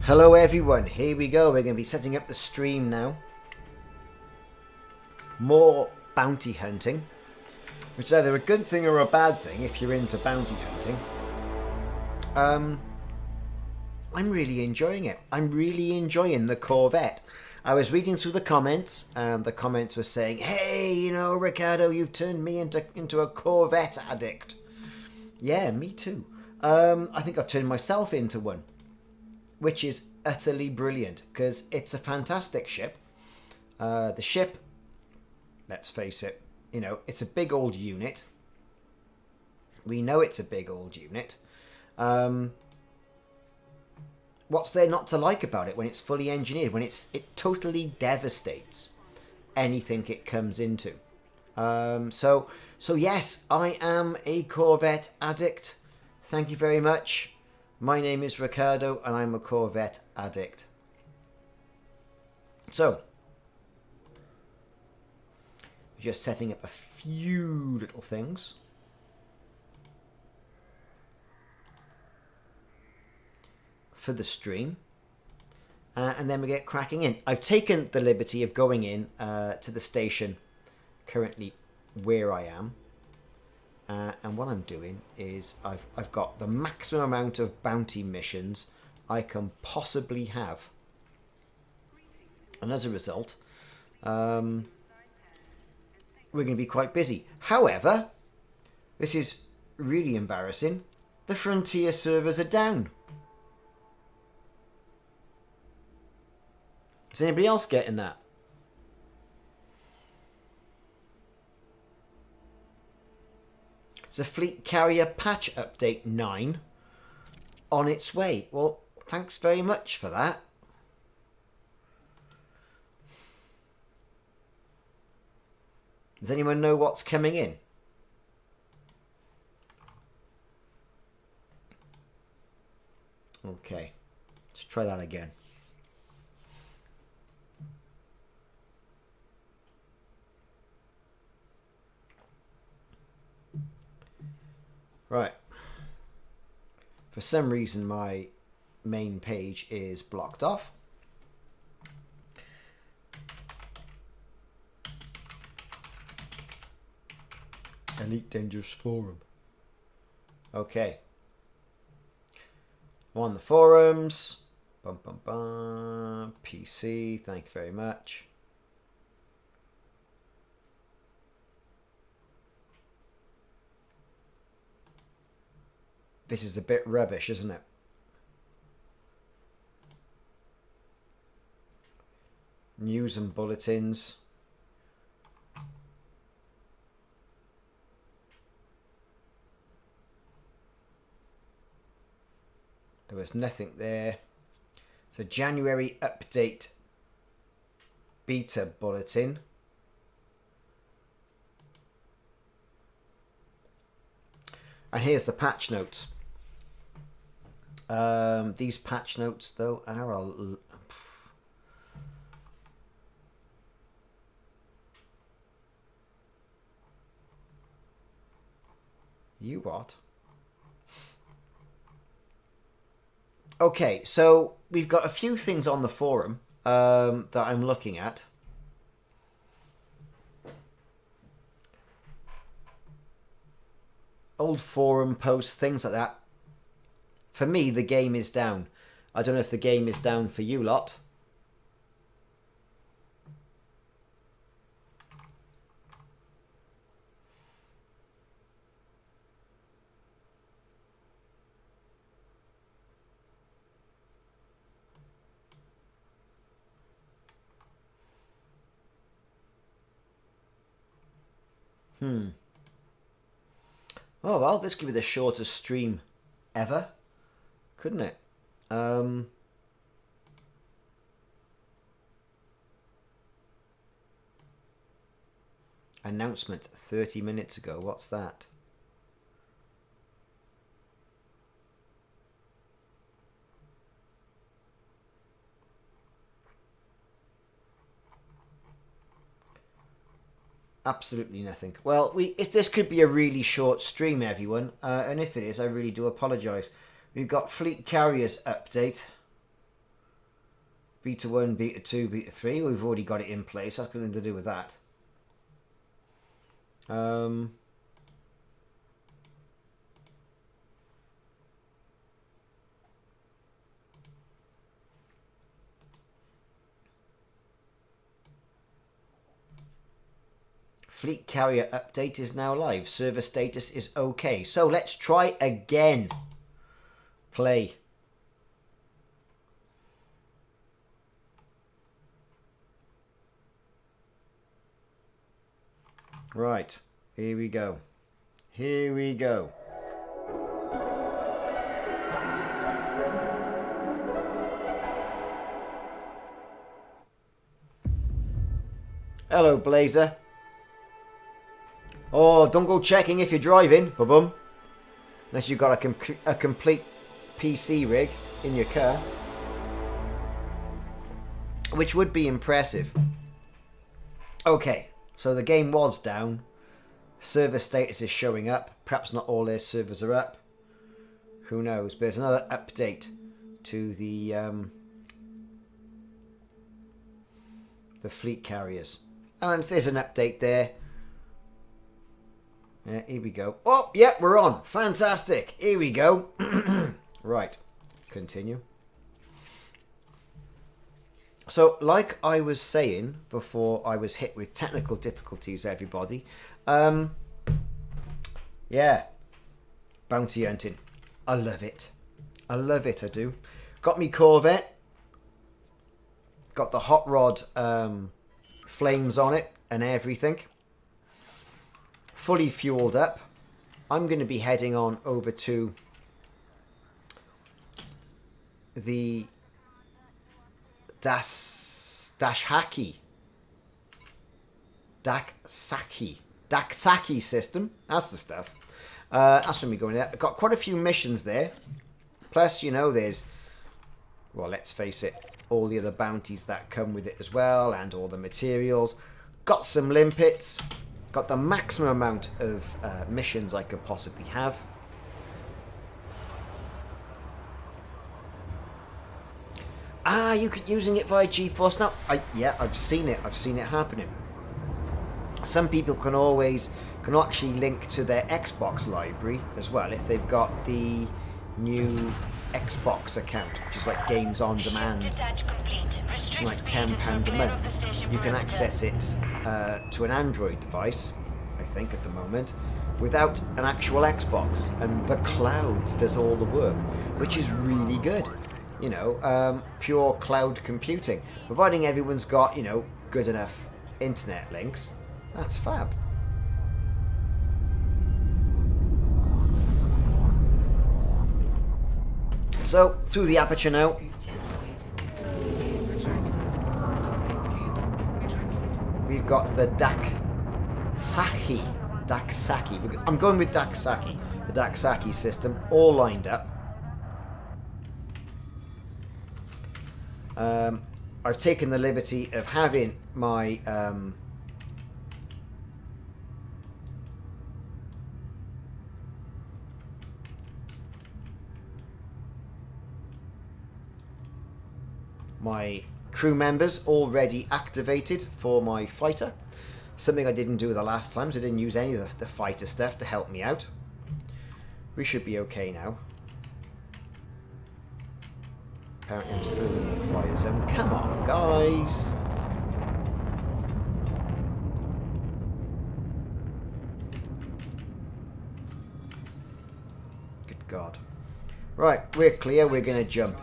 Hello everyone, here we go. We're going to be setting up the stream now. More bounty hunting, which is either a good thing or a bad thing if you're into bounty hunting. I'm really enjoying it. I'm really enjoying the Corvette. I was reading through the comments, and the comments were saying, hey, you know, Ricardo, you've turned me into a Corvette addict. Yeah, me too. I think I've turned myself into one, which is utterly brilliant because it's a fantastic ship. The ship, let's face it, you know, it's a big old unit. We know it's a big old unit. What's there not to like about it when it's fully engineered, when it totally devastates anything it comes into? So yes, I am a Corvette addict. Thank you very much. My name is Ricardo and I'm a Corvette addict. So, just setting up a few little things. For the stream. And then we get cracking in. I've taken the liberty of going in to the station currently where I am. And what I'm doing is I've got the maximum amount of bounty missions I can possibly have. And as a result, we're going to be quite busy. However, this is really embarrassing. The Frontier servers are down. Is anybody else getting that? It's a Fleet Carrier Patch Update 9 on its way. Well, thanks very much for that. Does anyone know what's coming in? Okay, let's try that again. Right. For some reason, my main page is blocked off. Elite Dangerous Forum. Okay. I'm on the forums. Bum, bum, bum. PC. Thank you very much. This is a bit rubbish, isn't it? News and bulletins. There was nothing there. So January update beta bulletin. And here's the patch notes. These patch notes, though, are you what? Okay, so we've got a few things on the forum that I'm looking at. Old forum posts, things like that. For me, the game is down. I don't know if the game is down for you lot. Oh, well, this could be the shortest stream ever. Couldn't it? Announcement 30 minutes ago. What's that? Absolutely nothing. Well, this could be a really short stream, everyone. And if it is, I really do apologise. We've got Fleet Carriers update. Beta 1, Beta 2, Beta 3. We've already got it in place. That's nothing to do with that. Fleet carrier update is now live. Server status is okay. So let's try again. Play. Right. Here we go. Here we go. Hello, Blazer. Oh, don't go checking if you're driving, ba-bum. Unless you've got a complete PC rig in your car. Which would be impressive. Okay, so the game was down. Server status is showing up. Perhaps not all their servers are up. Who knows? But there's another update to the fleet carriers. And if there's an update there... Yeah, here we go. Oh, yeah, we're on. Fantastic. Here we go. Right. Continue. So, like I was saying before I was hit with technical difficulties, everybody. Yeah. Bounty hunting. I love it. I love it, I do. Got me Corvette. Got the hot rod flames on it and everything. Fully fueled up. I'm going to be heading on over to the Daksaki system. That's the stuff. That's when we're going there. I've got quite a few missions there. Plus, you know, there's, well, let's face it, all the other bounties that come with it as well, and all the materials. Got some limpets. Got the maximum amount of missions I can possibly have. Ah, you can using it via GeForce now. Yeah, I've seen it. I've seen it happening. Some people can actually link to their Xbox library as well if they've got the new Xbox account, which is like Games on Demand. It's like £10 a month. You can access it to an Android device, I think, at the moment, without an actual Xbox. And the cloud does all the work, which is really good. You know, pure cloud computing. Providing everyone's got, you know, good enough internet links, that's fab. So, through the aperture now. We've got the Daksaki. I'm going with Daksaki. The Daksaki system, all lined up. I've taken the liberty of having my my crew members already activated for my fighter. Something I didn't do the last time, so I didn't use any of the fighter stuff to help me out. We should be okay now. Apparently I'm still in the fire zone. Come on, guys! Good God. Right, we're clear. We're going to jump.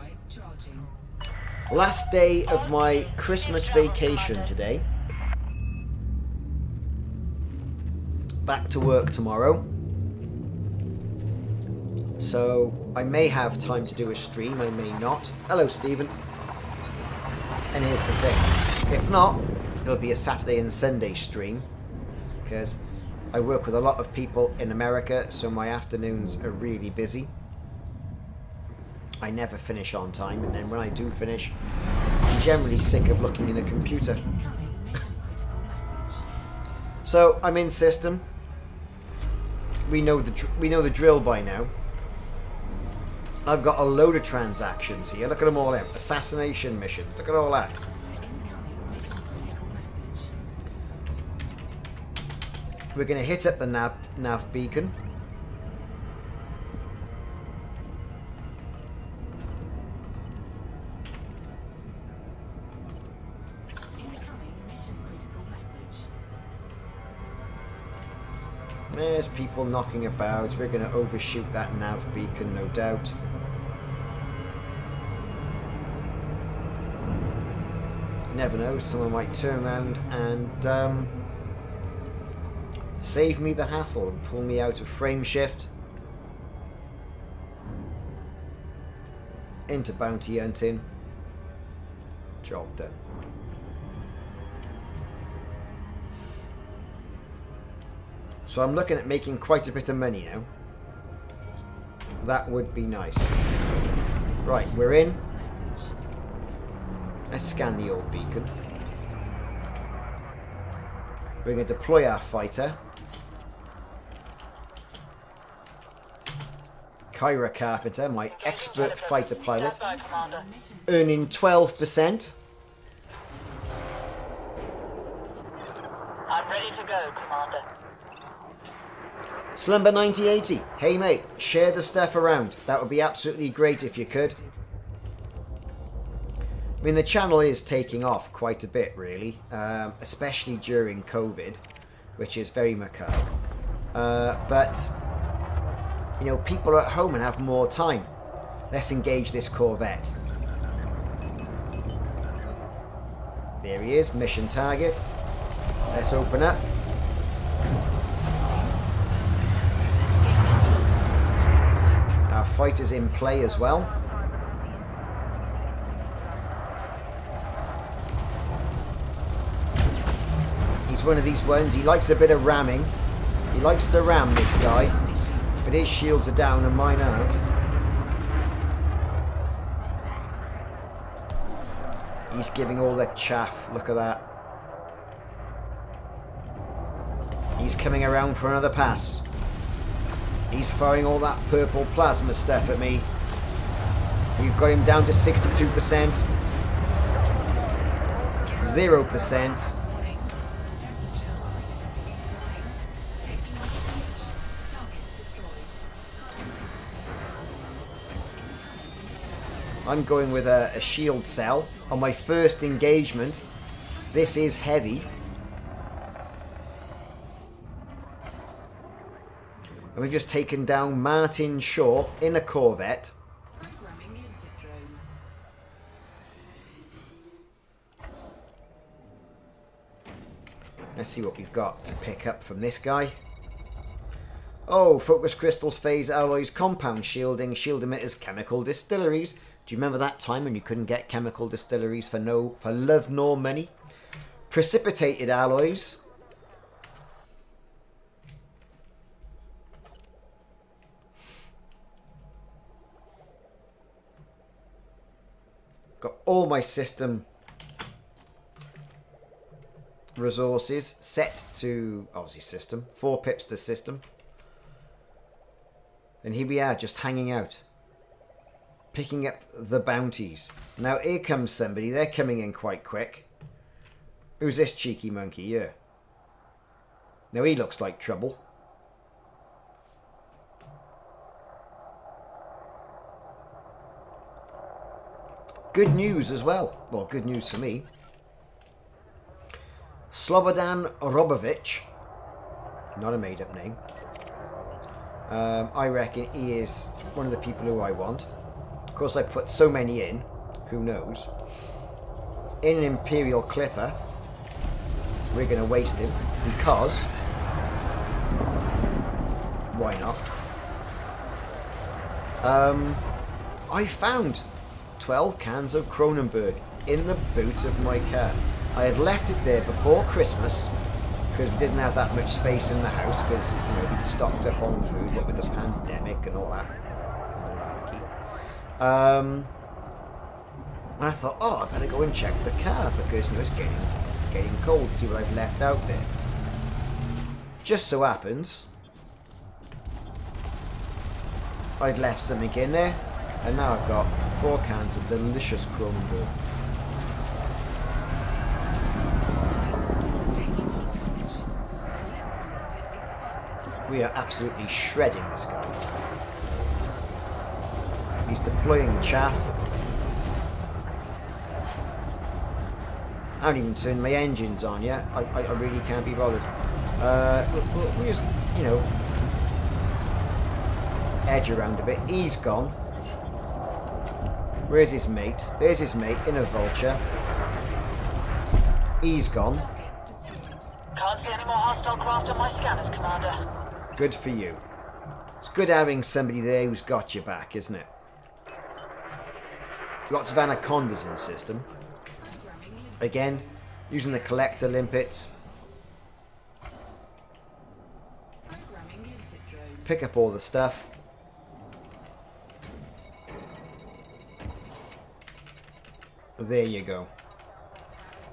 Last day of my Christmas vacation today. Back to work tomorrow. So I may have time to do a stream, I may not. Hello, Stephen. And here's the thing. If not, it'll be a Saturday and Sunday stream. Because I work with a lot of people in America, so my afternoons are really busy. I never finish on time, and then when I do finish, I'm generally sick of looking in the computer. So I'm in system. We know the drill by now. I've got a load of transactions here. Look at them all in. Assassination missions. Look at all that. We're going to hit up the nav beacon. There's people knocking about. We're going to overshoot that nav beacon, no doubt. Never know, someone might turn around and save me the hassle and pull me out of frame shift into bounty hunting. Job done. So I'm looking at making quite a bit of money now. That would be nice. Right, we're in. Let's scan the old beacon. We're going to deploy our fighter. Kyra Carpenter, my expert fighter pilot, earning 12%. I'm ready to go, Commander. Slumber 9080, hey mate, share the stuff around. That would be absolutely great if you could. I mean, the channel is taking off quite a bit, really, especially during COVID, which is very macabre. But, you know, people are at home and have more time. Let's engage this corvette. There he is, mission target. Let's open up. Our fighter's in play as well. He's one of these ones, he likes a bit of ramming. He likes to ram, this guy. But his shields are down and mine aren't. He's giving all the chaff, look at that. He's coming around for another pass. He's firing all that purple plasma stuff at me. We've got him down to 62%. 0%. I'm going with a shield cell on my first engagement. This is heavy. And we've just taken down Martin Shaw in a corvette. Let's see what we've got to pick up from this guy. Oh, focus crystals, phase alloys, compound shielding, shield emitters, chemical distilleries. Do you remember that time when you couldn't get chemical distilleries for love nor money? Precipitated alloys. Got all my system resources set to, obviously system, 4 pips to system. And here we are, just hanging out. Picking up the bounties. Now here comes somebody, they're coming in quite quick. Who's this cheeky monkey here? Now he looks like trouble. Good news as well. Well, good news for me. Slobodan Robovic. Not a made-up name. I reckon he is one of the people who I want. Of course, I put so many in. Who knows? In an Imperial Clipper, we're going to waste him because... why not? I found 12 cans of Kronenberg in the boot of my car. I had left it there before Christmas because we didn't have that much space in the house because, you know, we'd stocked up on food, what with the pandemic and all that malarkey. And I thought, oh, I better go and check the car because, you know, it's getting cold. See what I've left out there. Just so happens I'd left something in there. And now I've got 4 cans of delicious Kronenberg. We are absolutely shredding this guy. He's deploying chaff. I haven't even turned my engines on yet. I really can't be bothered. We just, you know, edge around a bit. He's gone. Where's his mate? There's his mate in a vulture. He's gone. Can't see any more hostile craft on my scanners, Commander. Good for you. It's good having somebody there who's got your back, isn't it? Lots of anacondas in the system. Again, using the collector limpets. Pick up all the stuff. There you go.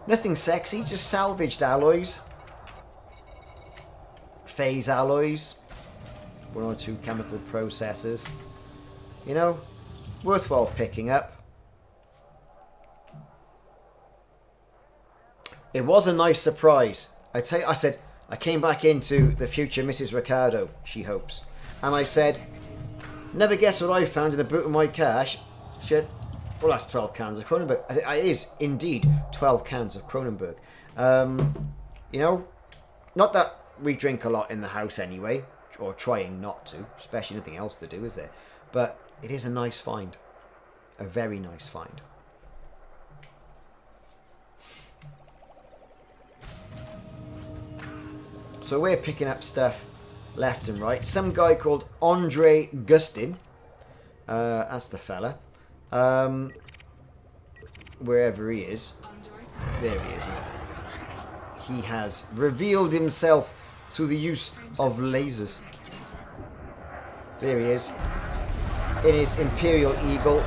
Nothing sexy, just salvaged alloys. Phase alloys. 1 or 2 chemical processes. You know, worthwhile picking up. It was a nice surprise. I said, I came back into the future Mrs. Ricardo, she hopes. And I said, never guess what I found in the boot of my car. She said, well, that's 12 cans of Kronenberg. I said, it is indeed 12 cans of Kronenberg. You know, not that we drink a lot in the house anyway, or trying not to, especially nothing else to do, is there? But it is a nice find. A very nice find. So we're picking up stuff left and right. Some guy called Andre Gustin. That's the fella. Wherever he is. There he is. He has revealed himself through the use of lasers. There he is. In his Imperial Eagle.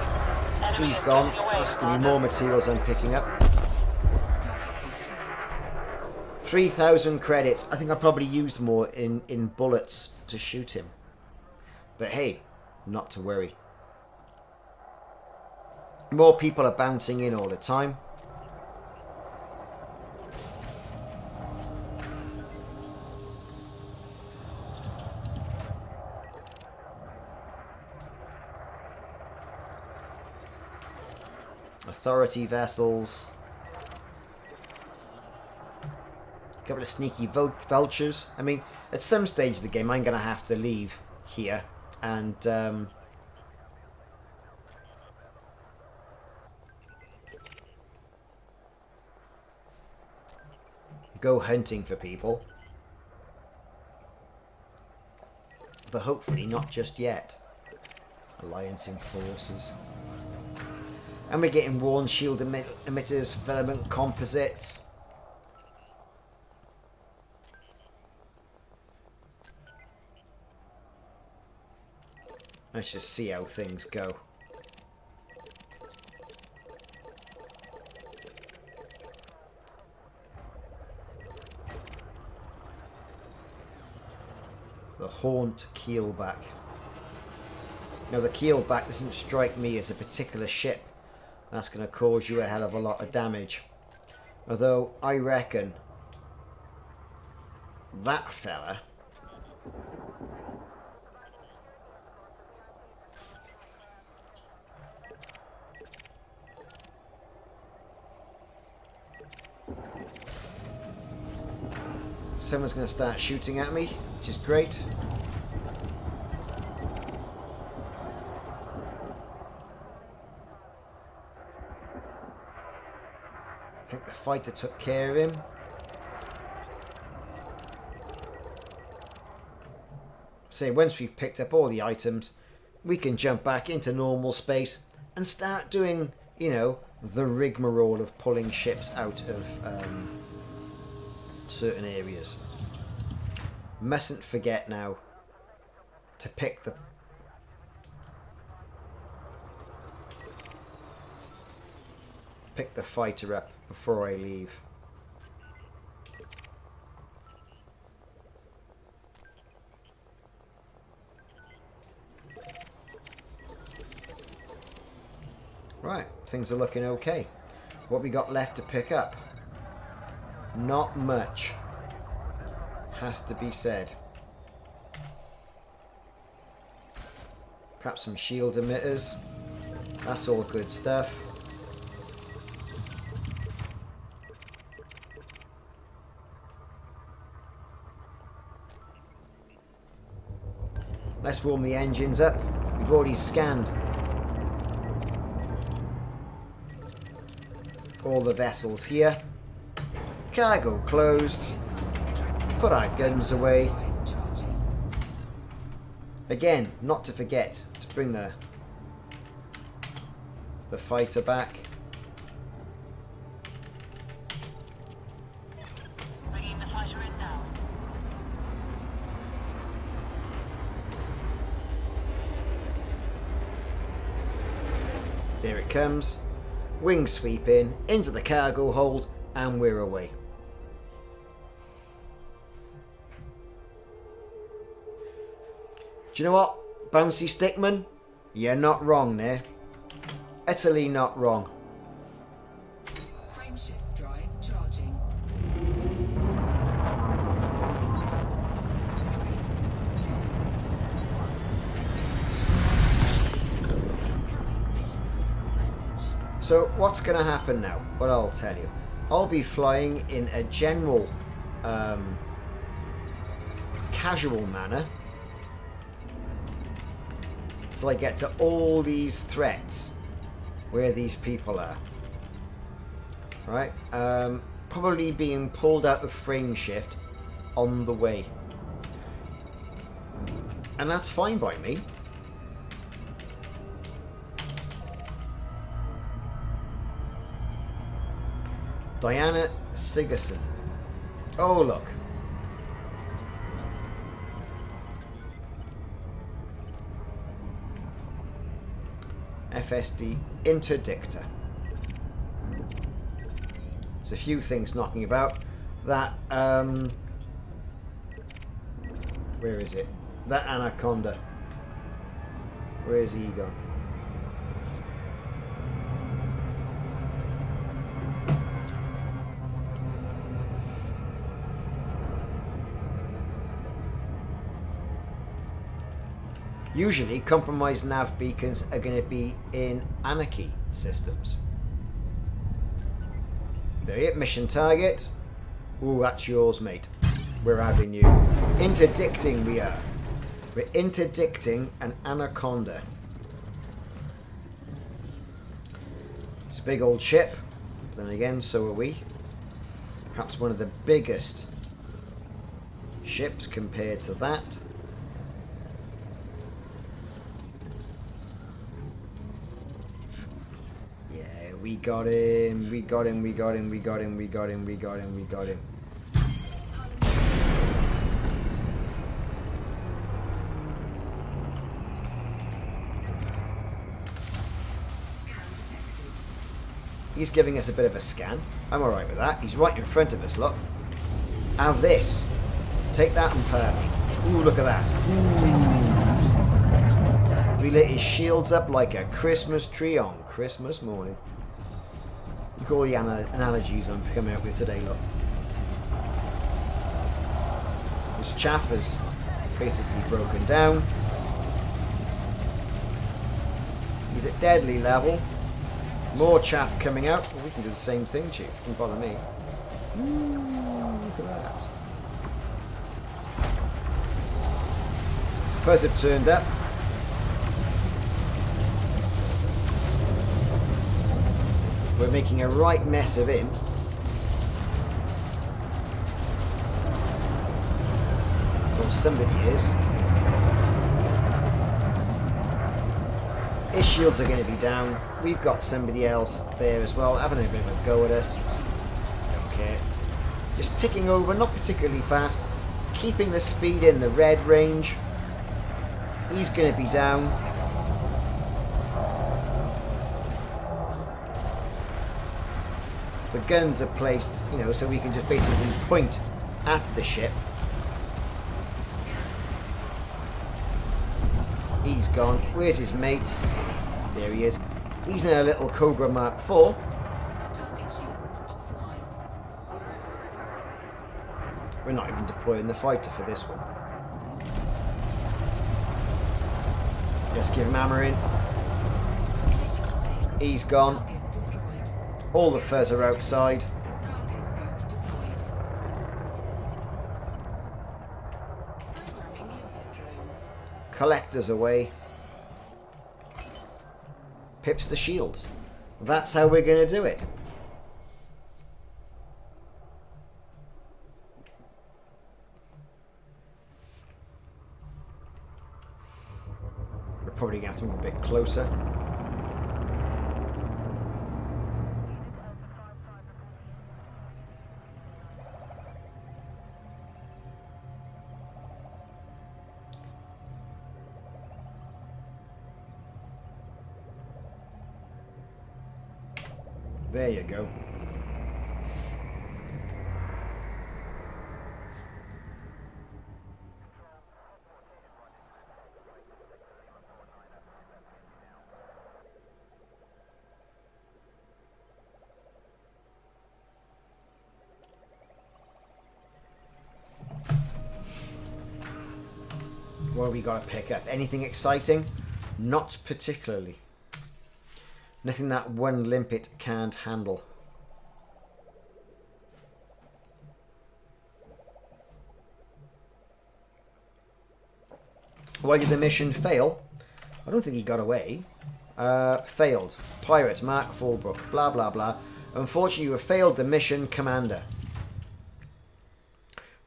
He's gone. That's going to be more materials I'm picking up. 3,000 credits. I think I probably used more in bullets to shoot him. But hey, not to worry. More people are bouncing in all the time. Authority vessels. A couple of sneaky vultures. I mean, at some stage of the game, I'm going to have to leave here and go hunting for people. But hopefully not just yet. Alliancing forces. And we're getting worn shield emitters, filament composites. Let's just see how things go. The Haunt keelback. Now the keelback doesn't strike me as a particular ship. That's going to cause you a hell of a lot of damage. Although I reckon that fella someone's going to start shooting at me, which is great. I think the fighter took care of him. So once we've picked up all the items, we can jump back into normal space and start doing, you know, the rigmarole of pulling ships out of certain areas. Mustn't forget now to pick the fighter up before I leave. things are looking okay. What we got left to pick up? Not much. Has to be said. Perhaps some shield emitters. That's all good stuff. Let's warm the engines up. We've already scanned all the vessels here. Cargo closed. Put our guns away. Again, not to forget to bring the fighter back. Bringing the fighter in now. There it comes. Wing sweep in, into the cargo hold, and we're away. Do you know what, Bouncy Stickman? You're not wrong there. Utterly not wrong. Frameshift drive charging. 3, 2, 1. Incoming mission critical message. So what's going to happen now? Well, I'll tell you. I'll be flying in a general casual manner till I get to all these threats where these people are. Right? Probably being pulled out of frame shift on the way. And that's fine by me. Diana Sigerson. Oh, look. FSD Interdictor. There's a few things knocking about. That, where is it? That Anaconda. Where is he gone? Usually, compromised nav beacons are going to be in Anarchy systems. There you go, mission target. Ooh, that's yours, mate. We're having you. Interdicting we are. We're interdicting an Anaconda. It's a big old ship. Then again, so are we. Perhaps one of the biggest ships compared to that. We got him, we got him, we got him, we got him, we got him, we got him, we got him. He's giving us a bit of a scan. I'm alright with that. He's right in front of us, look. Have this. Take that and party. Ooh, look at that. Ooh. We lit his shields up like a Christmas tree on Christmas morning. Look at all the analogies I'm coming out with today, look. This chaff is basically broken down. He's at deadly level. More chaff coming out. Well, we can do the same thing, Chief. Don't bother me. Ooh, look at that. First have turned up. We're making a right mess of him. Or somebody is. His shields are going to be down. We've got somebody else there as well, having a bit of a go at us. Don't care. Just ticking over, not particularly fast. Keeping the speed in the red range. He's going to be down. The guns are placed, you know, so we can just basically point at the ship. He's gone. Where's his mate? There he is. He's in a little Cobra Mark 4. Target shields offline. We're not even deploying the fighter for this one. Just give him hammering. Mission failed. He's gone. Target destroyed. All the furs are outside. Cargo scope deployed. Programming limpet drone. Collectors away. Pips the shields. That's how we're going to do it. We're probably going to have to move a bit closer. There you go. What have we got to pick up? Anything exciting? Not particularly. Nothing that one limpet can't handle. Why did the mission fail? I don't think he got away. Failed. Pirates, Mark Fallbrook, blah blah blah. Unfortunately, you have failed the mission, Commander.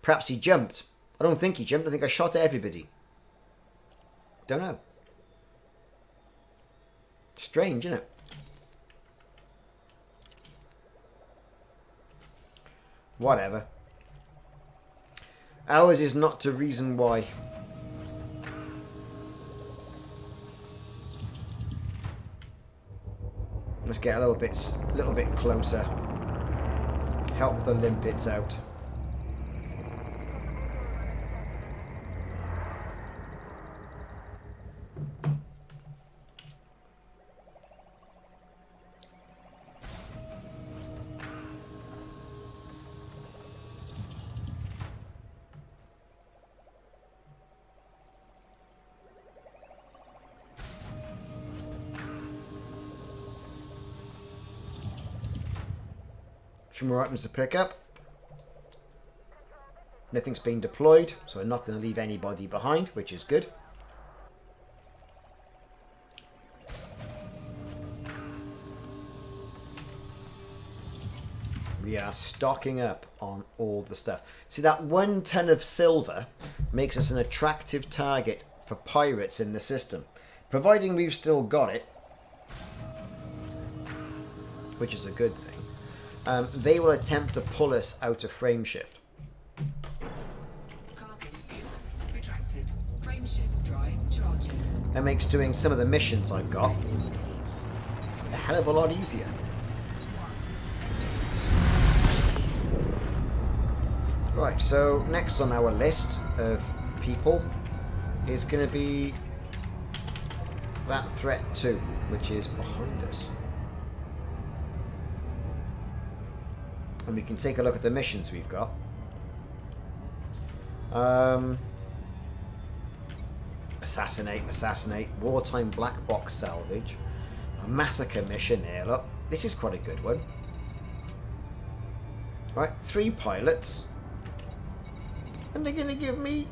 Perhaps he jumped. I don't think he jumped. I think I shot at everybody. Don't know. Strange, isn't it? Whatever. Ours is not to reason why. Let's get a little bit closer. Help the limpets out. Some more items to pick up. Nothing's been deployed, so we're not going to leave anybody behind, which is good. We are stocking up on all the stuff. See, that 1 ton of silver makes us an attractive target for pirates in the system. Providing we've still got it, which is a good thing. They will attempt to pull us out of frame shift. Cargo scanner retracted. Frame shift drive charging. That makes doing some of the missions I've got Ready to engage. a hell of a lot easier. Right, so next on our list of people is going to be that threat 2, which is behind us. And we can take a look at the missions we've got. Assassinate, wartime black box salvage, a massacre mission here, look. This is quite a good one. Right, 3 pilots. And they're going to give me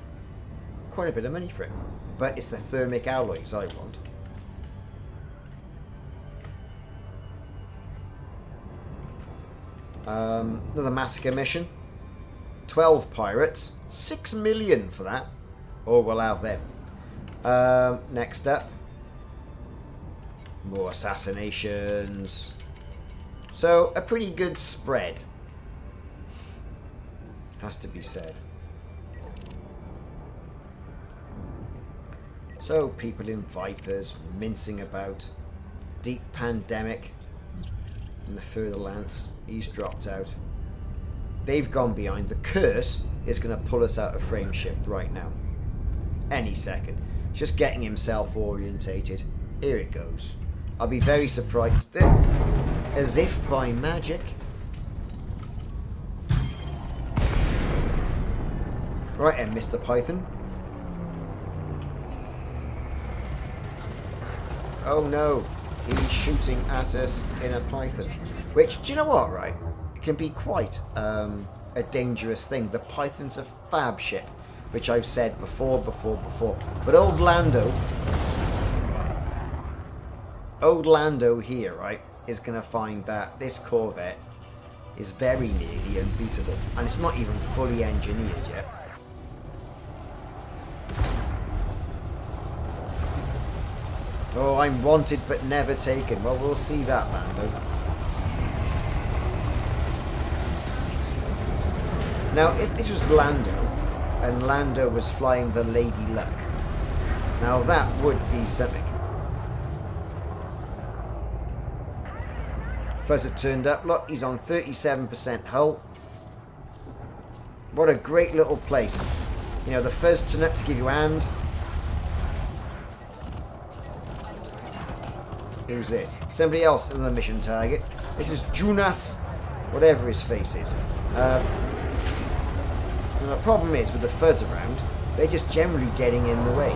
quite a bit of money for it. But it's the thermic alloys I want. Another massacre mission. 12 pirates. 6 million for that. Oh, we'll have them. Next up. More assassinations. So, a pretty good spread. Has to be said. So, people in Vipers, mincing about. Deep pandemic. In the further lands, he's dropped out. They've gone behind. The curse is going to pull us out of frame shift right now. Any second. Just getting himself orientated. Here it goes. I'll be very surprised. As if by magic. Right then, Mr. Python. Oh no, he's shooting at us in a Python. Which, do you know what, right? It can be quite a dangerous thing. The Python's a fab ship, which I've said before. But old Lando here, right, is going to find that this corvette is very nearly unbeatable. And it's not even fully engineered yet. Oh, I'm wanted but never taken. Well, we'll see that, Lando. Now, if this was Lando, and Lando was flying the Lady Luck, now that would be something. Fuzzer turned up. Look, he's on 37% hull. What a great little place. You know, the Fuzz turned up to give you a hand. Who's this? Somebody else on the mission target. This is Jonas, whatever his face is. And the problem is with the Fuzz around, they're just generally getting in the way.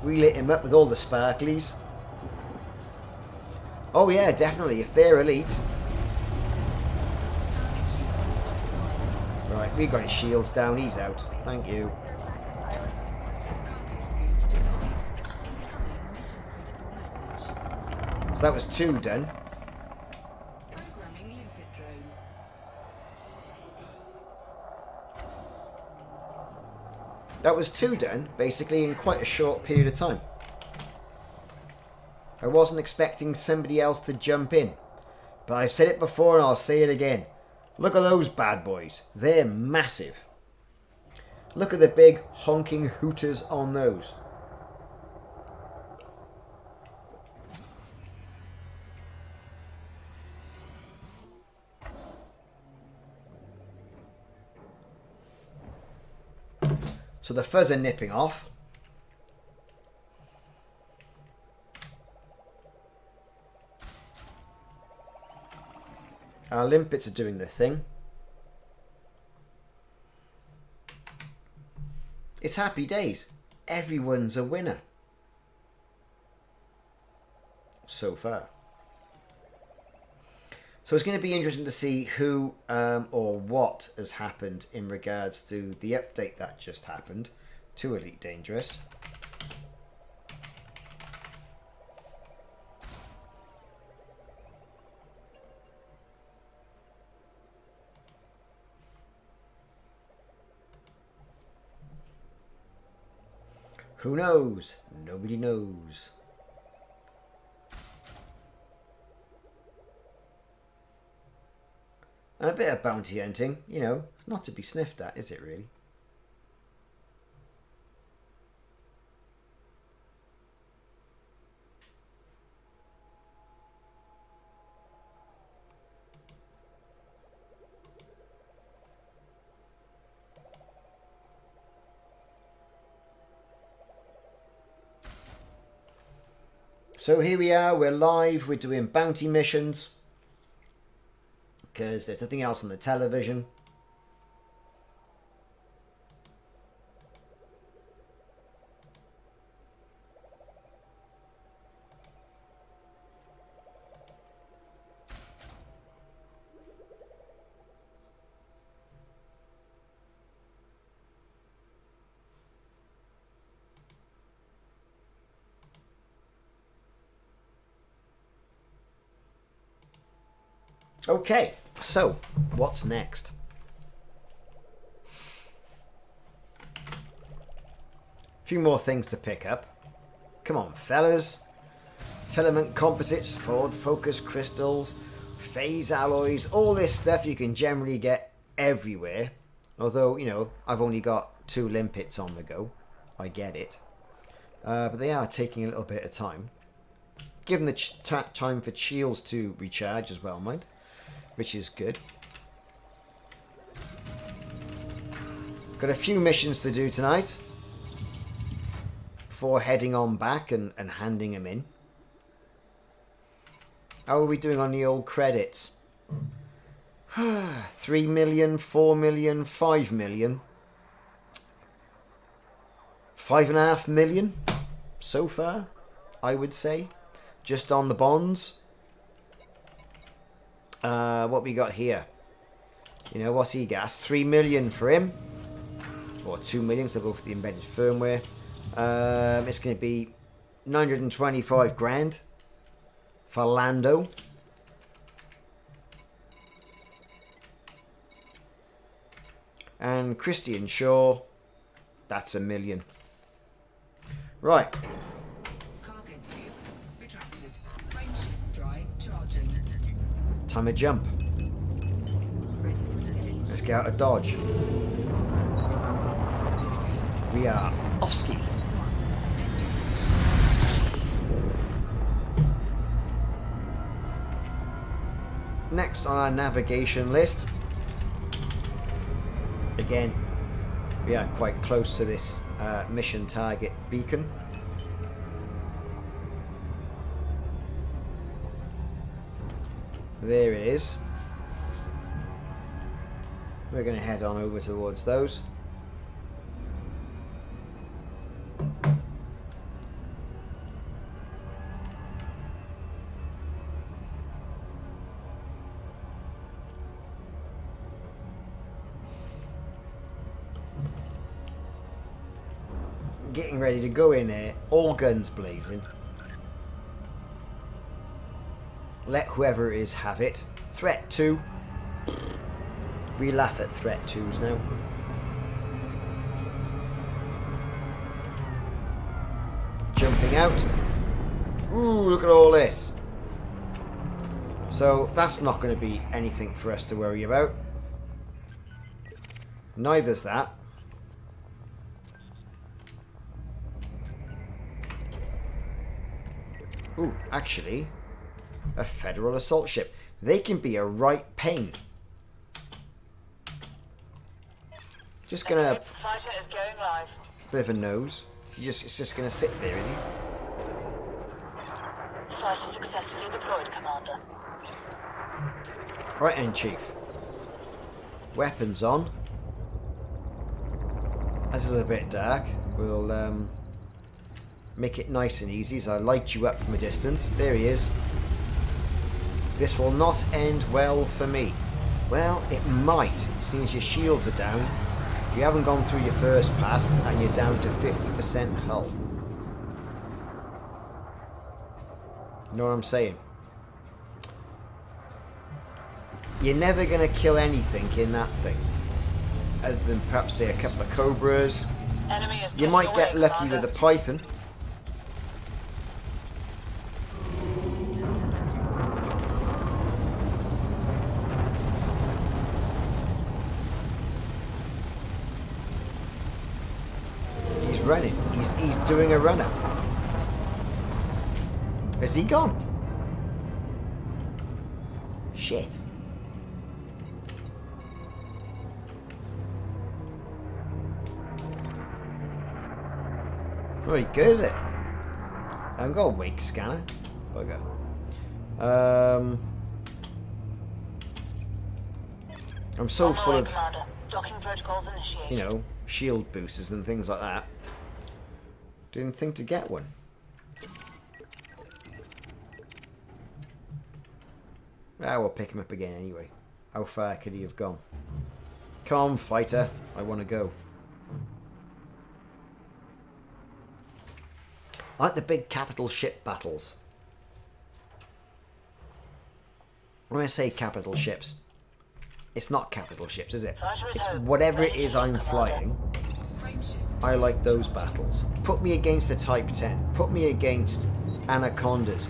We lit him up with all the sparklies. Oh yeah, definitely, if they're elite. Right, we got his shields down, he's out. Thank you. So that was 2 done. Programming limpet drone. That was 2 done, basically, in quite a short period of time. I wasn't expecting somebody else to jump in. But I've said it before and I'll say it again. Look at those bad boys. They're massive. Look at the big honking hooters on those. So the Fuzz are nipping off. Our limpets are doing their thing. It's happy days. Everyone's a winner. So far. So it's going to be interesting to see who or what has happened in regards to the update that just happened to Elite Dangerous. Who knows? Nobody knows. And a bit of bounty hunting, you know, not to be sniffed at, is it really? So here we are, we're live, we're doing bounty missions. Because there's nothing else on the television. Okay, so what's next? A few more things to pick up. Come on, fellas. Filament composites, Ford focus crystals, phase alloys, all this stuff you can generally get everywhere. Although, you know, I've only got 2 limpets on the go. I get it. But they are taking a little bit of time. Given the time for shields to recharge as well, mind. Which is good. Got a few missions to do tonight. before heading on back and handing him in. How are we doing on the old credits? 3 million, 4 million, 5 million. 5.5 million so far, I would say. Just on the bonds. What we got here? You know, what's he got? 3 million for him. Or 2 million, so go for the embedded firmware. It's going to be 925 grand for Lando. And Christian Shaw, that's $1 million. Right. Cargo scoop retracted. Frameshift drive charging. Time to jump. Ready to engage. Let's get out of Dodge. We are off ski. Next on our navigation list. Again, we are quite close to this mission target beacon. There it is. We're going to head on over towards those. Getting ready to go in there, all guns blazing. Let whoever it is have it. Threat 2. We laugh at threat 2s now. Jumping out. Ooh, look at all this. So that's not going to be anything for us to worry about. Neither's that. Ooh, actually, a federal assault ship. They can be a right pain. Just gonna... Fighter is going live. Bit of a nose. It's just gonna sit there, is he? Fighter successfully deployed, Commander. Right then, Chief. Weapons on. This is a bit dark. We'll make it nice and easy as I light you up from a distance. There he is. This will not end well for me. Well, it might, since your shields are down. You haven't gone through your first pass and you're down to 50% health. You know what I'm saying? You're never going to kill anything in that thing. Other than perhaps, say, a couple of cobras. Enemy is You taken might away, get lucky Commander. with a python. He's running. He's doing a runner. Has he gone? Shit. Pretty good, is it? I haven't got a wake scanner. Bugger. I'm so On my full way, of, Commander. Docking protocols initiated. you know, shield boosters and things like that. Didn't think to get one. Ah, we'll pick him up again anyway. How far could he have gone? Come on, fighter. I want to go. I like the big capital ship battles. When I say capital ships, it's not capital ships, is it? It's whatever it is I'm flying. I like those battles. Put me against a Type 10. Put me against Anacondas.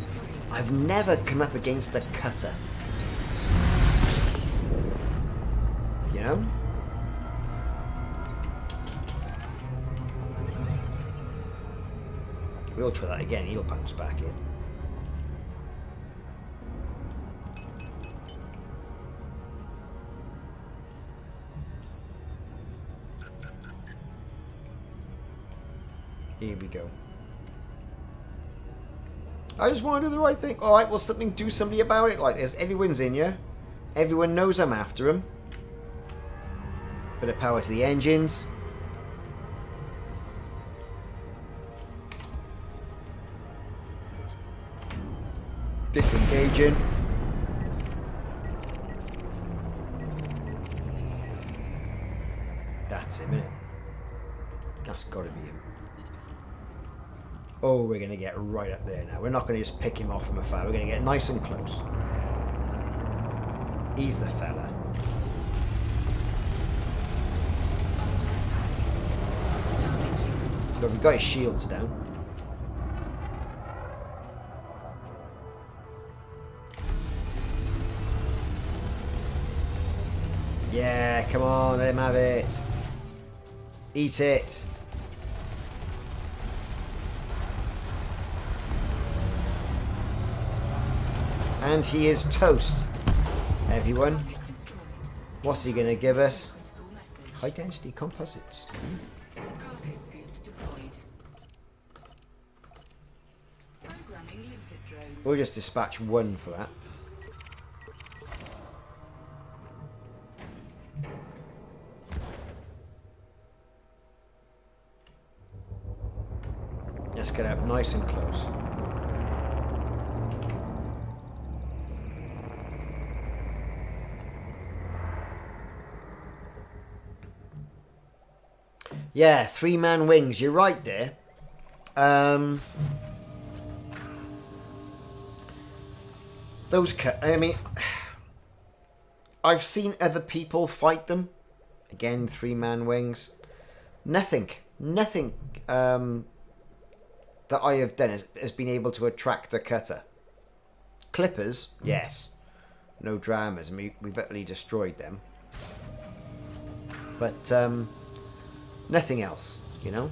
I've never come up against a cutter. You know? We'll try that again. He'll bounce back in. Here we go. I just want to do the right thing. Alright, well, do something about it. Like this. Everyone's in here. Everyone knows I'm after him. Bit of power to the engines. Disengaging. That's him, innit? That's got to be him. Oh, we're going to get right up there now. We're not going to just pick him off from afar. We're going to get nice and close. He's the fella. Look, we've got his shields down. Yeah, come on, let him have it. Eat it. And he is toast. Everyone. What's he going to give us? High density composites. Cargo scoop deployed. Programming limpet drone. We'll just dispatch one for that. Let's get up nice and close. Yeah, 3-man wings. You're right there. I mean, I've seen other people fight them. Again, 3-man wings. Nothing that I have done has been able to attract a cutter. Clippers, yes. No dramas. I mean, we've utterly destroyed them. But, nothing else, you know?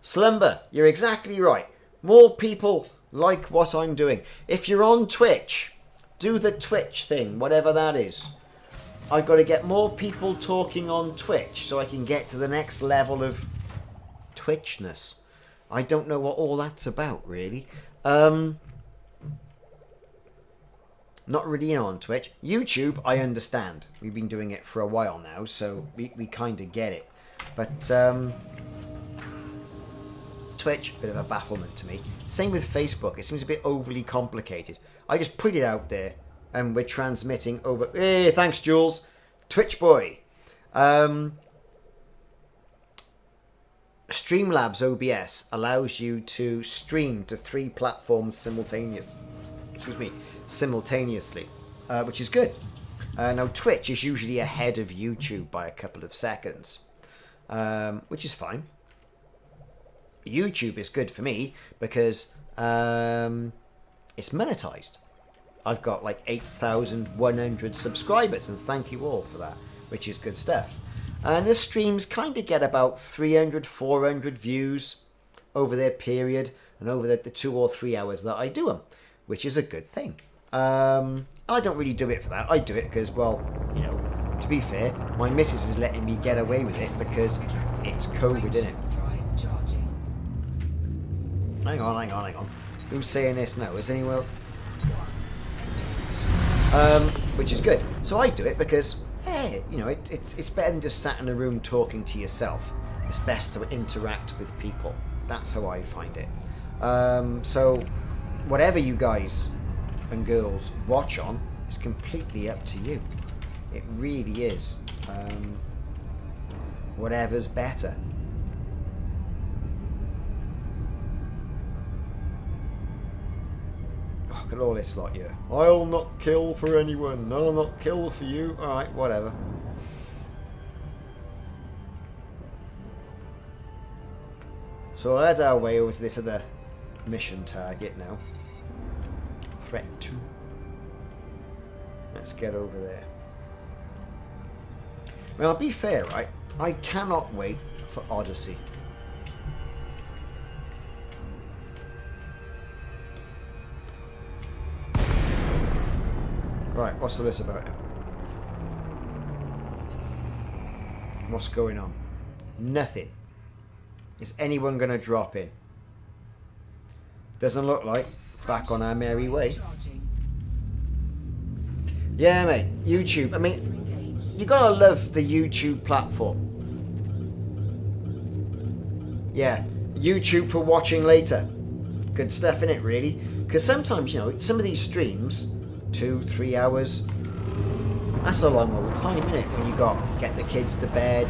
Slumber, you're exactly right. More people like what I'm doing. If you're on Twitch, do the Twitch thing, whatever that is. I've got to get more people talking on Twitch so I can get to the next level of Twitchness. I don't know what all that's about, really. Not really in on Twitch. YouTube, I understand. We've been doing it for a while now, so we kind of get it. But Twitch, bit of a bafflement to me. Same with Facebook. It seems a bit overly complicated. I just put it out there, and we're transmitting over... Hey, thanks, Jules. Twitch boy. Streamlabs OBS allows you to stream to 3 platforms simultaneously, which is good. Now, Twitch is usually ahead of YouTube by a couple of seconds, which is fine. YouTube is good for me because it's monetized. I've got like 8,100 subscribers, and thank you all for that, which is good stuff. And the streams kind of get about 300, 400 views over their period and over the 2 or 3 hours that I do them, which is a good thing. I don't really do it for that. I do it because, well, you know, to be fair, my missus is letting me get away with it because it's COVID, isn't it? Hang on. Who's saying this now? Is anyone else? Which is good. So I do it because, hey, you know, it's better than just sat in a room talking to yourself. It's best to interact with people. That's how I find it. So whatever you guys and girls watch on is completely up to you. It really is. Whatever's better. Oh, look at all this lot here. I'll not kill for anyone. I'll not kill for you. Alright, whatever. So we'll head our way over to this other mission target now. Threat 2. Let's get over there. Well, I'll be fair, right? I cannot wait for Odyssey. Right, what's the list about him? What's going on? Nothing. Is anyone going to drop in? Doesn't look like. Back on our merry way. Charging. Yeah, mate. YouTube. I mean, you gotta love the YouTube platform. Yeah. YouTube for watching later. Good stuff in it, really. Because sometimes, you know, some of these streams, 2-3 hours, that's a long old time, isn't it? When you got get the kids to bed,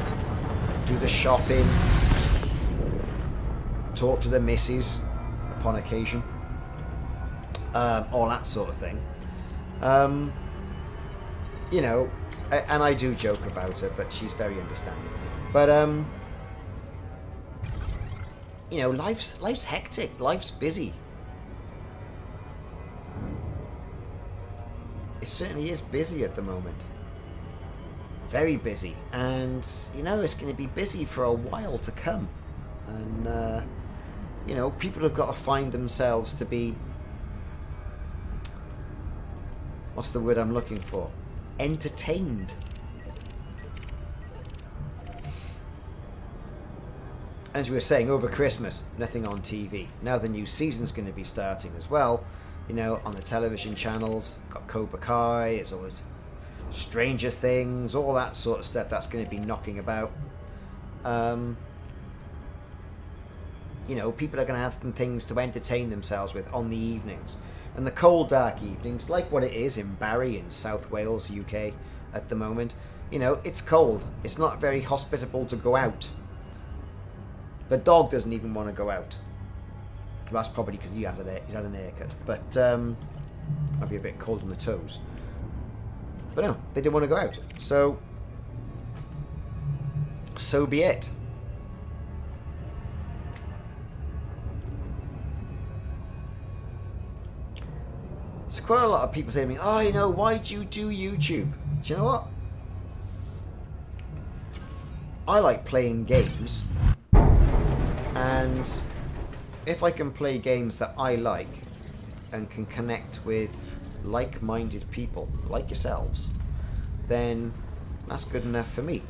do the shopping, talk to the missus upon occasion, all that sort of thing. You know, and I do joke about her, but she's very understanding. But you know, life's hectic, life's busy. It certainly is busy at the moment. Very busy, and you know it's going to be busy for a while to come. And you know, people have got to find themselves to be, what's the word I'm looking for? Entertained. As we were saying, over Christmas, nothing on TV. Now the new season's going to be starting as well. You know, on the television channels, got Cobra Kai, there's always Stranger Things, all that sort of stuff that's going to be knocking about. You know, people are going to have some things to entertain themselves with on the evenings. And the cold, dark evenings, like what it is in Barry in South Wales, UK, at the moment, you know, it's cold. It's not very hospitable to go out. The dog doesn't even want to go out. Well, that's probably because he's had an haircut. But might be a bit cold on the toes. But no, they didn't want to go out. So be it. So quite a lot of people say to me, oh, you know, why'd you do YouTube? Do you know what? I like playing games. And if I can play games that I like and can connect with like-minded people like yourselves, then that's good enough for me.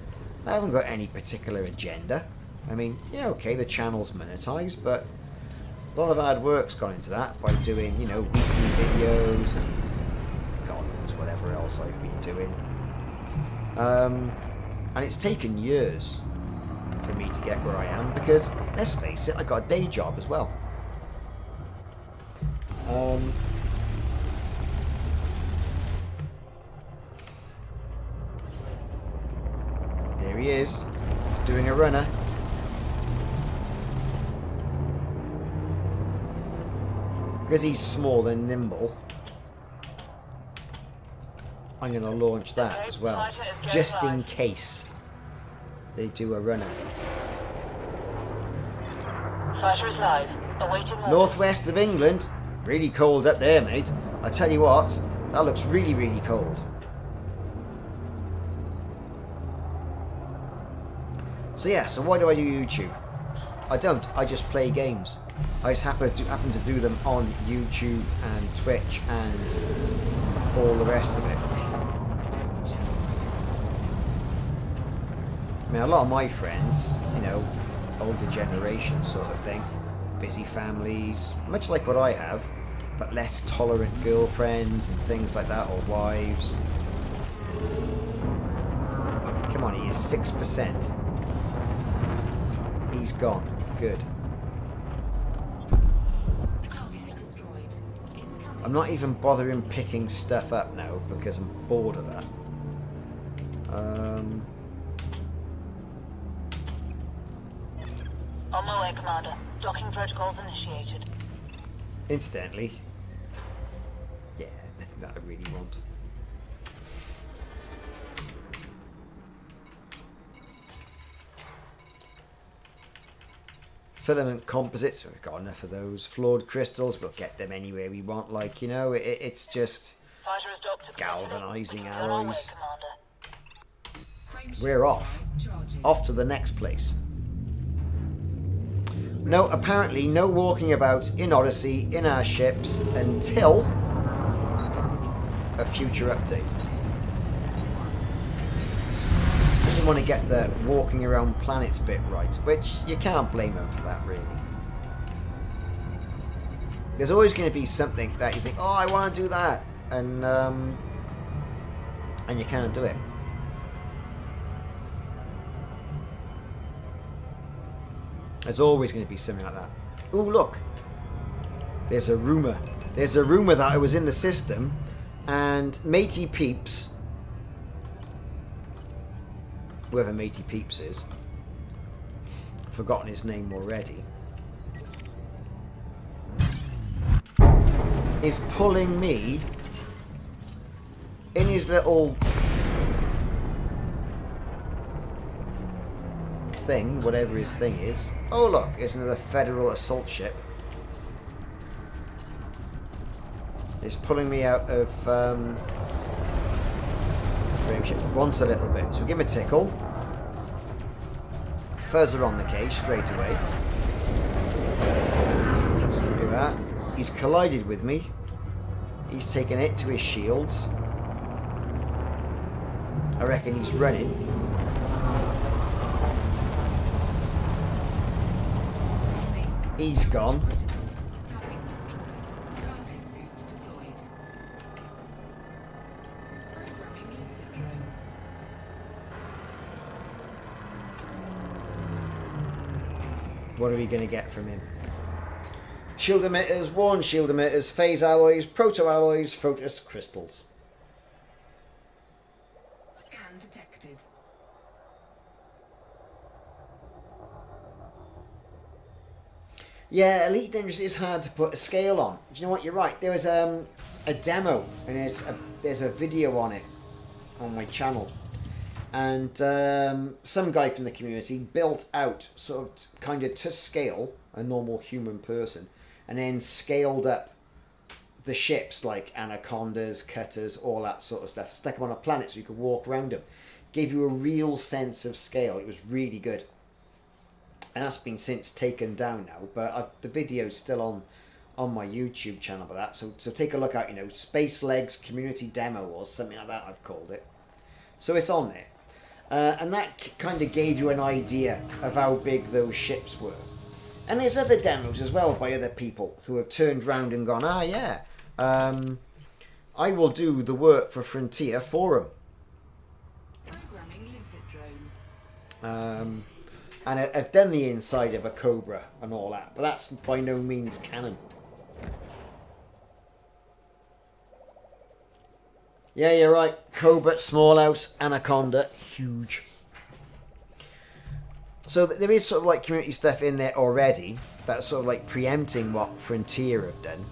I haven't got any particular agenda. I mean, yeah, okay, the channel's monetized, but a lot of hard work's gone into that by doing, you know, weekly videos and God knows whatever else I've been doing. And it's taken years for me to get where I am because, let's face it, I got a day job as well. There he is, doing a runner. Because he's small and nimble, I'm going to launch that as well, just in case they do a runner. Fighter is live. Awaiting orders. Northwest of England, really cold up there, mate. I tell you what, that looks really, really cold. So yeah, so why do I do YouTube? I don't. I just play games. I just happen to do them on YouTube and Twitch and all the rest of it. I mean, a lot of my friends, you know, older generation sort of thing, busy families, much like what I have, but less tolerant girlfriends and things like that, or wives. Come on, he is 6%. He's gone. Good. I'm not even bothering picking stuff up now because I'm bored of that. On my way, Commander. Docking protocols initiated. Incidentally, yeah, nothing that I really want. Filament composites, we've got enough of those. Flawed crystals, we'll get them anywhere we want. Like, you know, it's just Fighter is docked to galvanizing on our way, alloys. Commander. We're off. Off to the next place. No, apparently no walking about in Odyssey in our ships until a future update. didn't want to get the walking around planets bit right, which you can't blame him for that, really. There's always going to be something that you think, oh, I want to do that, and you can't do it. There's always going to be something like that. Oh, look. There's a rumour. There's a rumour that I was in the system and Matey Peeps, whoever Matey Peeps is, I've forgotten his name already, is pulling me in his little thing, whatever his thing is. Oh look, it's another Federal assault ship. It's pulling me out of frame shift once a little bit. So we give him a tickle. Fuzzer on the case straight away. Look at that. He's collided with me. He's taken it to his shields. I reckon he's running. He's gone. Target destroyed. Cargo scoop deployed. Programming limpet drone. What are we going to get from him? Shield emitters, worn shield emitters, phase alloys, proto-alloys, photos crystals. Scan detected. Yeah, Elite Dangerous is hard to put a scale on. Do you know what? You're right. There was a demo, and there's a video on it on my channel. And some guy from the community built out, sort of, kind of to scale, a normal human person, and then scaled up the ships like anacondas, cutters, all that sort of stuff. Stuck them on a planet so you could walk around them. Gave you a real sense of scale. It was really good. And that's been since taken down now, but the video's still on my YouTube channel for that. So take a look out, Space Legs Community Demo or something like that I've called it. So it's on there. And that kind of gave you an idea of how big those ships were. And there's other demos as well by other people who have turned round and gone, I will do the work for Frontier for them. Programming limpet drone. And I've done the inside of a Cobra and all that, but that's by no means canon. Yeah, you're right. Cobra, small house, anaconda, huge. So there is sort of like community stuff in there already that's sort of like preempting what Frontier have done,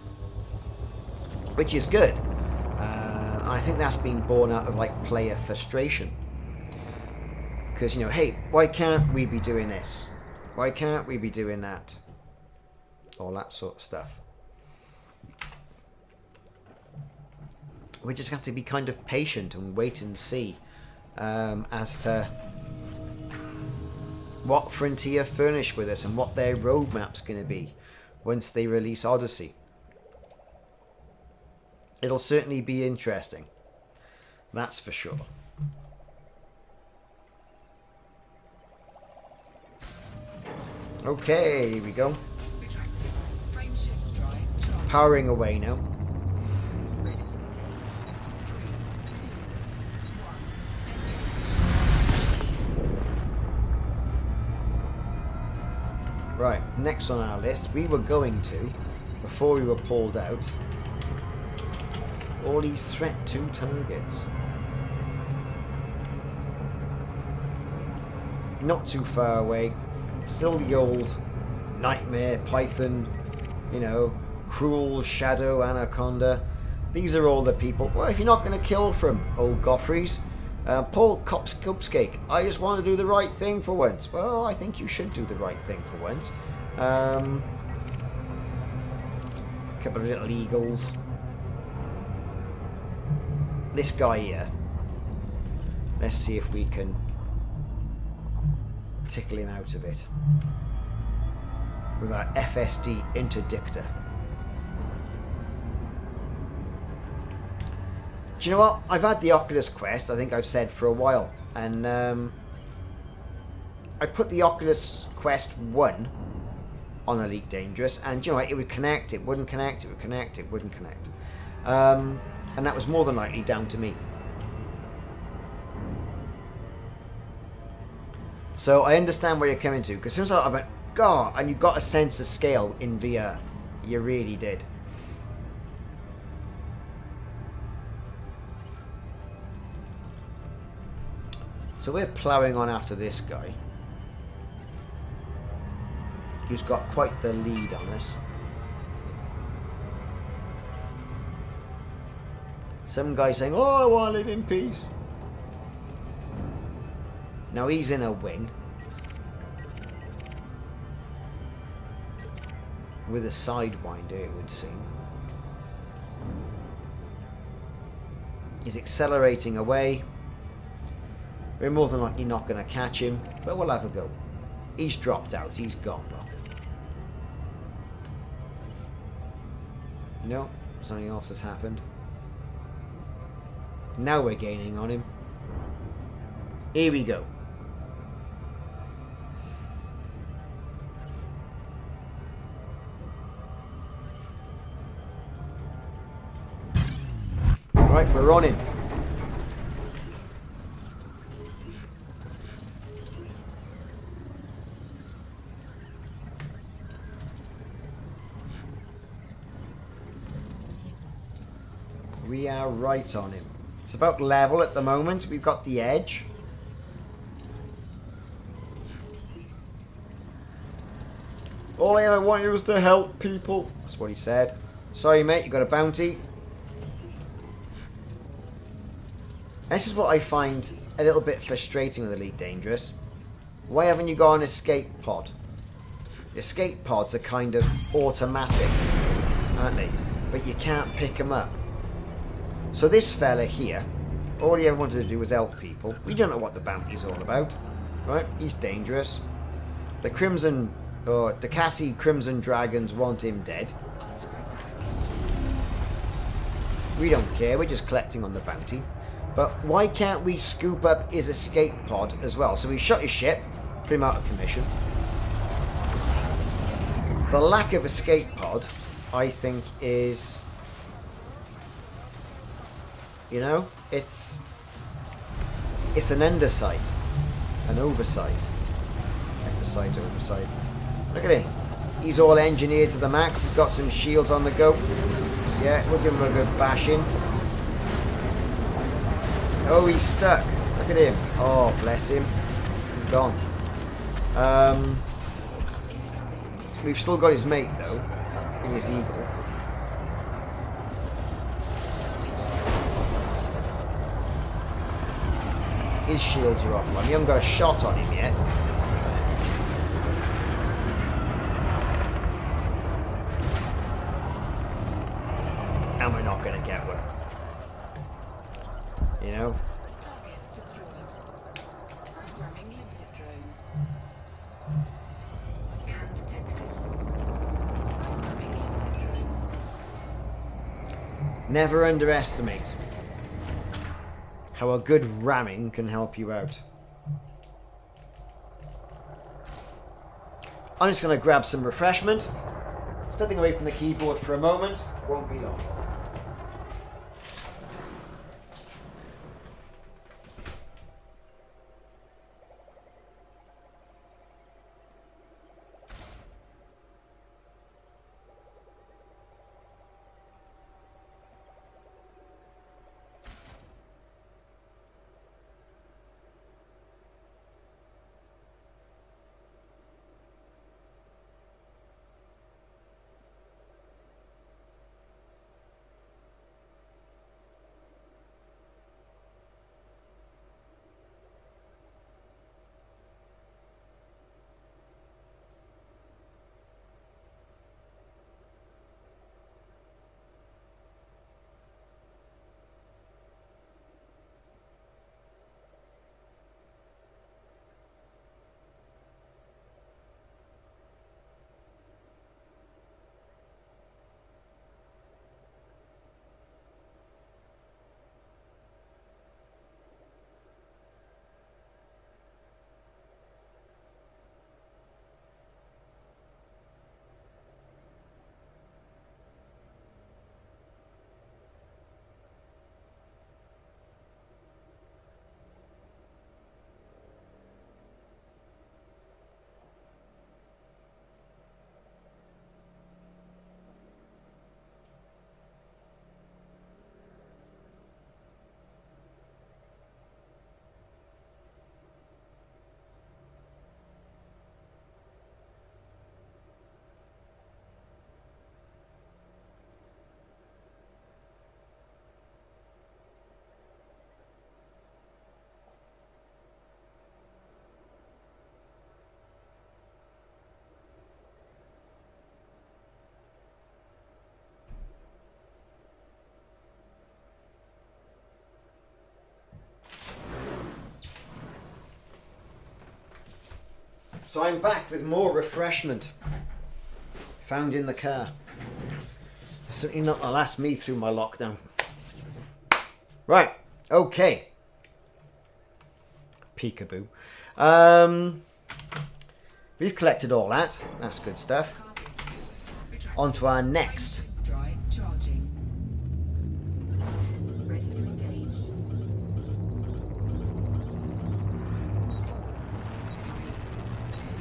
which is good. And I think that's been born out of like player frustration. Because, hey, why can't we be doing this? Why can't we be doing that? All that sort of stuff. We just have to be kind of patient and wait and see as to what Frontier furnish with us and what their roadmap's going to be once they release Odyssey. It'll certainly be interesting. That's for sure. Okay, here we go. Retracted. Frame shift drive charged. Powering away now. Ready to engage. 3, 2, 1. Engage. Right, next on our list, we were going to, before we were pulled out, all these threat to targets. Not too far away. Still the old Nightmare, Python, Cruel, Shadow, Anaconda. These are all the people. Well, if you're not going to kill from old Goffreys, Paul Cupscake, I just want to do the right thing for once. Well, I think you should do the right thing for once. Couple of little eagles. This guy here. Let's see if we can tickle him out of it with our FSD interdictor. Do you know what? I've had the Oculus Quest, I think I've said for a while, and I put the Oculus Quest 1 on Elite Dangerous, and you know, it would connect, it wouldn't connect, it would connect, it wouldn't connect. And that was more than likely down to me. So I understand where you're coming to, because as soon as I went, God, and you got a sense of scale in VR. You really did. So we're ploughing on after this guy, who's got quite the lead on us. Some guy saying, oh, I want to live in peace. Now he's in a wing with a sidewinder, it would seem. He's accelerating away. We're more than likely not going to catch him, but we'll have a go. He's dropped out. He's gone, look. No, something else has happened. Now we're gaining on him. Here we go. Right, we're on him. We are right on him. It's about level at the moment. We've got the edge. All I ever wanted was to help people. That's what he said. Sorry, mate, you got a bounty. This is what I find a little bit frustrating with Elite Dangerous. Why haven't you got an escape pod? Escape pods are kind of automatic, aren't they? But you can't pick them up. So this fella here, all he ever wanted to do was help people. We don't know what the bounty's all about. Right? He's dangerous. The Crimson, or Daksaki Crimson Dragons want him dead. We don't care, we're just collecting on the bounty. But why can't we scoop up his escape pod as well? So we shot his ship, put him out of commission. The lack of escape pod, I think, is... You know, it's an undersight, an oversight. Undersight, oversight. Look at him. He's all engineered to the max. He's got some shields on the go. Yeah, we'll give him a good bashing. Oh, he's stuck. Look at him. Oh, bless him. He's gone. We've still got his mate, though, in his eagle. His shields are offline. We haven't got a shot on him yet. And we're not going to get one. You know? Target destroyed. Programming limpet drone. Scan detected. Programming limpet drone. Never underestimate how a good ramming can help you out. I'm just going to grab some refreshment. Stepping away from the keyboard for a moment. Won't be long. So I'm back with more refreshment found in the car. Certainly not gonna last me through my lockdown. Right, okay. Peekaboo. We've collected all that. That's good stuff. On to our next. Drive charging. Ready to engage. 4, 3, 2, 1.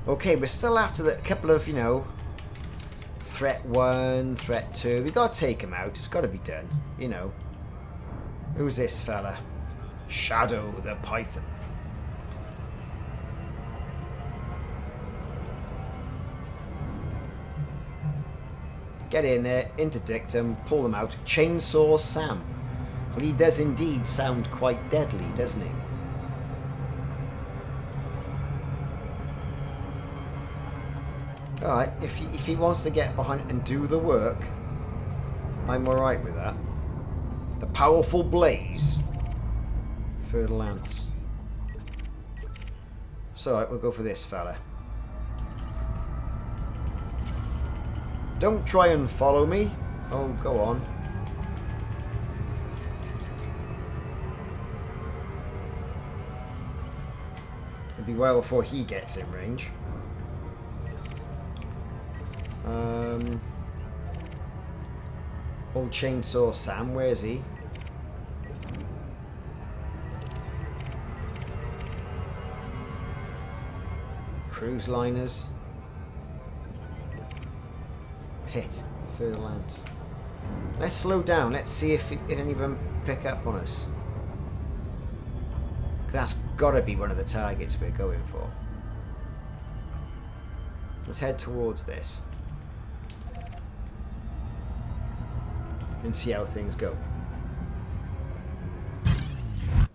Okay, we're still after the couple of, threat 1, threat 2. We gotta take him out. It's gotta be done, Who's this fella? Shadow the Python. Get in there, interdict him, pull them out. Chainsaw Sam. Well, he does indeed sound quite deadly, doesn't he? Alright, if he wants to get behind and do the work, I'm alright with that. The powerful blaze. Fertile lance. So, alright, we'll go for this fella. Don't try and follow me. Oh, go on. It'll be well before he gets in range. Old Chainsaw Sam, where is he? Cruise liners. Pit. Further lands. Let's slow down. Let's see if any of them pick up on us. That's gotta be one of the targets we're going for. Let's head towards this. And see how things go.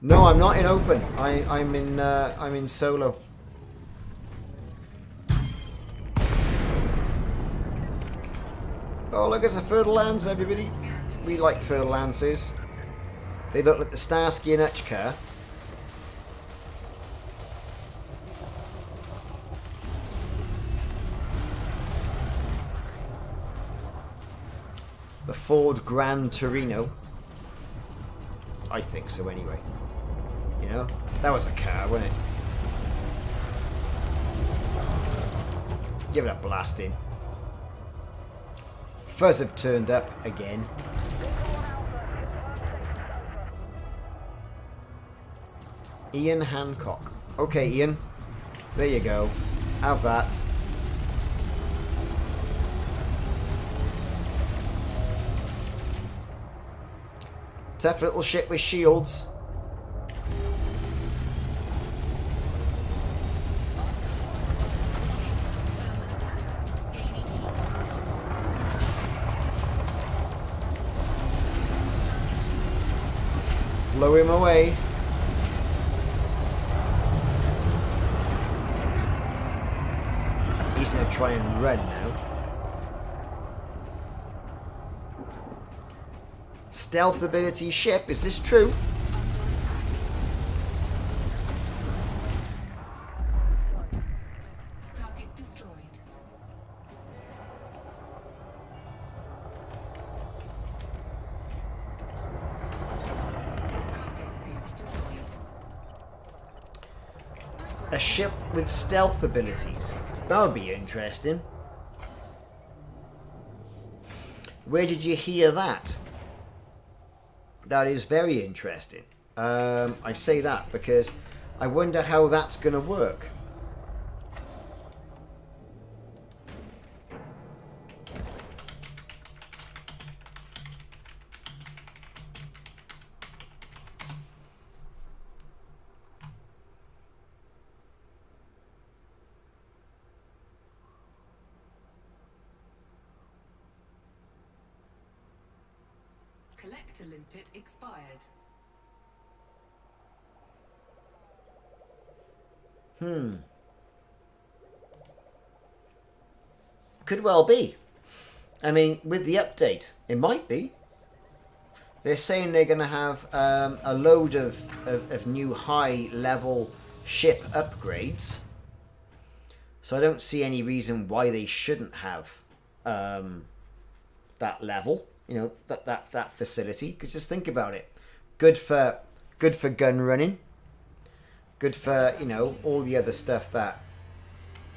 No, I'm not in open. I'm in solo. Oh, look, it's a fertile lance, everybody. We like fertile lances. They look like the Starsky and Hutch car. The Ford Gran Torino. I think so anyway. That was a car, wasn't it? Give it a blasting. Fuzz have turned up again. Ian Hancock. Okay, Ian. There you go. Have that. Tough little ship with shields. Blow him away. He's going to try and run now. Stealth ability ship, is this true? Target destroyed. Cargo scoop deployed. A ship with stealth abilities. That would be interesting. Where did you hear that? That is very interesting. I say that because I wonder how that's going to work. Ejector limpet expired. Could well be. I mean, with the update, it might be. They're saying they're going to have a load of new high-level ship upgrades. So I don't see any reason why they shouldn't have that level, you know, that facility. Because just think about it. Good for gun running. Good for, you know, all the other stuff that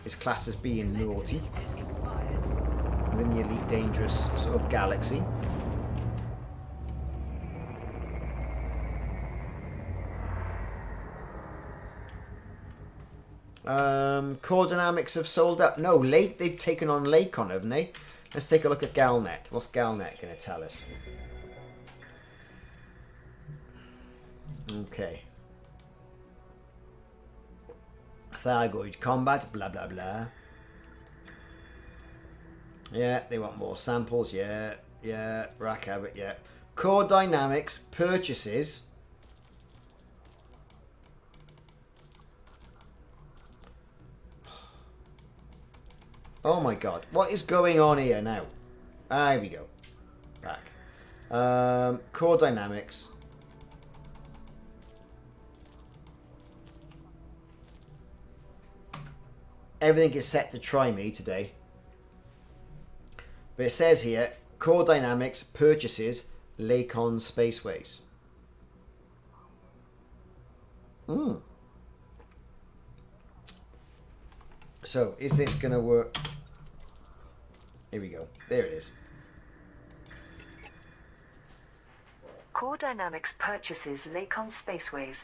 is classed as being naughty within the Elite Dangerous sort of galaxy. Core Dynamics have sold up. No, they've taken on Lakon, haven't they? Let's take a look at Galnet. What's Galnet going to tell us? Okay. Thargoid combat, blah blah blah. Yeah, they want more samples. Yeah, Rack Habit. Yeah. Core Dynamics purchases. Oh my god, what is going on here now? Ah, here we go. Back. Core Dynamics. Everything is set to try me today. But it says here, Core Dynamics purchases Lakon Spaceways. So, is this going to work? Here we go. There it is. Core Dynamics purchases Lakon Spaceways.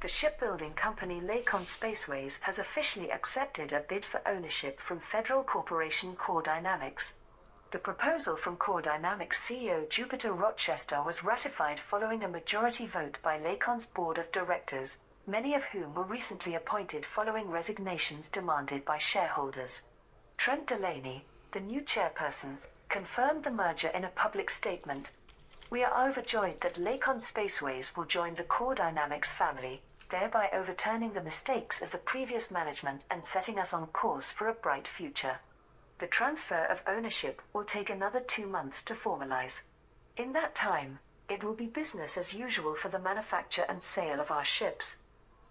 The shipbuilding company Lakon Spaceways has officially accepted a bid for ownership from Federal Corporation Core Dynamics. The proposal from Core Dynamics CEO Jupiter Rochester was ratified following a majority vote by Lakon's board of directors, many of whom were recently appointed following resignations demanded by shareholders. Trent Delaney, the new chairperson, confirmed the merger in a public statement. We are overjoyed that Lakon Spaceways will join the Core Dynamics family, thereby overturning the mistakes of the previous management and setting us on course for a bright future. The transfer of ownership will take another 2 months to formalize. In that time, it will be business as usual for the manufacture and sale of our ships.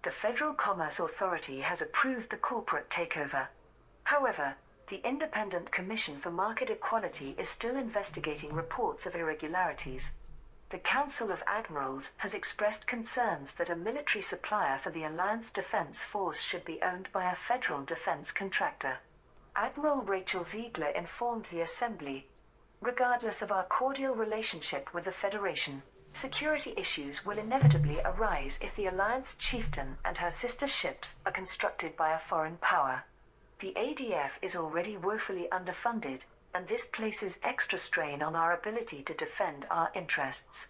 The Federal Commerce Authority has approved the corporate takeover. However, the Independent Commission for Market Equality is still investigating reports of irregularities. The Council of Admirals has expressed concerns that a military supplier for the Alliance Defense Force should be owned by a federal defense contractor. Admiral Rachel Ziegler informed the Assembly, regardless of our cordial relationship with the Federation, security issues will inevitably arise if the Alliance Chieftain and her sister ships are constructed by a foreign power. The ADF is already woefully underfunded, and this places extra strain on our ability to defend our interests.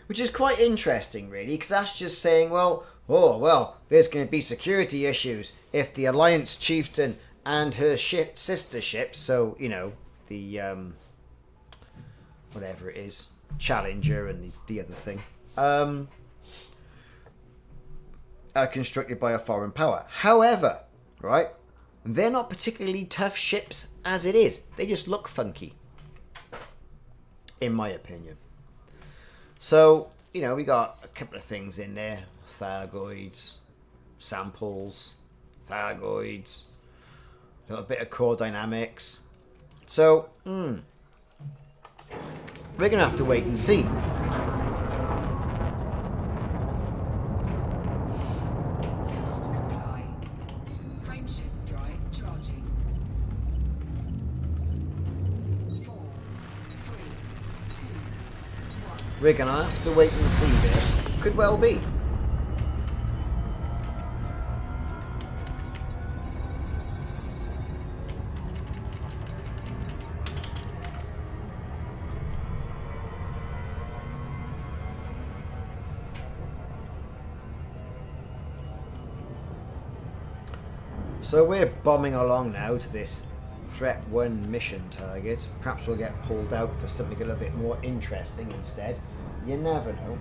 Which is quite interesting, really, because that's just saying, well, there's going to be security issues if the Alliance Chieftain and her sister ship, so, you know, the, whatever it is, Challenger and the other thing, are constructed by a foreign power. However, right, they're not particularly tough ships as it is. They just look funky, in my opinion. So, you know, we got a couple of things in there. Thargoids, samples, Thargoids, a little bit of core dynamics. So, we're going to have to wait and see. Cannot comply. Frameshift drive charging. 4, 3, 2, 1. We're going to have to wait and see this. Could well be. So we're bombing along now to this Threat 1 mission target. Perhaps we'll get pulled out for something a little bit more interesting instead. You never know.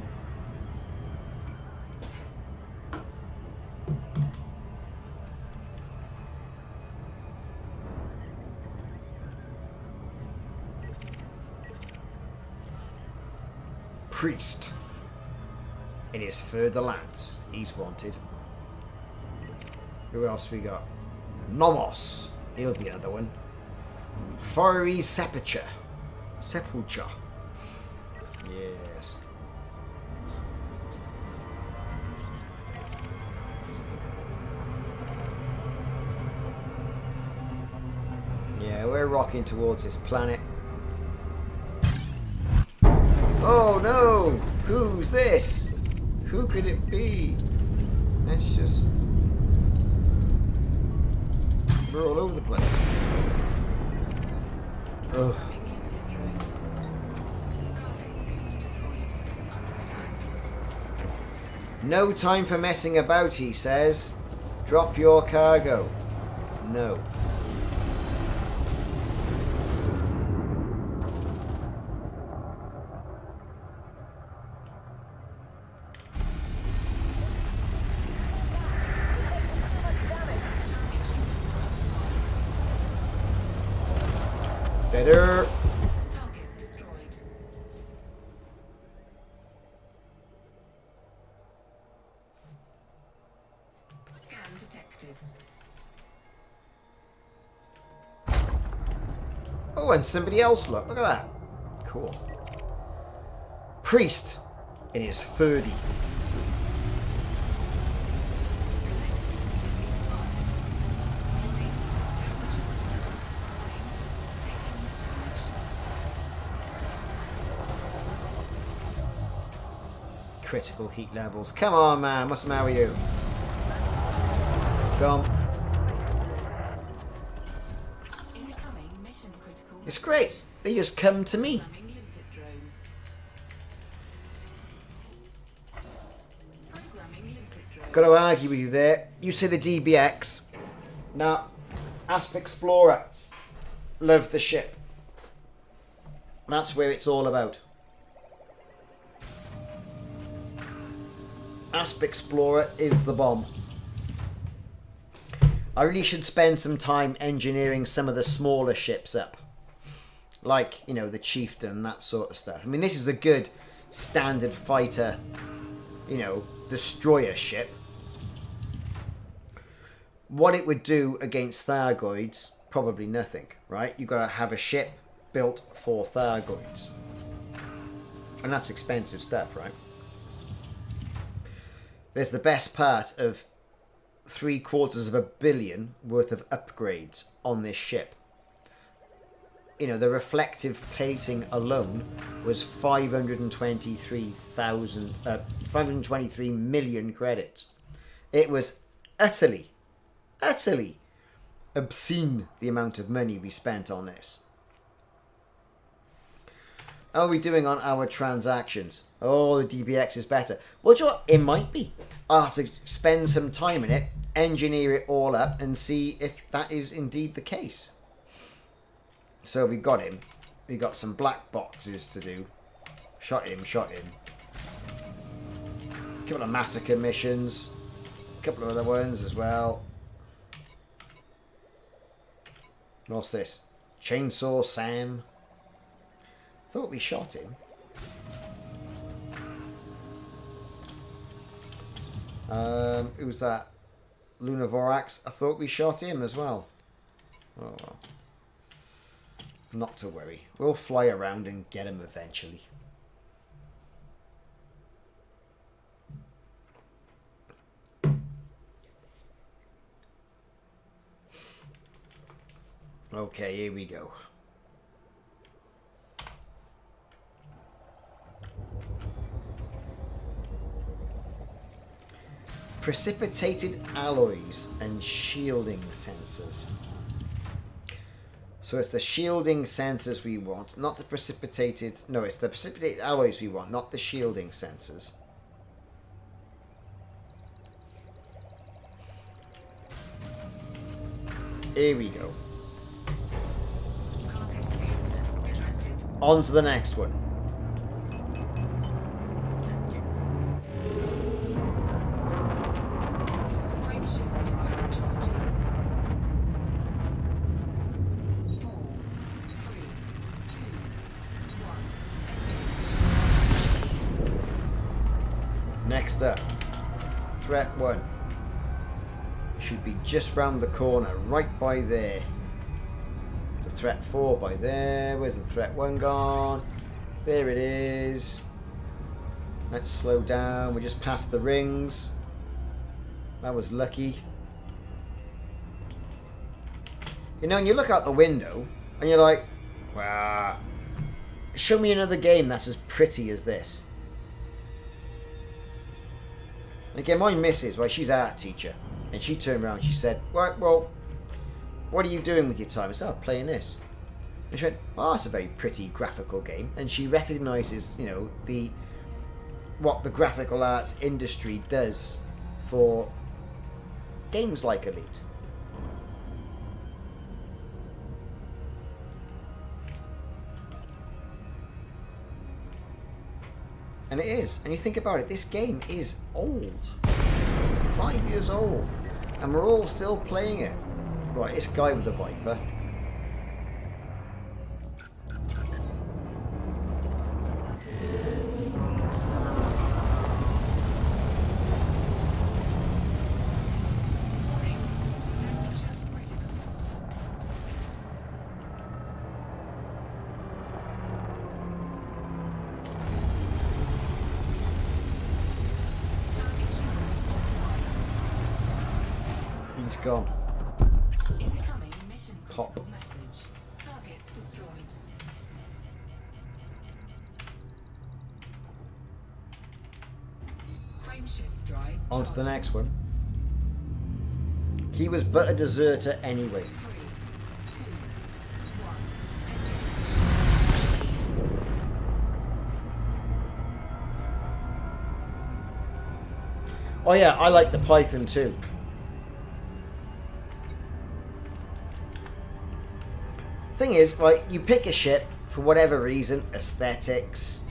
Priest. In his further lands, he's wanted. Who else we got? Nomos. He'll be another one. Fiery Sepulture. Sepulture. Yes. Yeah, we're rocking towards this planet. Oh no! Who's this? Who could it be? Let's just... We're all over the place. Oh. No time for messing about, he says. Drop your cargo. No. Better. Target destroyed. Scan detected. Oh, and somebody else, look at that. Cool. Priest in his 30. Critical heat levels. Come on, man. What's the matter with you? Come. Incoming mission critical. It's great. They just come to me. Programming limpet drone. Programming limpet drone. Got to argue with you there. You say the DBX. Now, Asp Explorer. Love the ship. That's where it's all about. Asp Explorer is the bomb. I really should spend some time engineering some of the smaller ships up. Like, you know, the Chieftain, that sort of stuff. I mean, this is a good standard fighter, you know, destroyer ship. What it would do against Thargoids, probably nothing, right? You've got to have a ship built for Thargoids. And that's expensive stuff, right? There's the best part of $750 million worth of upgrades on this ship. You know, the reflective plating alone was 523 million credits. It was utterly obscene, the amount of money we spent on this. How are we doing on our transactions? Oh, the DBX is better. Well, do you know what? It might be. I'll have to spend some time in it, engineer it all up, and see if that is indeed the case. So we got him. We got some black boxes to do. Shot him. A couple of massacre missions. A couple of other ones as well. What's this? Chainsaw Sam. Thought we shot him. Who was that? Lunavorax. I thought we shot him as well. Oh well. Not to worry. We'll fly around and get him eventually. Okay, here we go. Precipitated alloys and shielding sensors. So it's the shielding sensors we want, not the precipitated... No, it's the precipitated alloys we want, not the shielding sensors. Here we go. On to the next one. Frameshift drive charging. 4, 3, 2, 1. Engage. Next up, threat 1. Should be just round the corner, right by there. To threat 4 by there. Where's the threat 1 gone? There it is. Let's slow down. We just passed the rings. That was lucky. You know, and you look out the window and you're like, wow, show me another game that's as pretty as this. Again, my missus, well, she's our art teacher, and she turned around and she said, right, well, what are you doing with your time? I said, oh, playing this. And she went, oh, it's a very pretty graphical game. And she recognises, you know, what the graphical arts industry does for games like Elite. And it is. And you think about it, this game is old. 5 years old. And we're all still playing it. Right, this guy with the Viper. Warning. Temperature critical. Target shields offline. He's gone. Incoming mission Pop. critical message. Target destroyed. Frameshift drive On to the charging. next one. He was but a deserter anyway. 3, 2, 1. Engage. Oh yeah, I like the Python too. Thing is, right, you pick a ship for whatever reason, aesthetics,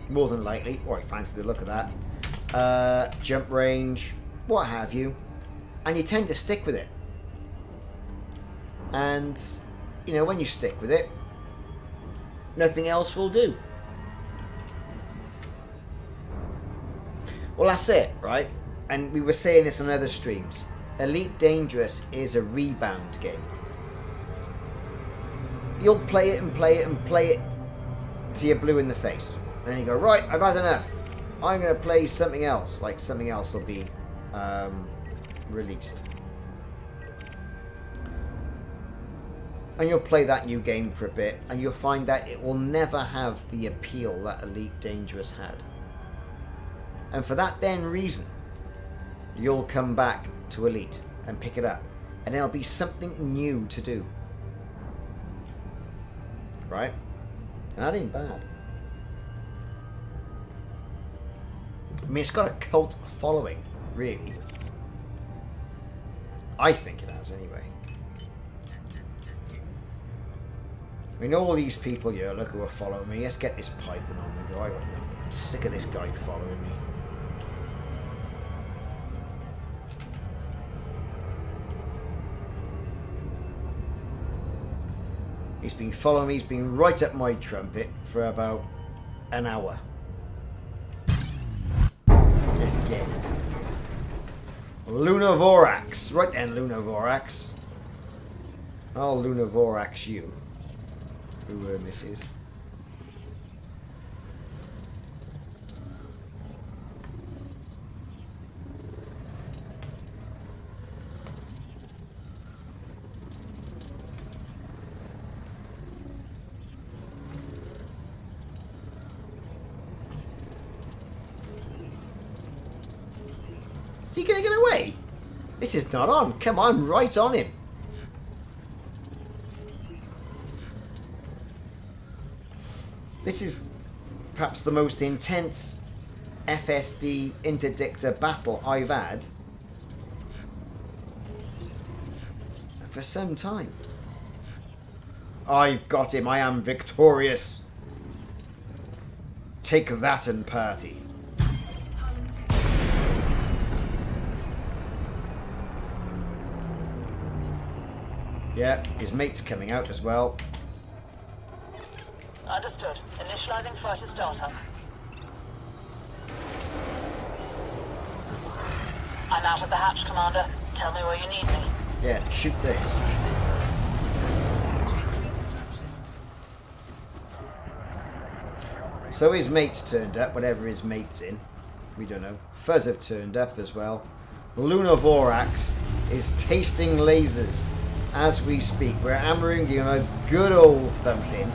more than likely, or I fancy the look of that, jump range, what have you, and you tend to stick with it. And, you know, when you stick with it, nothing else will do. Well, that's it, right? And we were saying this on other streams. Elite Dangerous is a rebound game. You'll play it and play it and play it till you're blue in the face. Then you go, right, I've had enough. I'm going to play something else. Like something else will be released. And you'll play that new game for a bit, and you'll find that it will never have the appeal that Elite Dangerous had. And for that then reason, you'll come back to Elite and pick it up. And there'll be something new to do. Right? That ain't bad. I mean, it's got a cult following, really. I think it has, anyway. I mean, all these people here, look who are following me. Let's get this Python on the go. I'm sick of this guy following me. He's been following me. He's been right up my trumpet for about an hour. Let's get it. Lunavorax. Right then, Lunavorax. I'll Lunavorax you. Whoever this is. Is he going to get away? This is not on. Come on, right on him. This is perhaps the most intense FSD interdictor battle I've had for some time. I've got him. I am victorious. Take that and party. Yeah, his mate's coming out as well. Understood. Initializing fighter startup. I'm out of the hatch, Commander. Tell me where you need me. Yeah, shoot this. Trajectory disruption. So his mate's turned up, whatever his mate's in. We don't know. Fuzz have turned up as well. Lunar Vorax is tasting lasers as we speak. We're hammering him a good old thumping.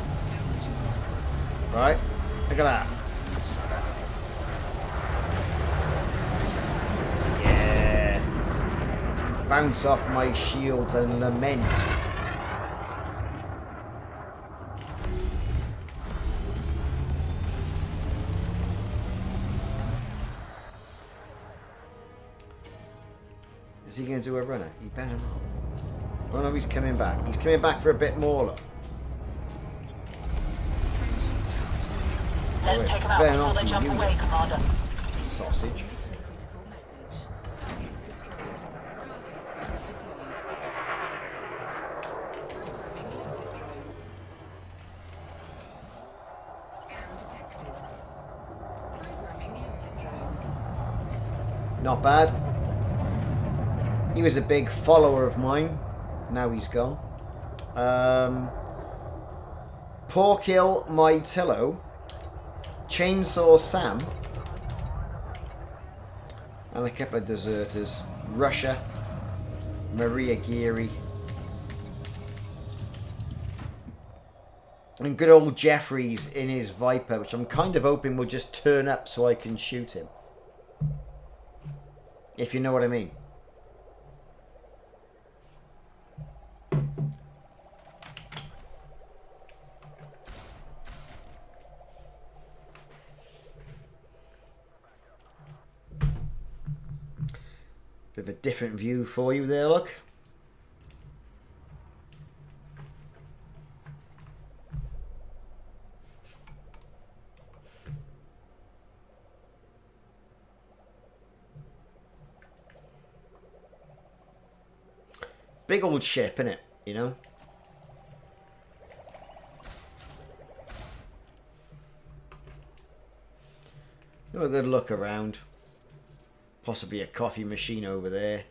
Right? Look at that. Yeah. Bounce off my shields and lament. Is he going to do a runner? He better not. Oh no, he's coming back. He's coming back for a bit more, look. Let's take them out Better before not they be jump you. away, Commander. Sausage. Mission critical message. Target destroyed. Cargo scope deployed. Programming limpet drone. Scan detected. Programming limpet drone. Not bad. He was a big follower of mine. Now he's gone. Porkill Mytillo, Chainsaw Sam, and a couple of deserters. Russia, Maria Geary, and good old Jeffries in his Viper, which I'm kind of hoping will just turn up so I can shoot him. If you know what I mean. Bit of a different view for you there, look. Big old ship, innit? You know? Have a good look around. Possibly a coffee machine over there.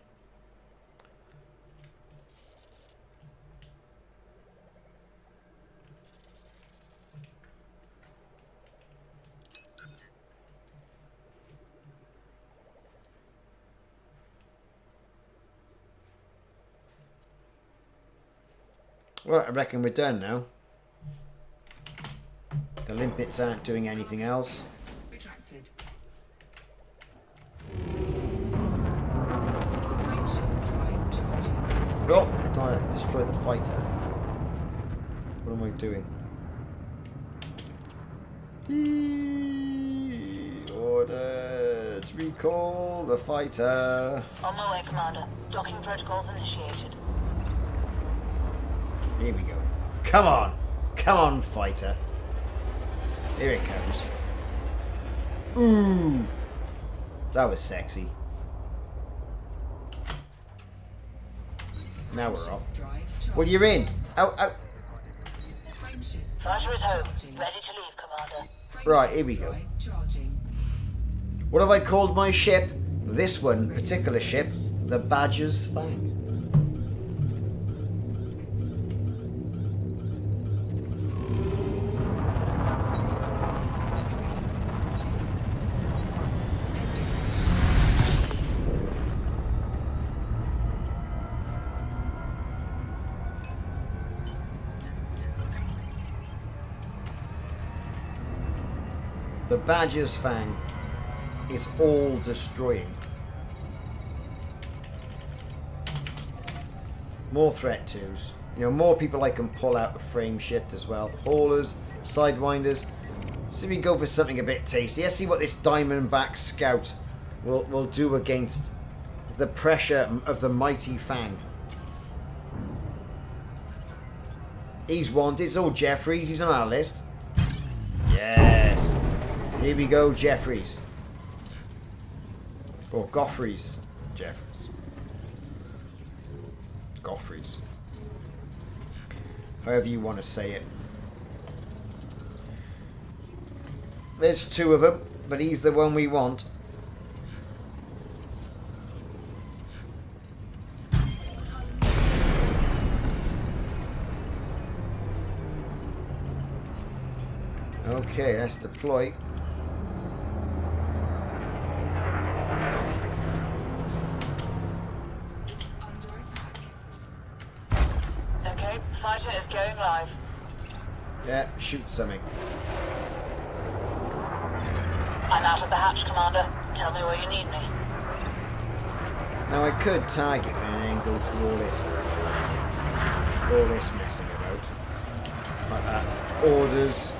Well, I reckon we're done now. The limpets aren't doing anything else. Retracted. Frameshift drive charging. Oh, I don't want to destroy the fighter. What am I doing? Orders. Recall the fighter. On my way, Commander. Docking protocols initiated. Here we go. Come on. Come on, fighter. Here it comes. Ooh. That was sexy. Now we're off. Drive charging. Well, you're in. Out, out. Frameshift Fighter is home. charging. Ready to leave, Commander. Right, here we go. Drive charging. What have I called my ship? This one particular ship, the Badger's Fang. The Badger's Fang is all destroying. More threat twos. You know, more people I can pull out of frame shift as well. Haulers, sidewinders. See if we can go for something a bit tasty. Let's see what this Diamondback Scout will do against the pressure of the mighty Fang. He's wanted. It's all Jeffries. He's on our list. Yes. Here we go, Jeffries. Or Goffreys. Jeffries. Goffreys. However you want to say it. There's two of them, but he's the one we want. Okay, let's deploy. Under attack. Okay, fighter is going live. Yeah, shoot something. I'm out of the hatch, Commander. Tell me where you need me. Now I could target and then go through all this messing about. Like that. Orders.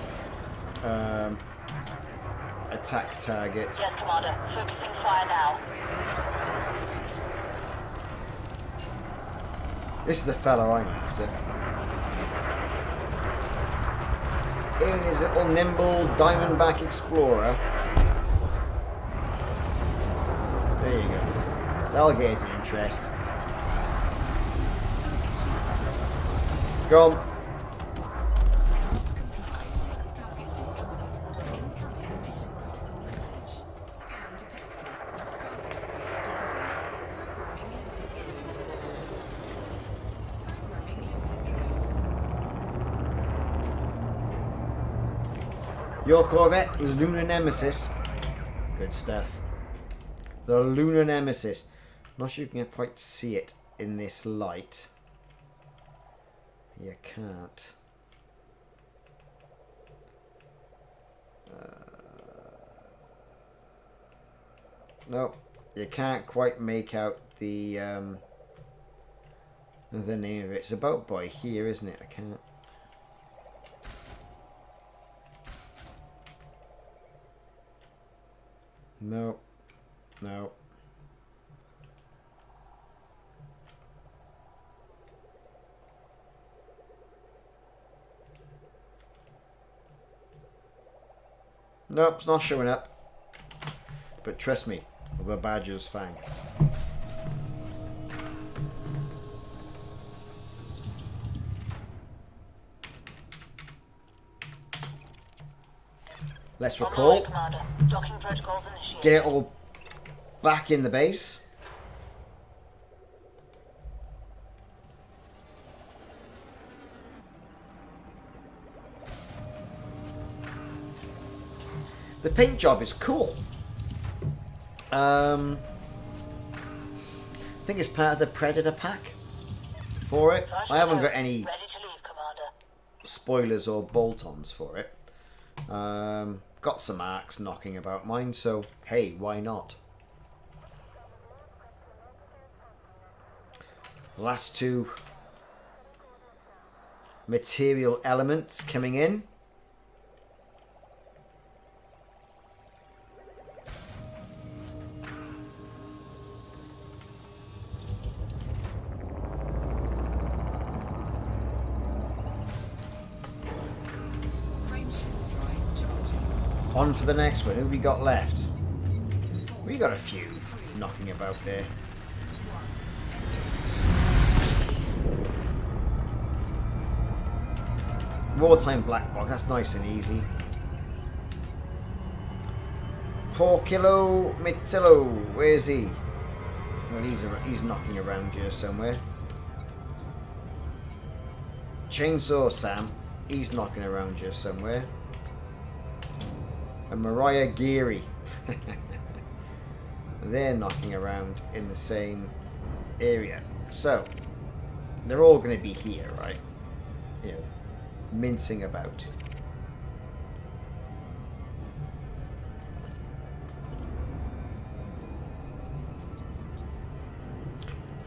Attack target. Yes, Commander. Focusing fire now. This is the fella I'm after. In his little nimble diamondback explorer. There you go. That'll get his interest. Go on. Target destroyed. Incoming mission critical message. Scan detected. Cargo scope deployed. Programming in Your corvette, Lunar Nemesis. Good stuff. The Lunar Nemesis. Not sure you can quite see it in this light. You can't. No, you can't quite make out the name of it. It's a boat boy here, isn't it? I can't. No, no. Nope, it's not showing up. But trust me, the badger's fang. Let's On my recall. way, Commander. Docking protocols initiated. Get it all back in the base. The paint job is cool. I think it's part of the Predator pack for it. I haven't got any Ready to leave, Commander. spoilers or bolt-ons for it. Got some arcs knocking about mine, so hey, why not? The last two material elements coming in. On for the next one. Who we got left? We got a few knocking about there. Wartime black box. That's nice and easy. Porkillo Mitillo. Where's he? Well, he's knocking around here somewhere. Chainsaw Sam. He's knocking around here somewhere. And Mariah Geary. They're knocking around in the same area. So, they're all going to be here, right? You know, mincing about.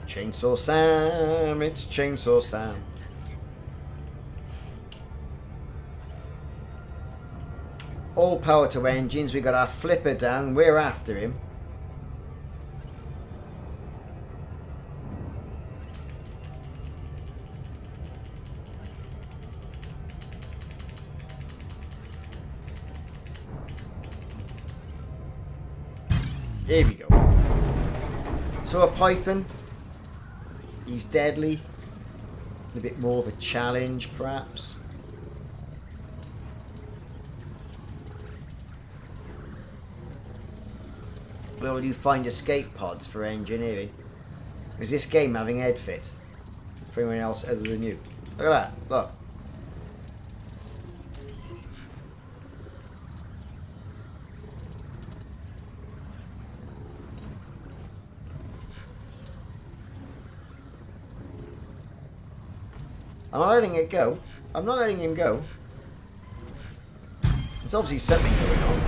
Chainsaw Sam, it's Chainsaw Sam. All power to engines. We got our flipper down. We're after him. Here we go. So a Python, he's deadly. A bit more of a challenge, perhaps. Where will you find escape pods for engineering? Is this game having head fit for anyone else other than you? Look at that, look. I'm not letting it go. I'm not letting him go. There's obviously something going on.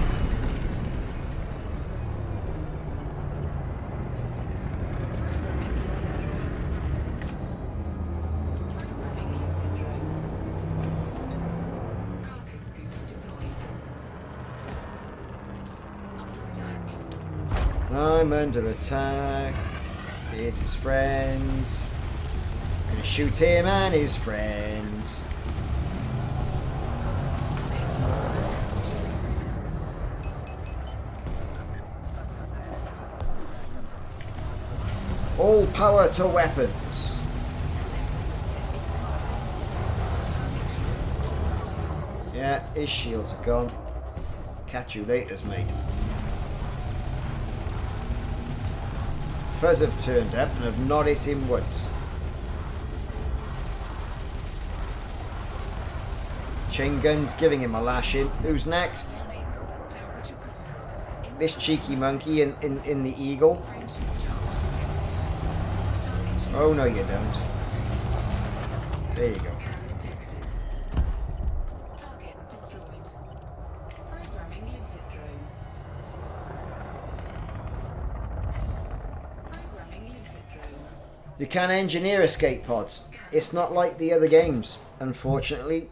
I'm under attack. Here's his friend. Gonna shoot him and his friend. All power to weapons. Yeah, his shields are gone. Catch you later, mate. Fuzz have turned up and have not hit him once. Chain guns giving him a lashing. Who's next? This cheeky monkey in the eagle. Oh no you don't. There you go. You can engineer escape pods. It's not like the other games, unfortunately.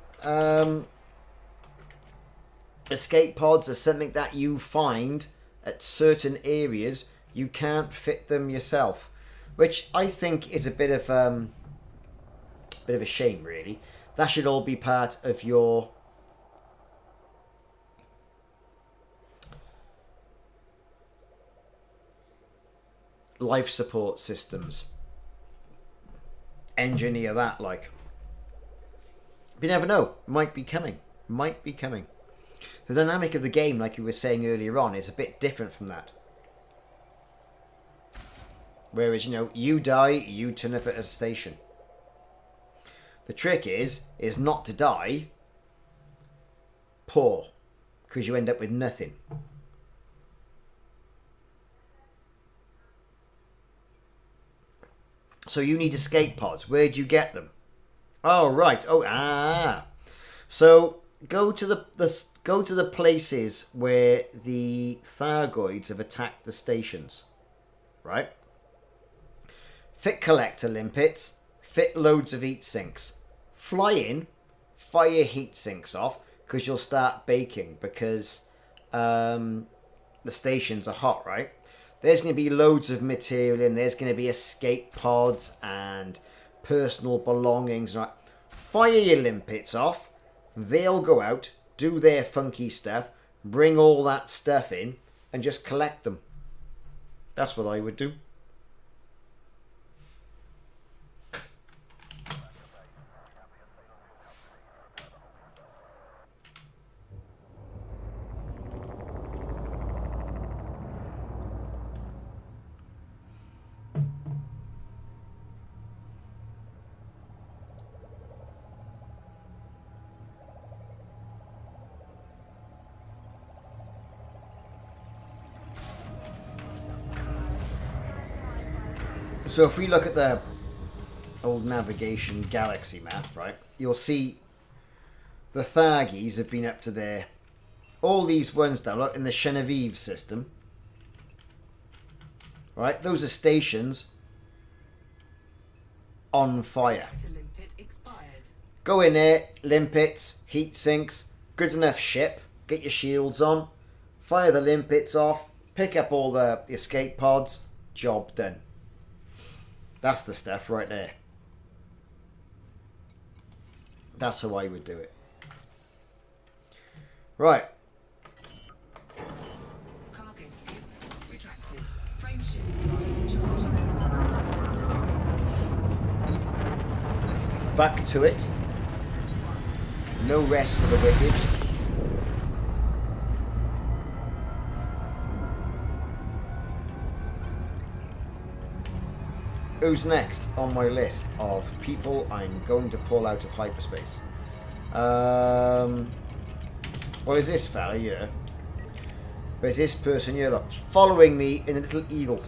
Escape pods are something that you find at certain areas. You can't fit them yourself, which I think is a bit of a shame, really. That should all be part of your life support systems. Engineer that, like. But you never know. Might be coming. Might be coming. The dynamic of the game, like you were saying earlier on, is a bit different from that. Whereas, you know, you die, you turn up at a station. The trick is not to die poor, because you end up with nothing. So you need escape pods. Where'd you get them? Oh right. Oh So go to the places where the Thargoids have attacked the stations. Right? Fit collector limpets. Fit loads of heat sinks. Fly in. Fire heat sinks off because you'll start baking because the stations are hot, right? There's going to be loads of material in. There's going to be escape pods and personal belongings. Right? Fire your limpets off. They'll go out, do their funky stuff, bring all that stuff in, and just collect them. That's what I would do. So if we look at the old navigation galaxy map, right, you'll see the Thargis have been up to there. All these ones down, look, in the Genevieve system. Right, those are stations on fire. Go in there, limpets, heat sinks, good enough ship, get your shields on, fire the limpets off, pick up all the escape pods, job done. That's the stuff right there. That's how I would do it. Right. Cargo scoop retracted. back to it. No rest for the wicked. Who's next on my list of people I'm going to pull out of hyperspace? Well, is this fella here? But is this person here, look, following me in a little eagle.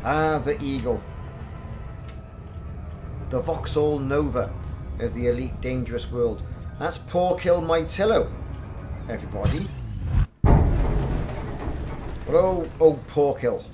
Ah, the eagle. The Vauxhall Nova of the elite dangerous world. That's poor Kill Mytillo, everybody. Hello, oh, poor Kill.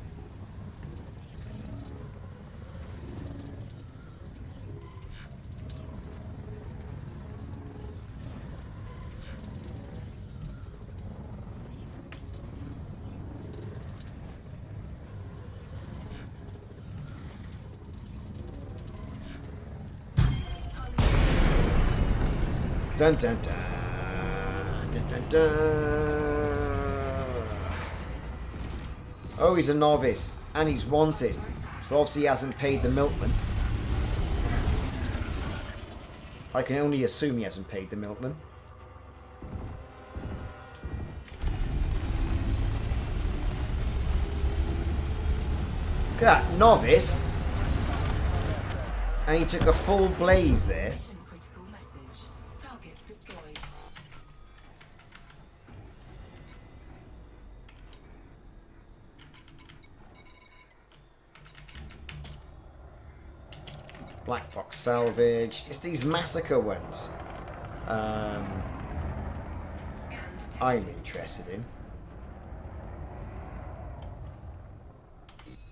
Dun dun dun. Dun dun dun. Oh, he's a novice and he's wanted. So obviously he hasn't paid the milkman. I can only assume he hasn't paid the milkman. Look at that, novice. And he took a full blaze there. Mission critical message. Target destroyed. Black box salvage. It's these massacre ones. Scan detected. I'm interested in.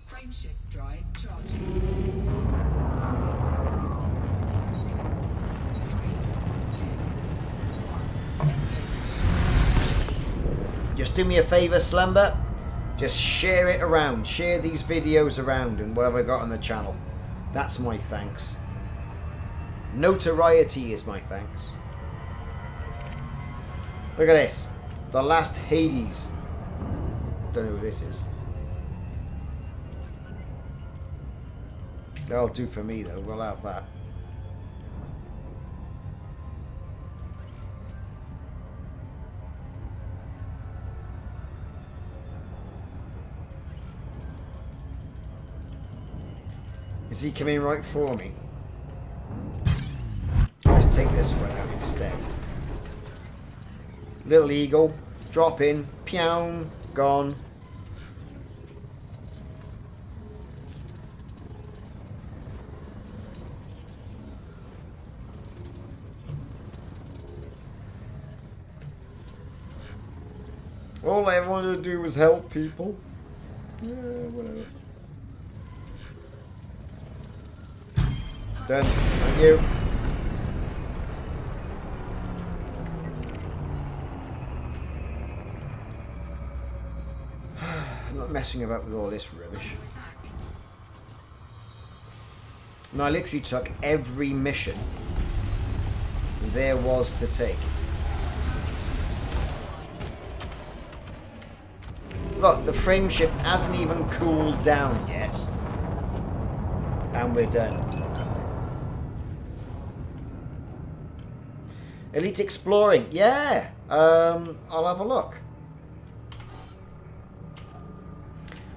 Frameshift drive charging. 3, 2, 1. Engage. Just do me a favour, Slumber. Just share it around. Share these videos around and whatever I got on the channel. That's my thanks. Notoriety is my thanks. Look at this. The last Hades. Don't know who this is. That'll do for me though. We'll have that. Is he coming right for me? Let's take this one out instead. Little eagle, drop in, pew, gone. All I wanted to do was help people. Yeah, whatever. Done. Thank you. I'm not messing about with all this rubbish. No, I literally took every mission there was to take. Look, the frame shift hasn't even cooled down yet. And we're done. Elite exploring, yeah. I'll have a look.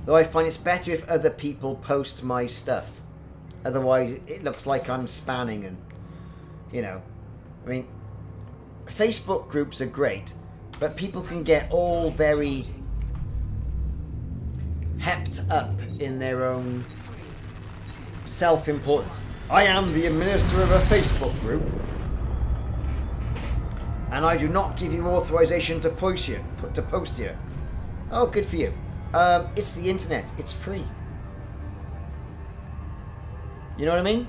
Though I find it's better if other people post my stuff. Otherwise, it looks like I'm spanning and, you know. I mean, Facebook groups are great, but people can get all very hepped up in their own self-importance. I am the administrator of a Facebook group. And I do not give you authorization to post here. Oh, good for you. It's the internet. It's free. You know what I mean?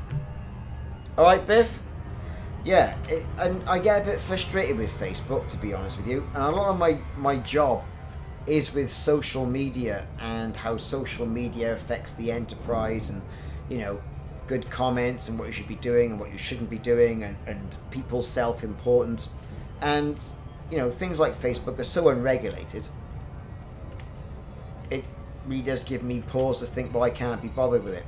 All right, Biff. Yeah, and I get a bit frustrated with Facebook, to be honest with you. And a lot of my job is with social media and how social media affects the enterprise, and you know, good comments and what you should be doing and what you shouldn't be doing, and people's self-importance. And, you know, things like Facebook are so unregulated, it really does give me pause to think, well, I can't be bothered with it.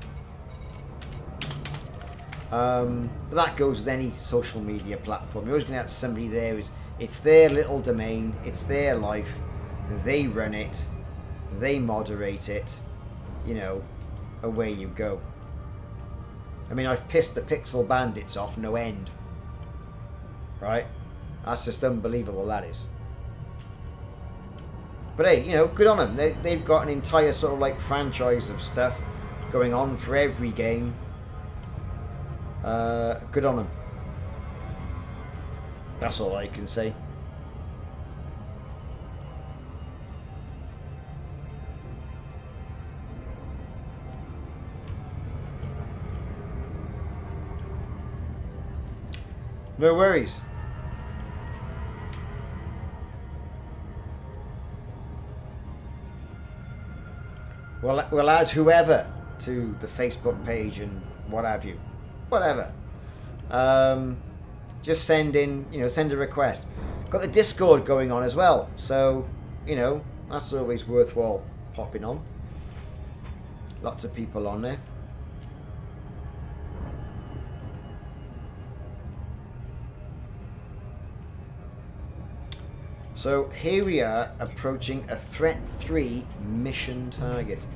But that goes with any social media platform. You're always going to have somebody there who's, it's their little domain, it's their life, they run it, they moderate it, you know, away you go. I mean, I've pissed the Pixel Bandits off no end. Right? That's just unbelievable, that is. But hey, you know, good on them. They've got an entire sort of like franchise of stuff going on for every game. Good on them. That's all I can say. No worries. We'll add whoever to the Facebook page and what have you. Whatever. Just send in, you know, send a request. Got the Discord going on as well. So, you know, that's always worthwhile popping on. Lots of people on there. So here we are approaching a Threat 3 mission target.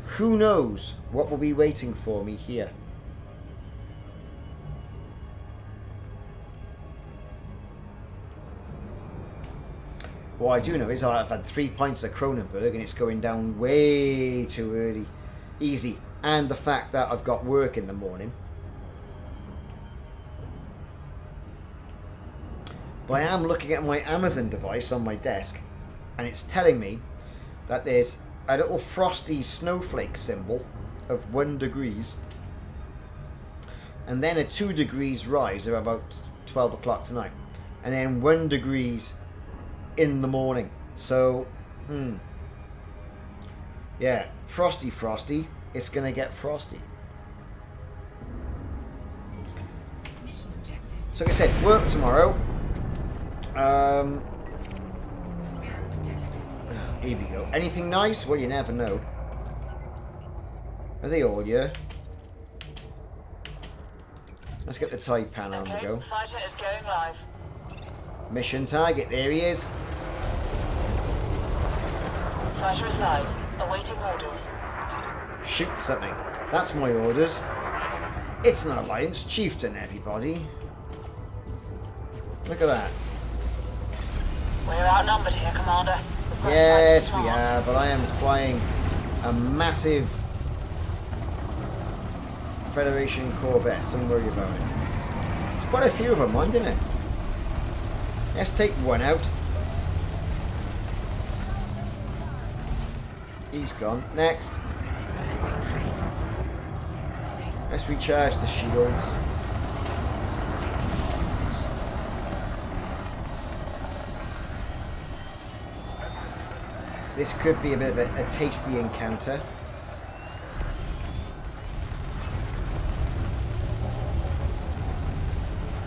Who knows what will be waiting for me here? What I do know is I've had 3 pints of Kronenberg and it's going down way too early. Easy. And the fact that I've got work in the morning. But I am looking at my Amazon device on my desk and it's telling me that there's a little frosty snowflake symbol of 1 degrees and then a 2 degrees rise at about 12 o'clock tonight and then 1 degrees in the morning. So, yeah, frosty, it's gonna get frosty. Mission objective. So like I said, work tomorrow. Scan detected. Here we go. Anything nice? Well, you never know. Are they all here? Let's get the Taipan on the Okay, go. fighter is going live. Mission target. There he is. Fighter is live. Awaiting orders. Shoot something. That's my orders. It's an Alliance Chieftain, everybody. Look at that. We're outnumbered here, Commander. Yes, we are, but I am flying a massive Federation corvette. Don't worry about it. There's quite a few of them, mind, isn't it? Let's take one out. He's gone. Next. Let's recharge the shields. This could be a bit of a tasty encounter.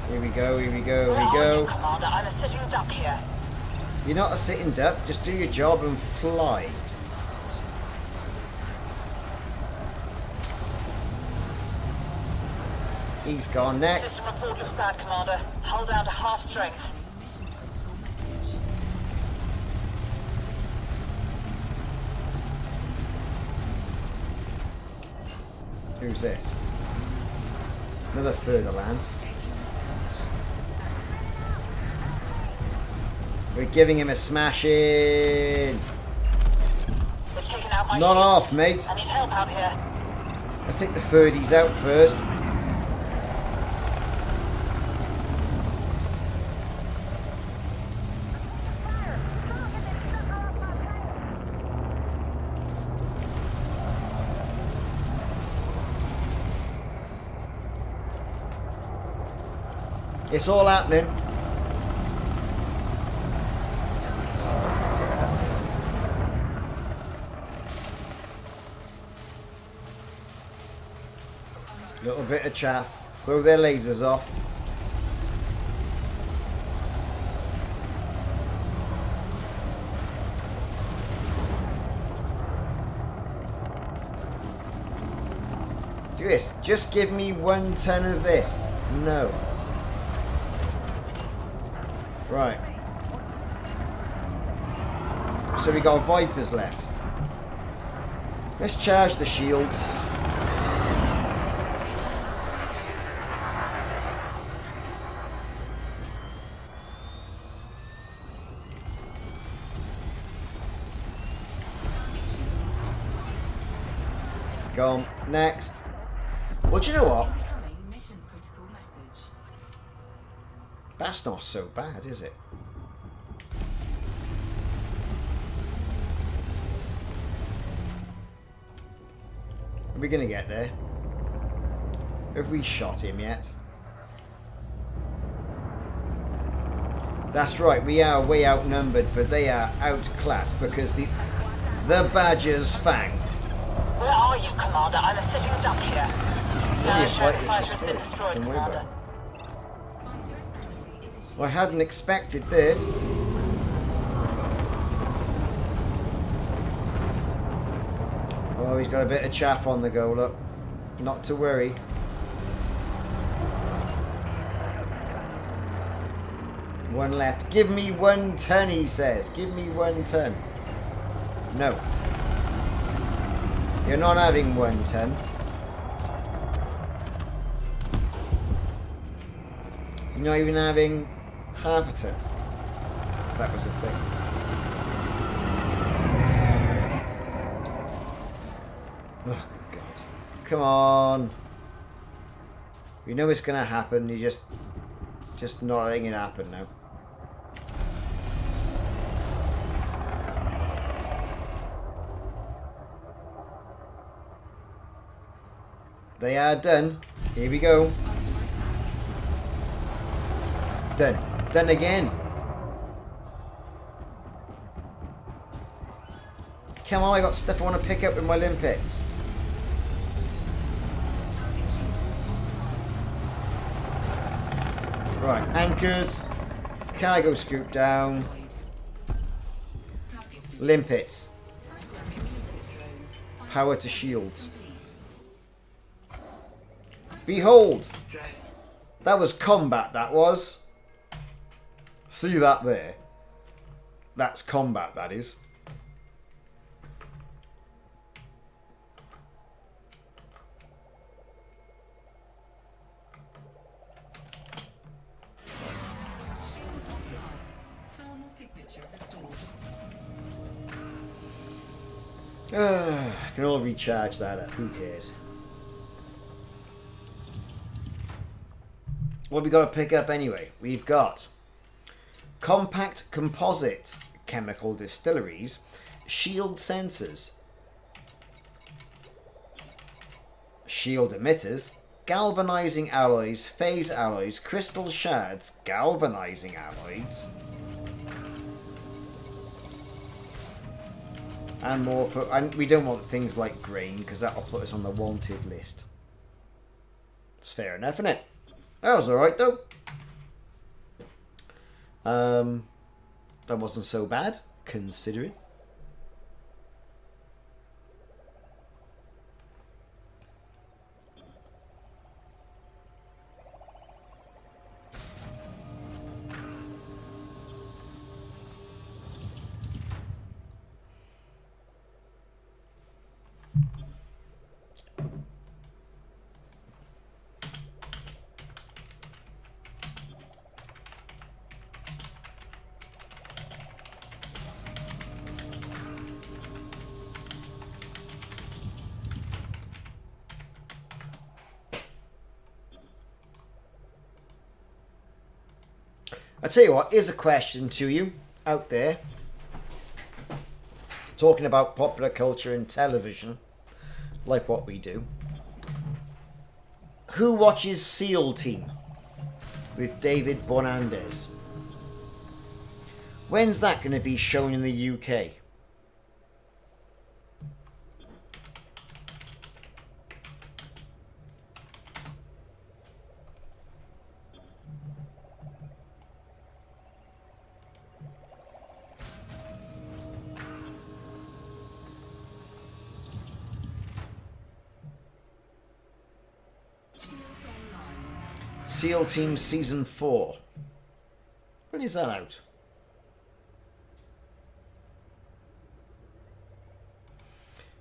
Here we go, here we go, here we go. Commander, I'm a sitting duck here. You're not a sitting duck, just do your job and fly. He's gone next. System report is bad, Commander. Hold down to half strength. Mission critical message. Who's this? Another further lance. We're giving him a smash in. They've taken out my Not shield. off, mate. I need help out here. Let's take the 30s out first. It's all happening. Little bit of chaff. Throw their lasers off. Do this. Just give me 1 ton of this. No. Right. So we got Vipers left. Let's charge the shields. Go on. Next. Well, do you know what? Incoming mission critical message. That's not so bad, is it? Are we going to get there? Have we shot him yet? That's right, we are way outnumbered, but they are outclassed because the Badger's fang. Where are you, Commander? I'm a sitting duck here. Only a fight is Fighter has destroyed. been destroyed, Don't worry about Commander. it. Fighter assembly initiated. Well, I hadn't expected this. Oh, he's got a bit of chaff on the go, look. Not to worry. One left. Give me 1 ton, he says. Give me 1 ton. No. You're not having 1 ton. You're not even having half a ton. If that was a thing. Oh, good God. Come on. You know it's going to happen. You're just not letting it happen now. They are done. Here we go. Done. Done again. Come on, I got stuff I want to pick up with my limpets. Right, anchors. Cargo scoop down. Limpets. Power to shields. Behold! That was combat, that was. See that there? That's combat, that is. Shields offline. Thermal signature restored. I can all recharge that up. Who cares? What have we got to pick up anyway? We've got compact composites, chemical distilleries, shield sensors, shield emitters, galvanizing alloys, phase alloys, crystal shards, galvanizing alloys, and more for. And we don't want things like grain because that'll put us on the wanted list. It's fair enough, isn't it? That was alright though. That wasn't so bad, considering. I tell you what, here's a question to you out there. Talking about popular culture and television, like what we do. Who watches SEAL Team with David Bonandes? When's that going to be shown in the UK? SEAL Team Season 4. When is that out?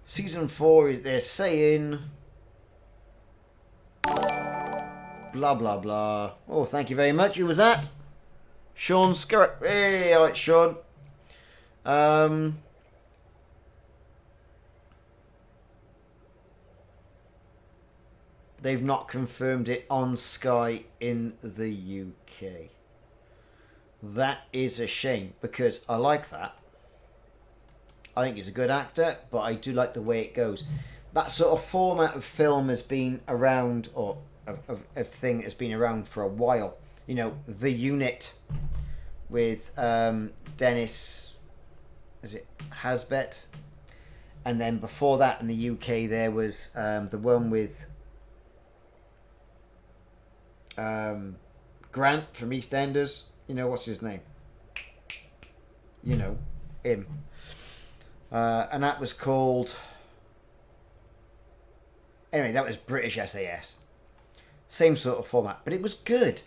Season 4, they're saying... Blah, blah, blah. Oh, thank you very much. Who was that? Sean Scarrett. Hey, all right, Sean. They've not confirmed it on Sky in the UK. That is a shame, because I like that. I think he's a good actor, but I do like the way it goes. That sort of format of film has been around, or of thing has been around for a while. You know, The Unit with Dennis, is it Hasbet? And then before that in the UK there was the one with Grant from EastEnders. You know, what's his name? You know, him. And that was called... Anyway, that was British SAS. Same sort of format, but it was good.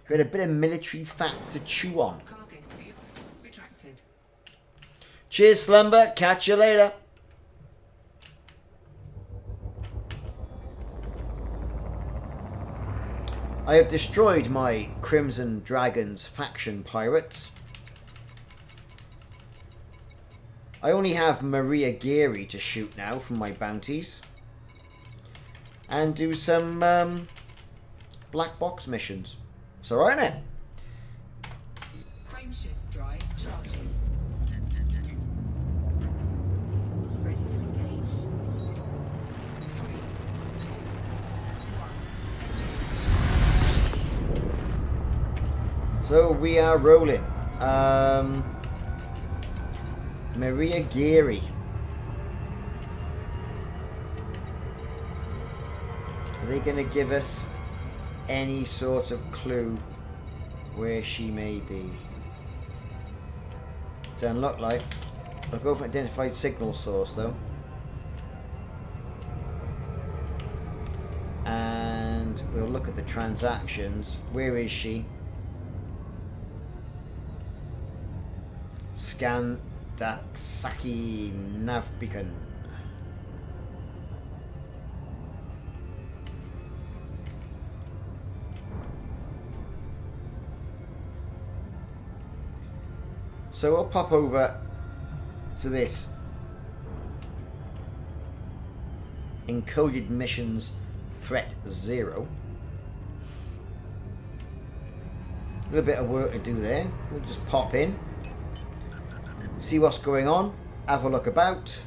You had a bit of military fat to chew on. Cargo scoop retracted. Cheers, Slumber. Catch you later. I have destroyed my Crimson Dragons faction pirates. I only have Maria Geary to shoot now from my bounties. And do some black box missions. It's alright, innit? Frameshift drive charging. Ready to engage. 4, 3, 2, 1. So we are rolling. Maria Geary. Are they going to give us any sort of clue where she may be? Doesn't look like. I'll go for identified signal source though. And we'll look at the transactions. Where is she? Scan Daksaki nav beacon. So we'll pop over to this encoded missions threat 0. A little bit of work to do there. We'll just pop in, see what's going on, have a look about.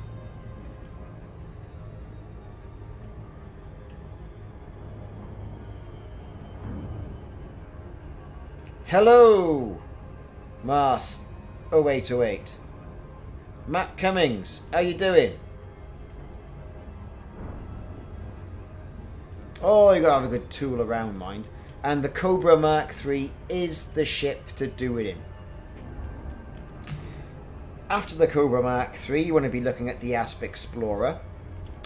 Hello, Mars 0808. Matt Cummings, how you doing? Oh, you gotta have a good tool around, mind. And the Cobra Mark III is the ship to do it in. After the Cobra Mark III, you want to be looking at the Asp Explorer.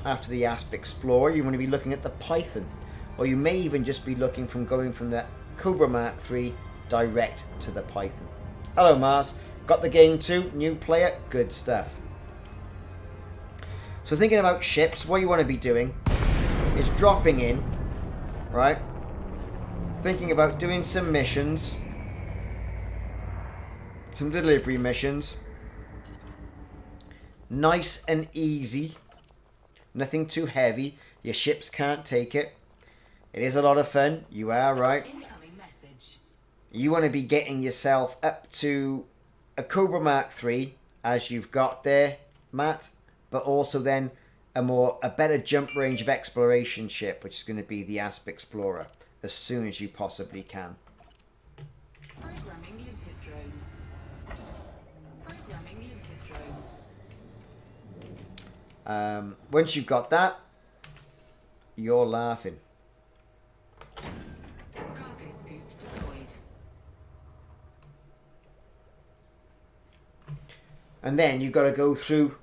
After the Asp Explorer, you want to be looking at the Python. Or you may even just be looking from going from the Cobra Mark III direct to the Python. Hello, Mars. Got the game too? New player? Good stuff. So thinking about ships, what you want to be doing is dropping in, right? Thinking about doing some missions. Some delivery missions. Nice and easy. Nothing too heavy. Your ships can't take it. It is a lot of fun. You are right. Incoming message. You want to be getting yourself up to a Cobra Mark III, as you've got there, Matt, but also then a better jump range of exploration ship, which is going to be the Asp Explorer, as soon as you possibly can. Programming limpet drone. Programming limpet drone. Once you've got that, you're laughing. Cargo scoop deployed. And then you've got to go through...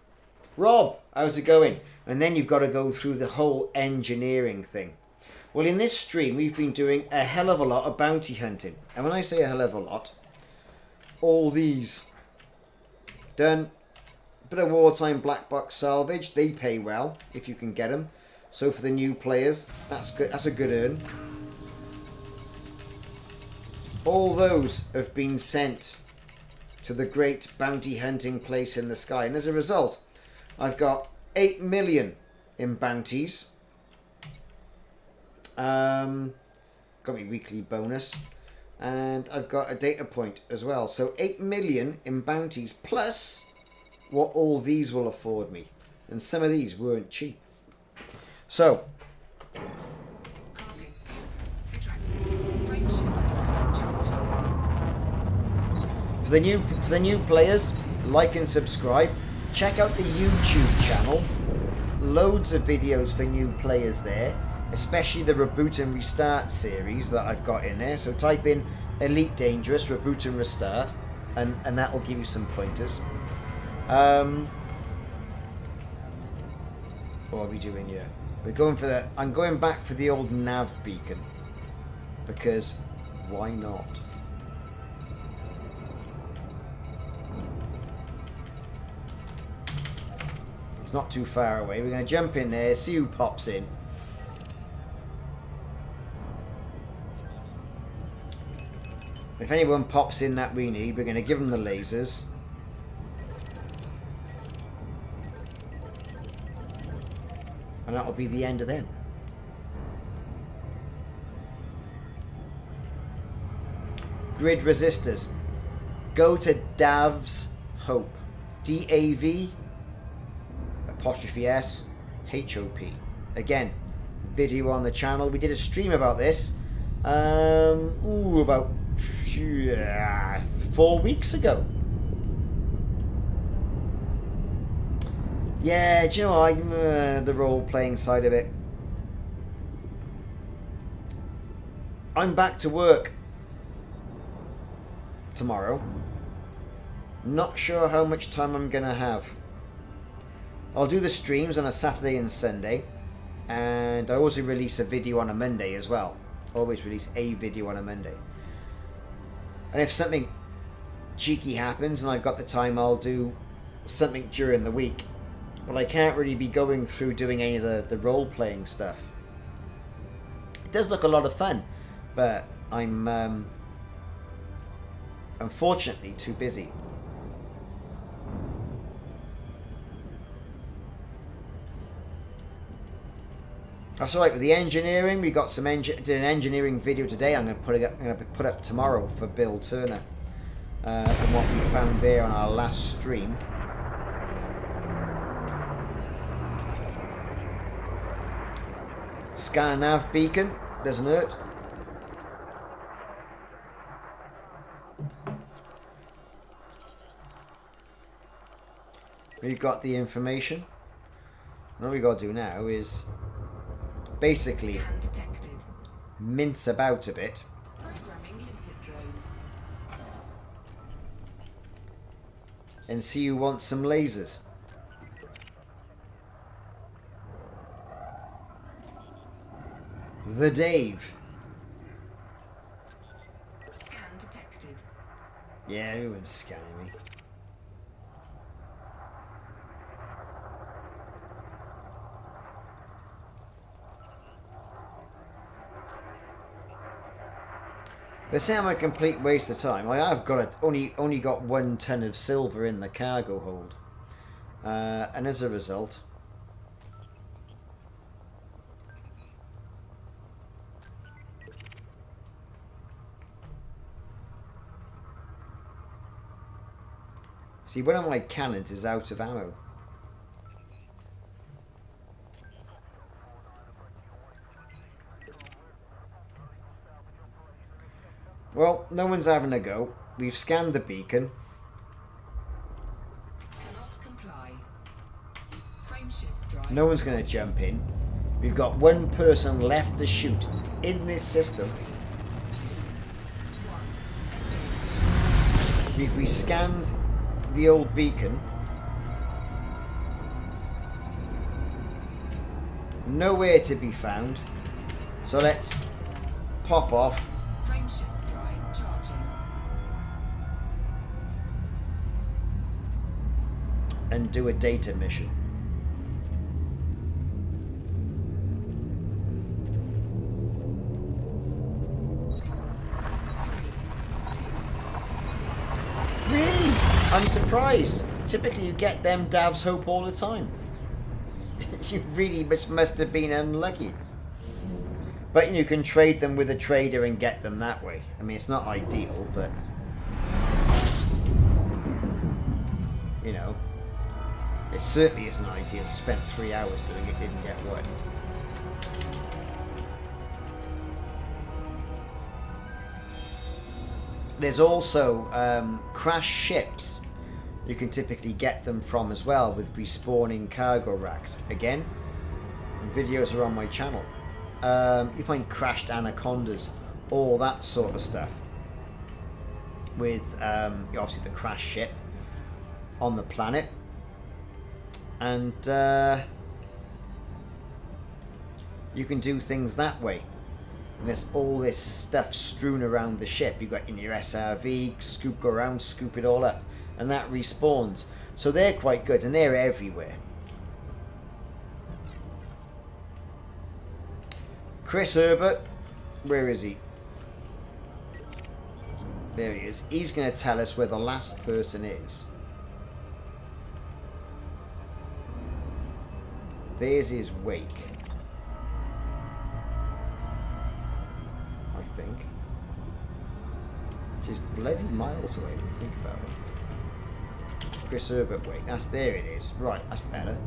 Rob, how's it going? And then you've got to go through the whole engineering thing. Well, in this stream, we've been doing a hell of a lot of bounty hunting. And when I say a hell of a lot, all these done. Bit of wartime black box salvage. They pay well if you can get them. So for the new players, that's good. That's a good earn. All those have been sent to the great bounty hunting place in the sky. And as a result, I've got 8 million in bounties. Got my weekly bonus. And I've got a data point as well. So 8 million in bounties plus what all these will afford me. And some of these weren't cheap. So, Carcass. Attracted. Frame shift drive charging. for the new players, like and subscribe. Check out the YouTube channel. Loads of videos for new players there, especially the Reboot and Restart series that I've got in there. So type in Elite Dangerous, Reboot and Restart, and that will give you some pointers. What are we doing here? We're going for the... I'm going back for the old nav beacon. Because why not? It's not too far away. We're going to jump in there, see who pops in. If anyone pops in that we need, we're going to give them the lasers. And that'll be the end of them. Grid resistors. Go to Dav's Hope. DAV apostrophe S HOP. Again, video on the channel. We did a stream about this. About 4 weeks ago. Yeah, do you know, the role-playing side of it. I'm back to work tomorrow. Not sure how much time I'm going to have. I'll do the streams on a Saturday and Sunday. And I also release a video on a Monday as well. Always release a video on a Monday. And if something cheeky happens and I've got the time, I'll do something during the week. But I can't really be going through doing any of the role-playing stuff. It does look a lot of fun, but I'm unfortunately too busy. That's alright. With the engineering, we got some did an engineering video today. I'm going to put up tomorrow for Bill Turner and what we found there on our last stream. Scan nav beacon, doesn't hurt. We've got the information. And all we got to do now is basically mince about a bit. Programming limpet drone. And see who wants some lasers. The Dave. Scan detected. Yeah, everyone's scanning me. They say I'm a complete waste of time. I have got only got 1 ton of silver in the cargo hold, and as a result, see, one of my cannons is out of ammo. Well, no one's having a go. We've scanned the beacon. Cannot comply. Frame shift drive. No one's going to jump in. We've got 1 person left to shoot in this system. We've rescanned the old beacon. Nowhere to be found. So let's pop off. Frameshift drive charging. And do a data mission. Really? I'm surprised. Typically you get them Dav's Hope all the time. You really must have been unlucky. But you can trade them with a trader and get them that way. I mean, it's not ideal, but... You know... It certainly isn't ideal. Spent 3 hours doing it, didn't get one. There's also crashed ships. You can typically get them from as well with respawning cargo racks. Again, videos are on my channel. You find crashed anacondas, all that sort of stuff. With obviously the crashed ship on the planet. And you can do things that way. And there's all this stuff strewn around the ship. You've got in your SRV, go around, scoop it all up. And that respawns. So they're quite good, and they're everywhere. Chris Herbert, where is he? There he is. He's going to tell us where the last person is. There's his wake. I think. Which is bloody miles away when you think about it. Chris Herbert wake. There it is. Right, that's better.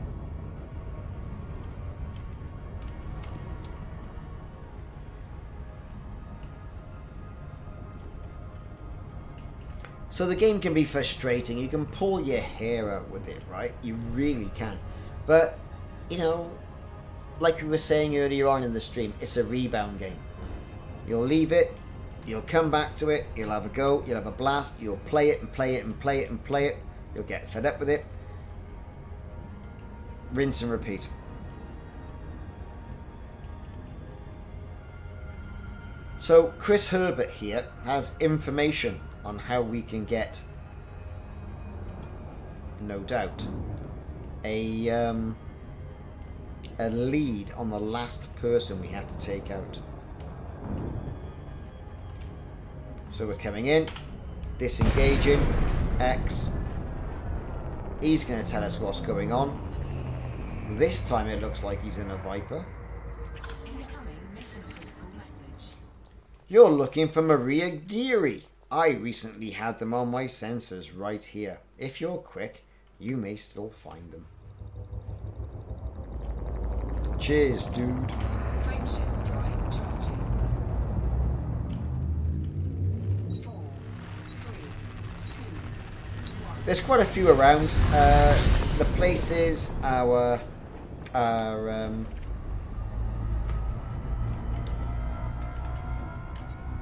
So the game can be frustrating. You can pull your hair out with it, right? You really can. But, you know, like we were saying earlier on in the stream, it's a rebound game. You'll leave it, you'll come back to it, you'll have a go, you'll have a blast, you'll play it and play it and play it and play it. You'll get fed up with it. Rinse and repeat. So Chris Herbert here has information on how we can get, no doubt, a lead on the last person we have to take out. So we're coming in, disengaging, X. He's going to tell us what's going on. This time it looks like he's in a Viper. Incoming mission critical message. You're looking for Maria Geary. I recently had them on my sensors right here. If you're quick, you may still find them. Cheers, dude. Frameshift drive charging. 4, 3, 2, 1. There's quite a few around. The places are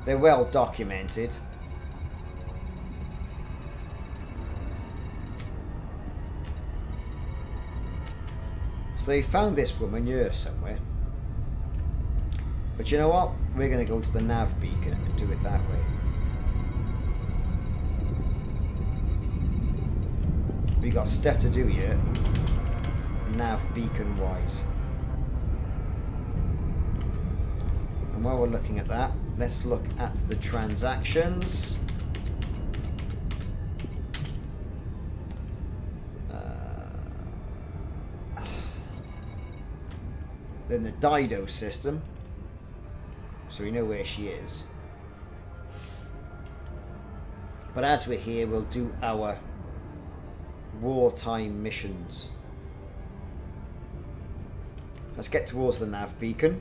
they're well documented. So they found this woman here somewhere. But you know what? We're going to go to the nav beacon and do it that way. We got stuff to do here, nav beacon wise. And while we're looking at that, let's look at the transactions. Then the Dido system, so we know where she is. But as we're here, we'll do our wartime missions. Let's get towards the nav beacon.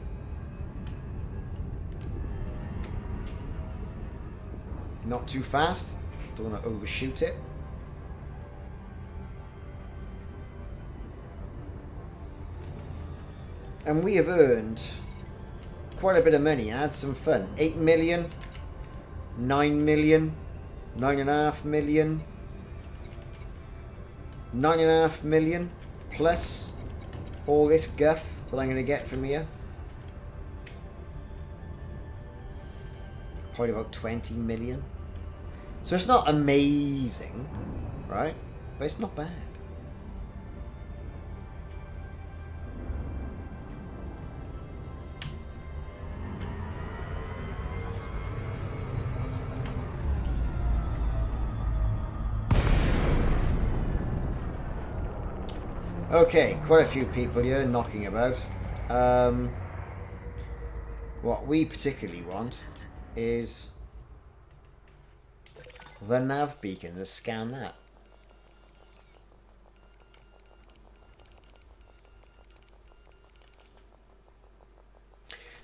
Not too fast, don't want to overshoot it. And we have earned quite a bit of money and had some fun. 8 million, 9 million, 9.5 million, 9.5 million, plus all this guff that I'm going to get from here. probably about 20 million. So it's not amazing, right? But it's not bad. Okay, quite a few people here knocking about. What we particularly want is the nav beacon. Let's scan that.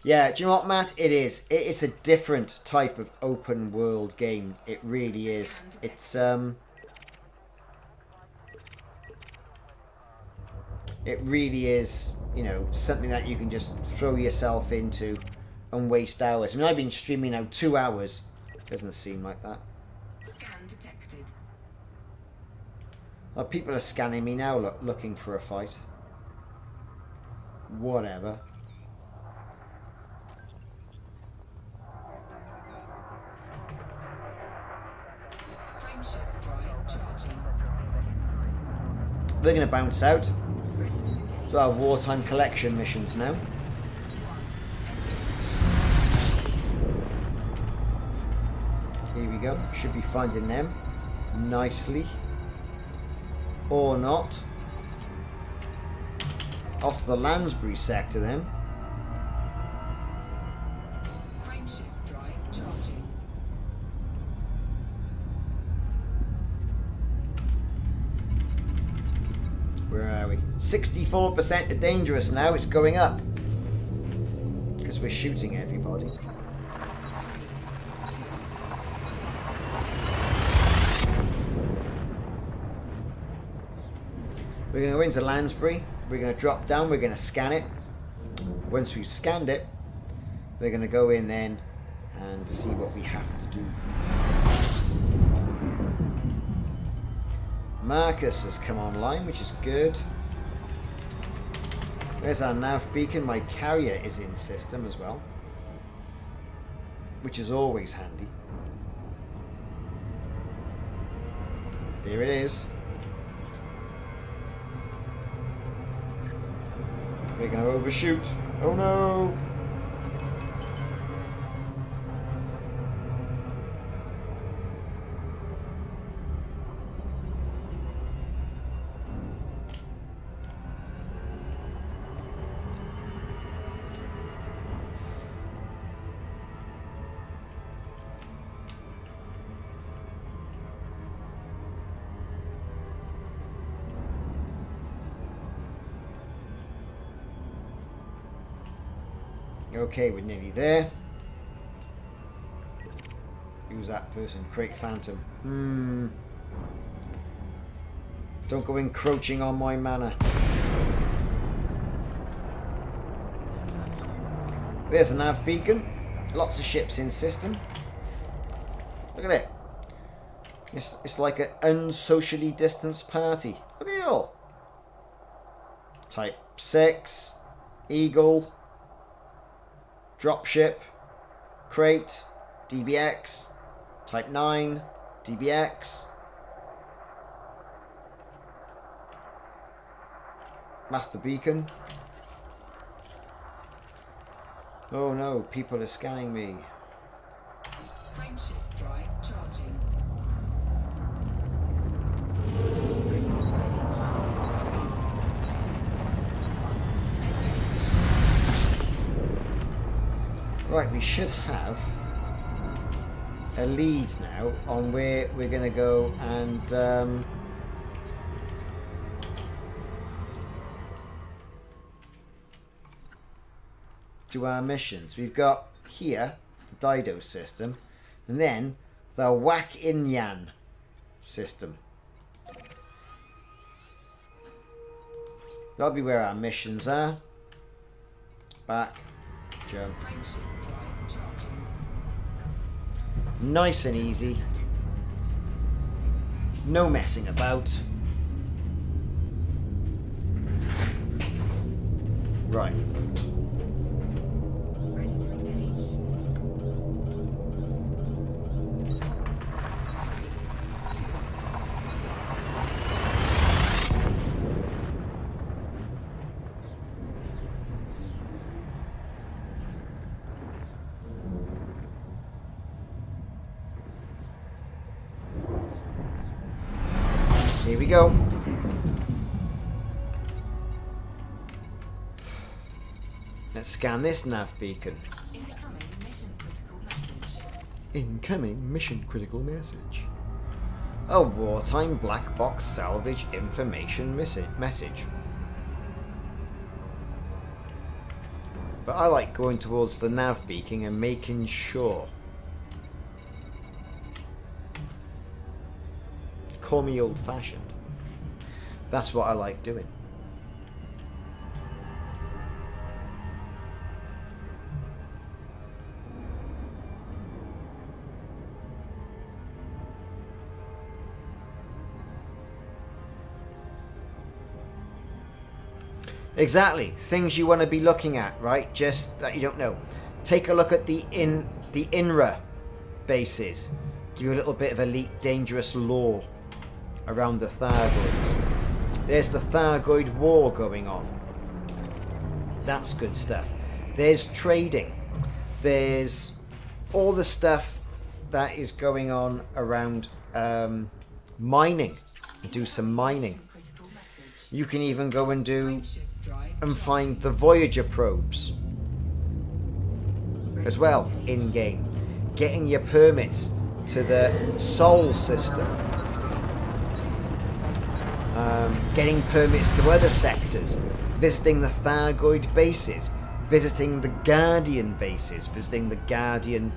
Yeah, do you know what, Matt? It is. It's a different type of open world game. It really is. It's it really is, you know, something that you can just throw yourself into and waste hours. I mean, I've been streaming now 2 hours. Doesn't seem like that. Scan detected. Oh, people are scanning me now, looking for a fight. Whatever. Frameshift drive charging. We're going to bounce out Ready to engage. to our wartime collection missions now. Here we go. Should be finding them nicely. Or not. Off to the Lansbury sector then. Frameshift drive charging. Where are we? 64% of dangerous now. It's going up. Because we're shooting everybody. We're going to go into Lansbury. We're going to drop down. We're going to scan it. Once we've scanned it, we're going to go in then and see what we have to do. Marcus has come online, which is good. There's our nav beacon. My carrier is in system as well, which is always handy. There it is. We're going to overshoot. Oh no! Okay, we're nearly there. Who's that person? Craig Phantom. Don't go encroaching on my manor. There's a nav beacon. Lots of ships in system. Look at it. It's like an unsocially distanced party. Look at it all. Type 6, Eagle, Dropship, Crate, DBX, Type 9, DBX, Master Beacon. Oh no, people are scanning me. Frameshift drive charging. Ready to engage. 3, 2, 1, engage. Right, we should have a lead now on where we're going to go and do our missions. We've got here the Dido system and then the Whack Inyan system. That'll be where our missions are. Back, jump. Frameshift drive charging. Nice and easy. No messing about. Right. Ready to engage. go. Let's scan this nav beacon. Incoming mission critical message. Incoming mission critical message. A wartime black box salvage information message. But I like going towards the nav beacon and making sure. Call me old-fashioned. That's what I like doing. Exactly. Things you want to be looking at, right? Just that you don't know. Take a look at the INRA bases. Give you a little bit of elite dangerous lore around the Thargoids. There's the Thargoid war going on. That's good stuff. There's trading. There's all the stuff that is going on around mining. You do some mining. Critical message. You can even go and do Shift drive. and find the Voyager probes as well in game. Getting your permits to the Sol system. Getting permits to other sectors. Visiting the Thargoid bases. Visiting the Guardian bases. Visiting the Guardian...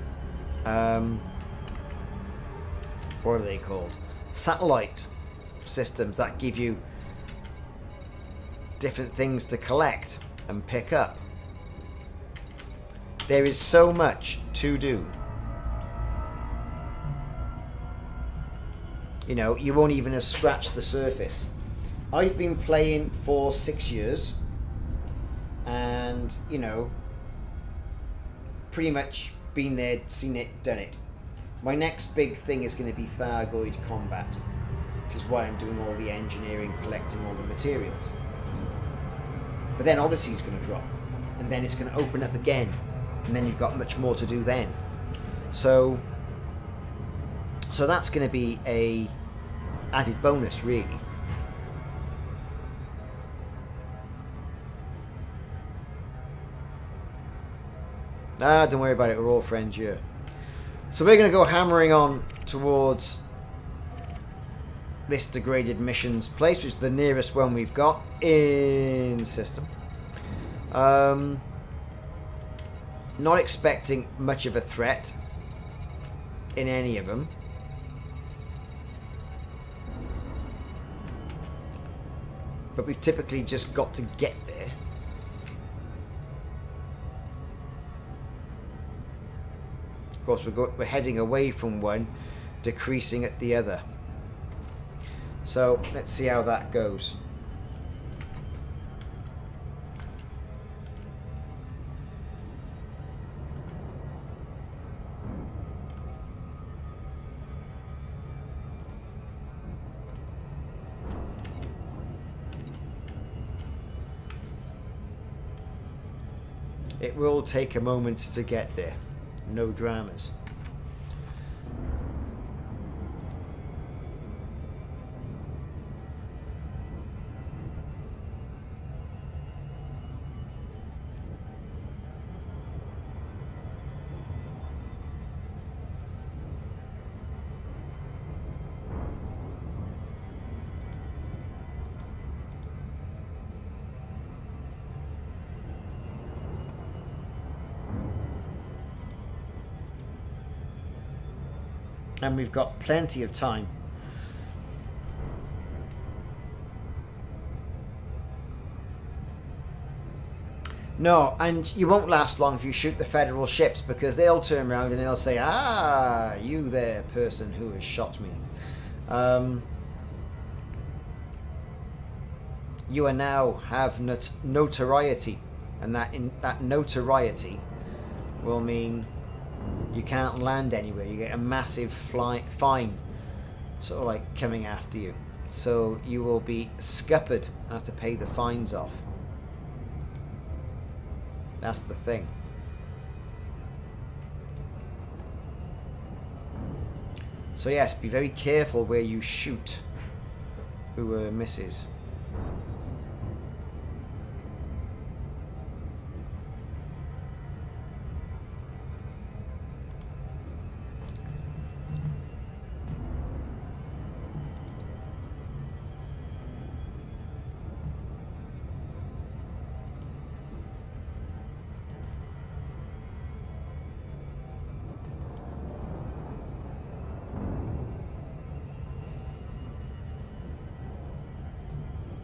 what are they called? Satellite systems that give you different things to collect and pick up. There is so much to do. You know, you won't even have scratched the surface. I've been playing for 6 years and, you know, pretty much been there, seen it, done it. My next big thing is going to be Thargoid combat, which is why I'm doing all the engineering, collecting all the materials. But then Odyssey's going to drop, and then it's going to open up again, and then you've got much more to do then. So that's going to be a added bonus, really. Don't worry about it, we're all friends here. So we're going to go hammering on towards this degraded missions place, which is the nearest one we've got in system. Not expecting much of a threat in any of them. But we've typically just got to get there. Of course, we're heading away from one, decreasing at the other. So let's see how that goes. It will take a moment to get there. No dramas. And we've got plenty of time. No, and you won't last long if you shoot the federal ships, because they'll turn around and they'll say, "Ah, you there, person who has shot me. You are now have notoriety," and that notoriety will mean you can't land anywhere. You get a massive fine, sort of like coming after you. So you will be scuppered and have to pay the fines off. That's the thing. So yes, be very careful where you shoot. who were misses.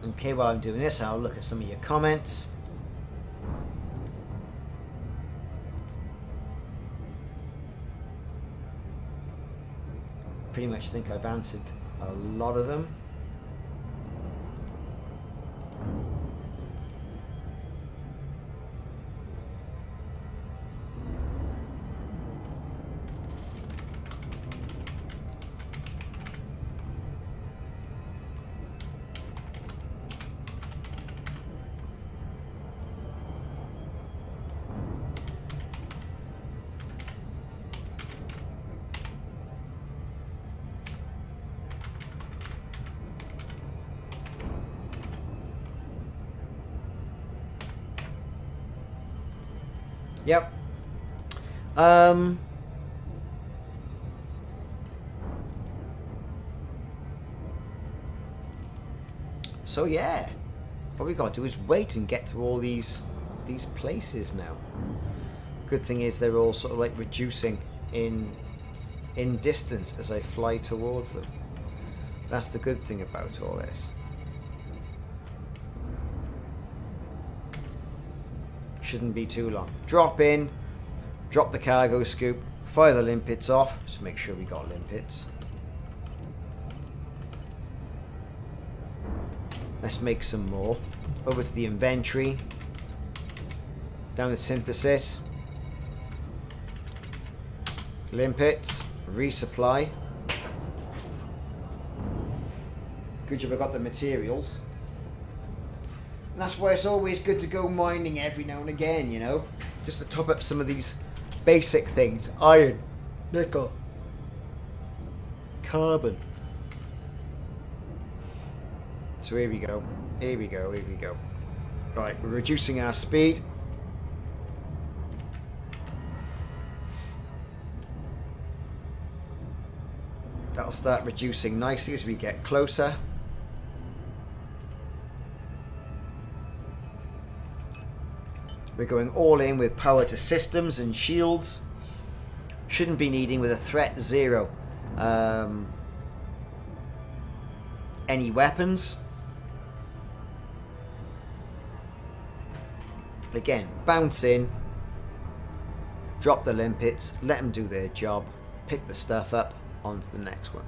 Okay, while I'm doing this, I'll look at some of your comments. Pretty much think I've answered a lot of them. Yep. So yeah, what we got to do is wait and get to all these places now. Good thing is they're all sort of like reducing in distance as I fly towards them. That's the good thing about all this. Shouldn't be too long. Drop in, drop the cargo scoop, fire the limpets off. Just make sure we got limpets. Let's make some more. Over to the inventory. Down to synthesis. Limpets. Resupply. Good job I got the materials. And that's why it's always good to go mining every now and again, you know? Just to top up some of these basic things. Iron, nickel, carbon. So here we go. Here we go. Here we go. Right, we're reducing our speed. That'll start reducing nicely as we get closer. We're going all in with power to systems and shields. Shouldn't be needing with a threat 0 any weapons. Again, bounce in, drop the limpets, let them do their job, pick the stuff up, on to the next one.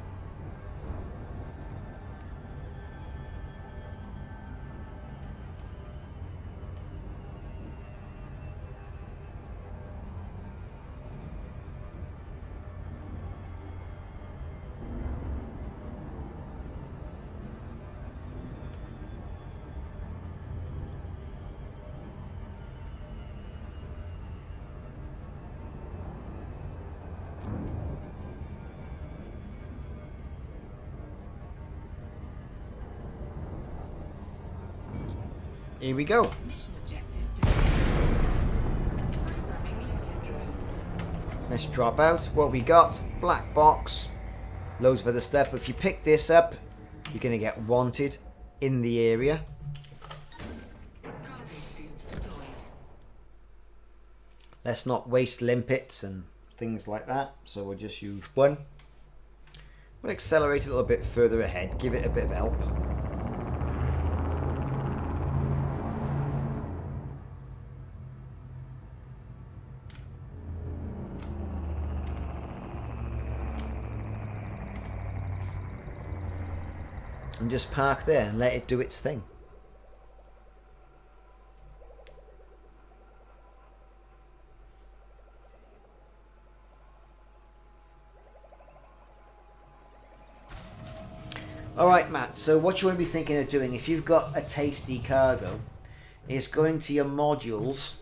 Here we go. Mission objective defeated. Programming the impact drone. Let's drop out. What we got? Black box. Loads of other stuff. But if you pick this up, you're going to get wanted in the area. Cargo scoop deployed. Let's not waste limpets and things like that. So we'll just use one. We'll accelerate a little bit further ahead. Give it a bit of help. And just park there and let it do its thing. Alright, Matt, so what you want to be thinking of doing, if you've got a tasty cargo, is going to your modules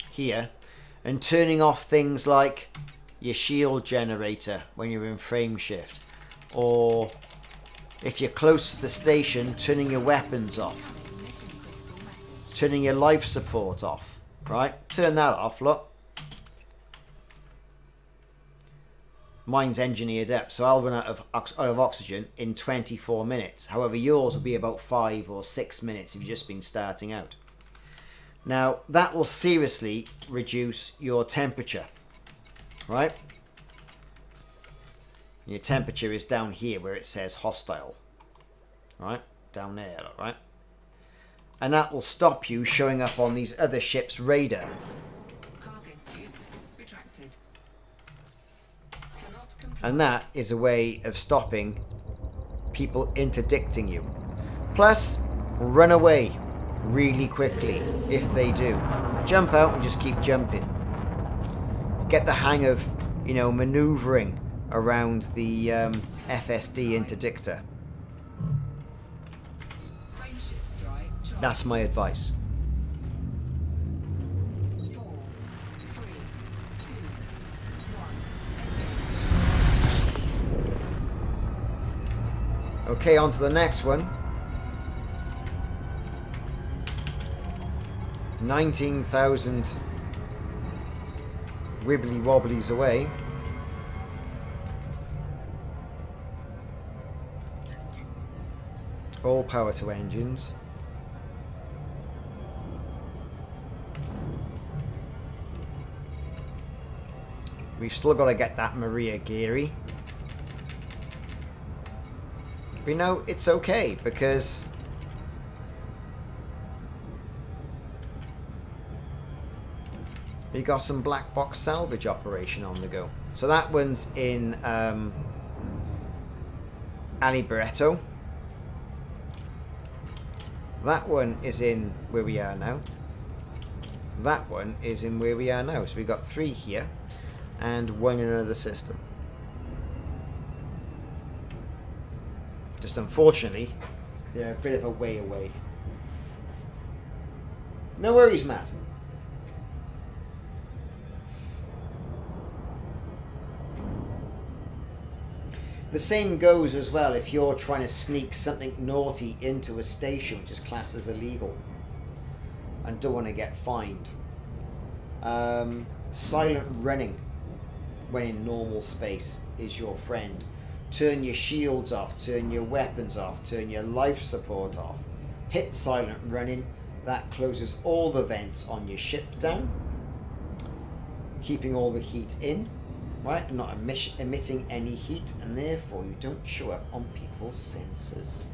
here and turning off things like your shield generator when you're in frame shift, or if you're close to the station, turning your weapons off. Mission critical message. Turning your life support off. Right? Turn that off, look. Mine's engineered up, so I'll run out of oxygen in 24 minutes. However, yours will be about 5 or 6 minutes if you've just been starting out. Now, that will seriously reduce your temperature. Right? Your temperature is down here where it says hostile. Right? Down there, right? And that will stop you showing up on these other ships' radar. Cargo scoop retracted. Cannot comply. And that is a way of stopping people interdicting you. Plus, run away really quickly if they do. Jump out and just keep jumping. Get the hang of, you know, maneuvering around the FSD interdictor. Frameshift drive charged. That's my advice. 4, 3, 2, 1. Okay, on to the next one. 19,000 wibbly wobblies away. All power to engines. We've still got to get that Maria Geary. We know it's okay because we got some black box salvage operation on the go. So that one's in Aliberetto. That one is in where we are now. That one is in where we are now. So we've got 3 here and 1 in another system. Just unfortunately, they're a bit of a way away. No worries, Matt. The same goes as well if you're trying to sneak something naughty into a station, which is classed as illegal, and don't want to get fined. Silent running when in normal space is your friend. Turn your shields off, turn your weapons off, turn your life support off. Hit silent running. That closes all the vents on your ship down, keeping all the heat in. Right, and not emitting any heat, and therefore you don't show up on people's sensors,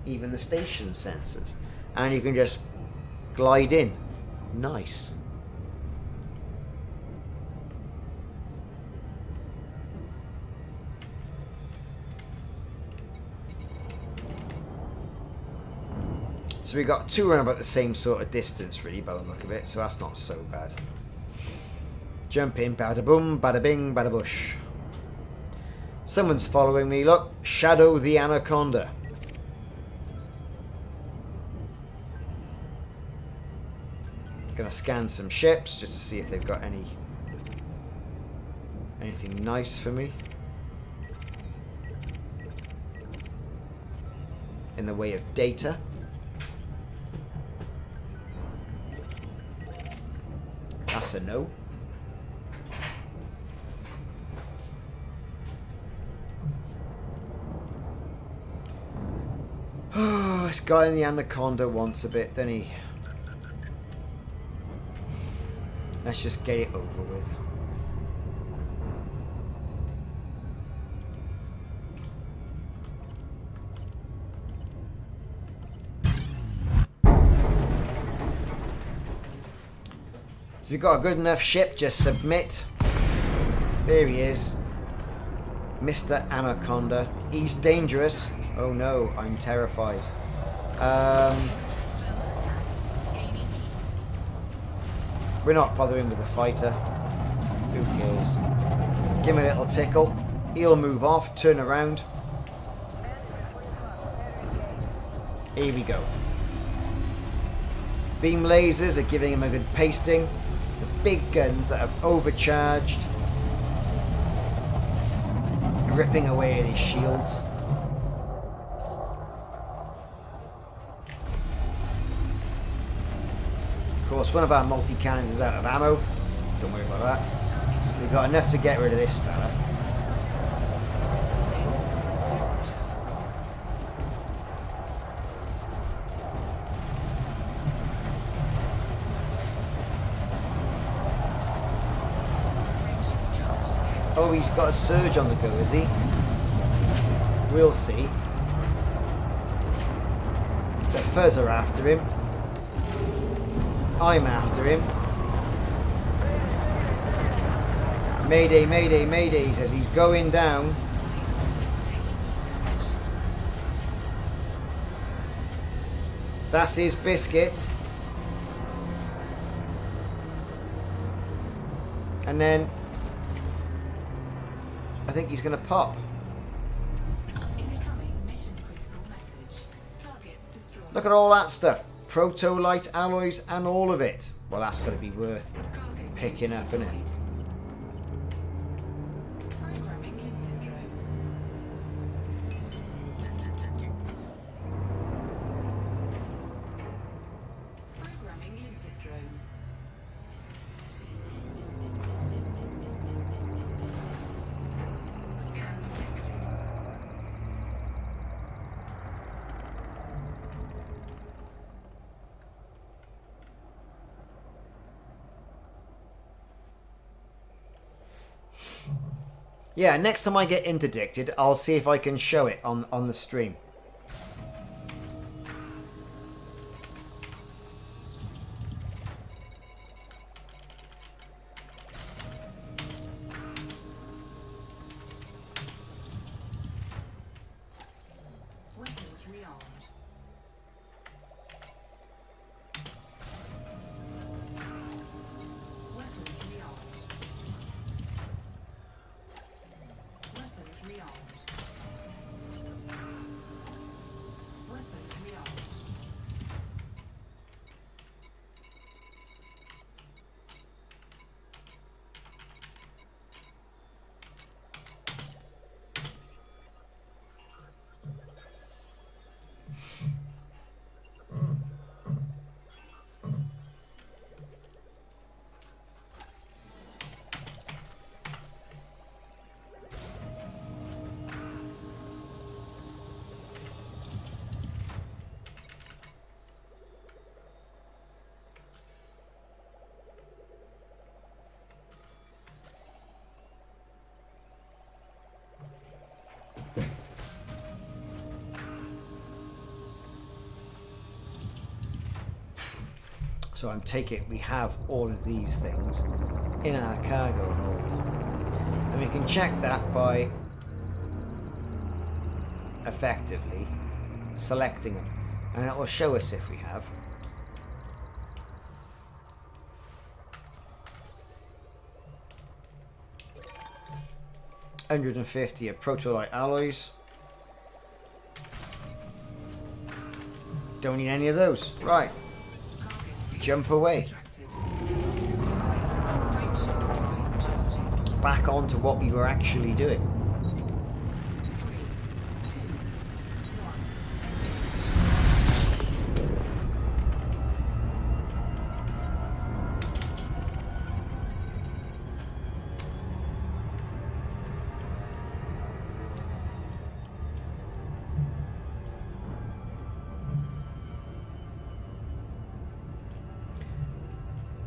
even the station sensors, and you can just glide in. Nice. So we got 2 around about the same sort of distance, really, by the look of it. So that's not so bad. Jump in, bada boom, bada bing, bada bush. Someone's following me, look. Shadow the Anaconda. Gonna scan some ships just to see if they've got anything nice for me. In the way of data. That's a no. Oh, this guy in the Anaconda wants a bit, doesn't he? Let's just get it over with. If you've got a good enough ship, just submit. There he is. Mr. Anaconda. He's dangerous. Oh no, I'm terrified. We're not bothering with the fighter. Who cares? Give him a little tickle. He'll move off, turn around. Here we go. Beam lasers are giving him a good pasting. The big guns that have overcharged. Ripping away at his shields. course, one of our multi-cannons is out of ammo. Don't worry about that. We've got enough to get rid of this fella. Oh, he's got a surge on the go, is he? We'll see. The Fuzz are after him. I'm after him. Mayday, mayday, mayday, he says. He's going down. That's his biscuits. And then I think he's going to pop. Incoming mission critical message. Target destroyed. Look at all that stuff. Proto-light alloys and all of it. Well, that's got to be worth Cargo picking up, isn't it? Programming limpet drone. Programming limpet drone. Scan detected. Yeah, next time I get interdicted, I'll see if I can show it on the stream. Weapons rearmed. Weapons rearmed. Weapons rearmed. Weapons rearmed. So I'm taking it we have all of these things in our cargo hold. And we can check that by effectively selecting them. And it will show us if we have. $150 of proto-light alloys. Don't need any of those. Right. Jump away. Back on to what we were actually doing.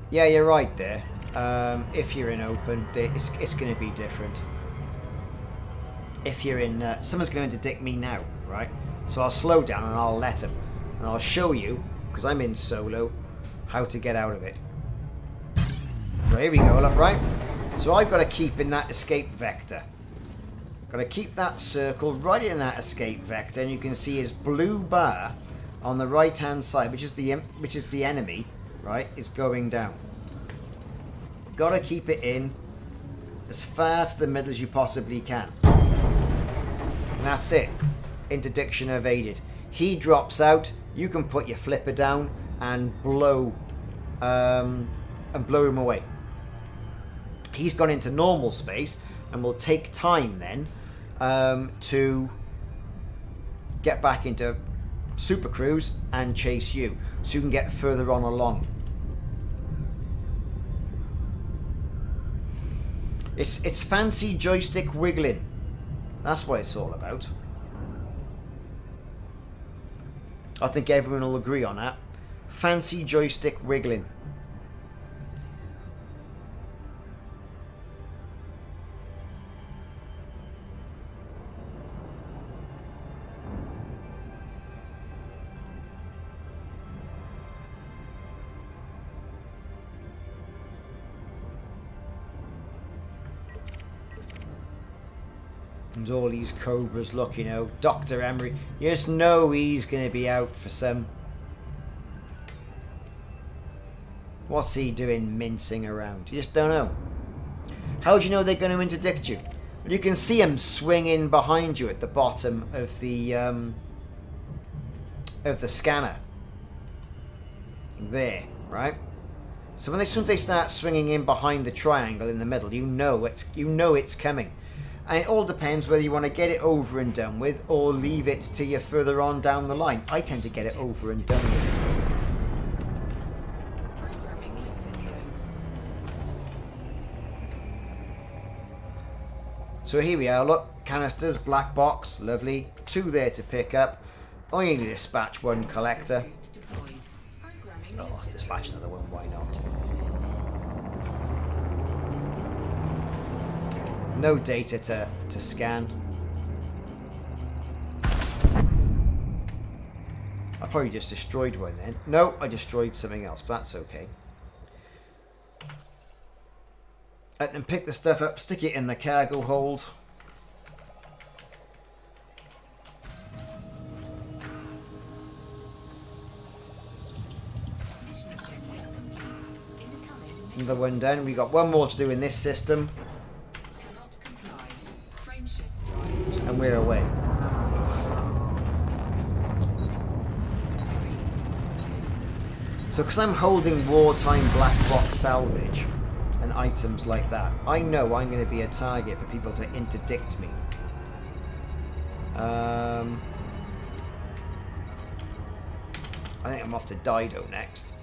Yeah, you're right there. If you're in open, it's going to be different. If you're in... someone's going to interdict me now, right? So I'll slow down and I'll let him. And I'll show you, because I'm in solo, how to get out of it. So here we go, look, right? So I've got to keep in that escape vector. Got to keep that circle right in that escape vector, and you can see his blue bar on the right-hand side, which is the enemy, right? Is going down. Got to keep it in as far to the middle as you possibly can. And that's it. Interdiction evaded. He drops out. You can put your flipper down and blow him away. He's gone into normal space and will take time then to get back into super cruise and chase you, so you can get further on along. It's fancy joystick wiggling. That's what it's all about. I think everyone will agree on that. Fancy joystick wiggling. And all these cobras look, you know, Dr. Emery, you just know he's going to be out for some... What's he doing mincing around? You just don't know. How do you know they're going to interdict you? Well, you can see him swinging behind you at the bottom of the scanner. There, right? So as soon as they start swinging in behind the triangle in the middle, you know it's coming. And it all depends whether you want to get it over and done with or leave it till you're further on down the line. I tend to get it over and done with. So here we are, look, canisters, black box, lovely. 2 there to pick up. Only need to dispatch 1 collector. Oh, let's dispatch another one, why not? No data to scan. I probably just destroyed one then. No, I destroyed something else, but that's okay. Let them pick the stuff up, stick it in the cargo hold. Another one down. We got 1 more to do in this system. And we're away. So because I'm holding wartime black box salvage and items like that, I know I'm going to be a target for people to interdict me. I think I'm off to Dido next.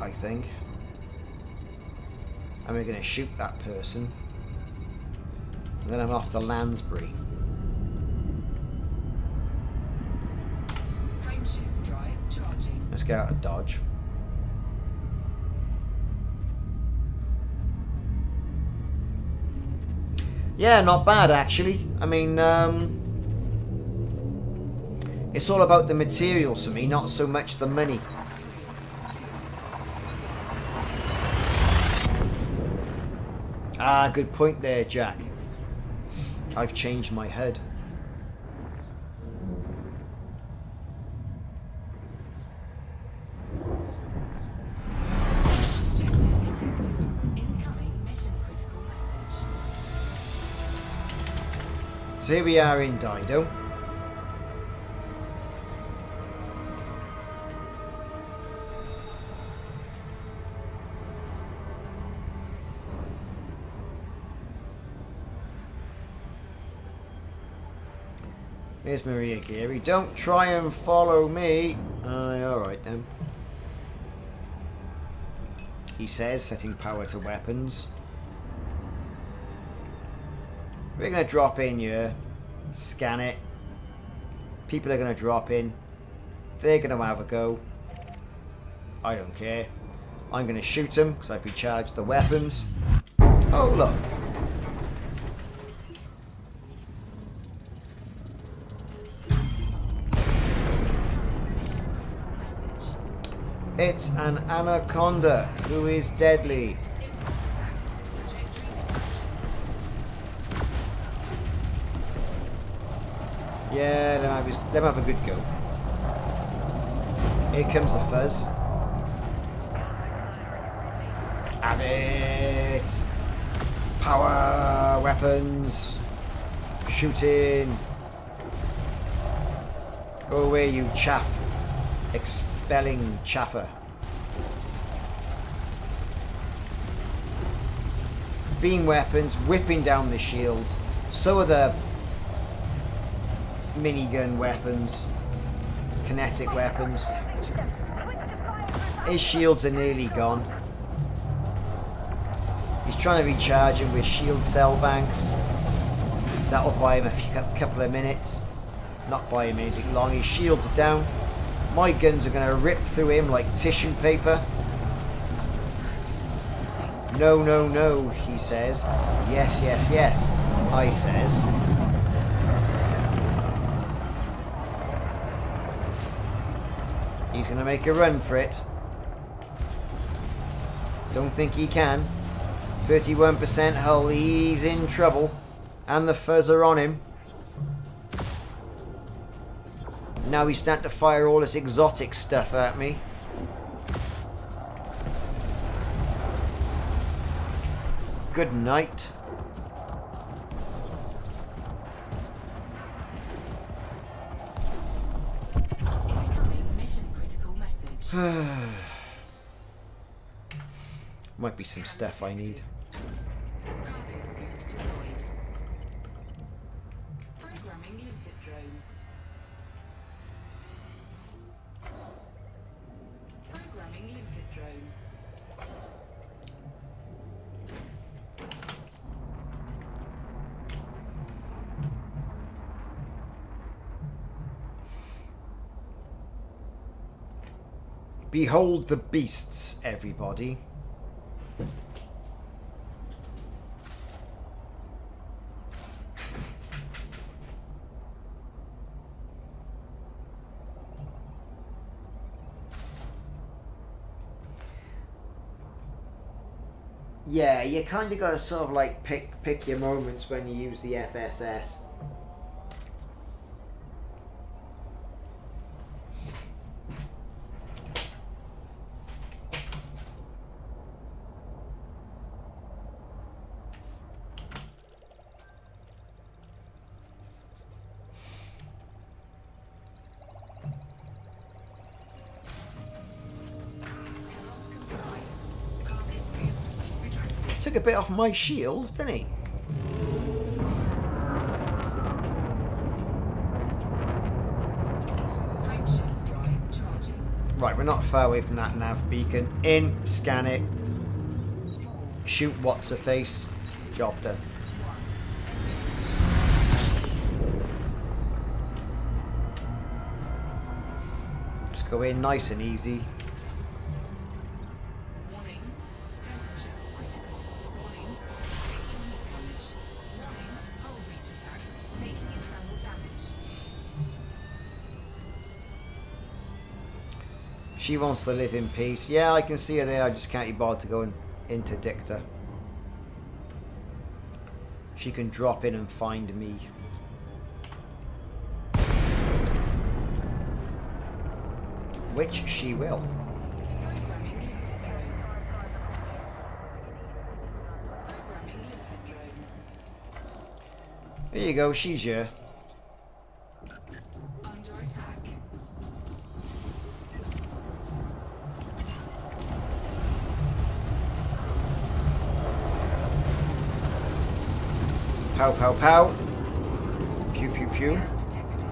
I think. And we're going to shoot that person. And then I'm off to Lansbury. Frameshift drive charging. Let's get out of Dodge. Yeah, not bad actually. I mean, it's all about the materials for me, not so much the money. Ah, good point there, Jack. I've changed my head. So here we are in Dido. Here's Maria Geary. Don't try and follow me. Alright then. He says, setting power to weapons. We're going to drop in here. Scan it. People are going to drop in. They're going to have a go. I don't care. I'm going to shoot them because I've recharged the weapons. Oh, look. It's an anaconda who is deadly. Yeah, let him have a good go. Here comes the fuzz. Have it! Power weapons! Shooting! Go away, you chaff. Expelling chaffer. Beam weapons, whipping down the shields. So are the minigun weapons, kinetic weapons. His shields are nearly gone. trying to recharge him with shield cell banks. That'll buy him a couple of minutes. Not buy him anything long. His shields are down. My guns are going to rip through him like tissue paper. No, no, no, he says. Yes, yes, yes, I says. He's going to make a run for it. Don't think he can. 31% hull, he's in trouble. And the fuzz are on him. Now he's starting to fire all this exotic stuff at me. Good night. Incoming mission critical message. Might be some stuff I need. Cargo scope deployed. Programming limpet drone. Programming limpet drone. Behold the beasts, everybody. Yeah, you kind of got to sort of like pick your moments when you use the FSS. Cannot comply. Cargo scope retracted. Took a bit off my shields, didn't he? Frameshift drive charging. Right, we're not far away from that nav beacon. In, scan it, 4, shoot what's her face. Job done. 1. Just go in nice and easy. Warning. Temperature critical. Warning. Taking heat damage. Warning. Hull breach attack. Taking internal damage. She wants to live in peace. Yeah, I can see her there. I just can't be bothered to go and interdict her. She can drop in and find me. Which she will. Programming limpet drone. Programming limpet drone. There you go, she's here. Under attack. Pow, pow, pow. Pew, pew, pew. Detected.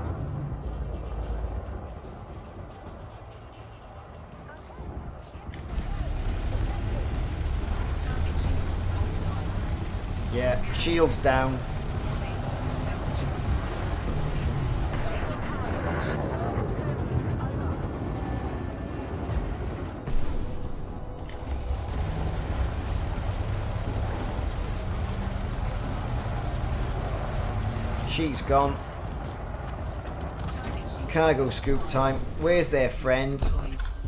Target shields offline. Yeah, shields down. She's gone. Cargo scoop time. Where's their friend?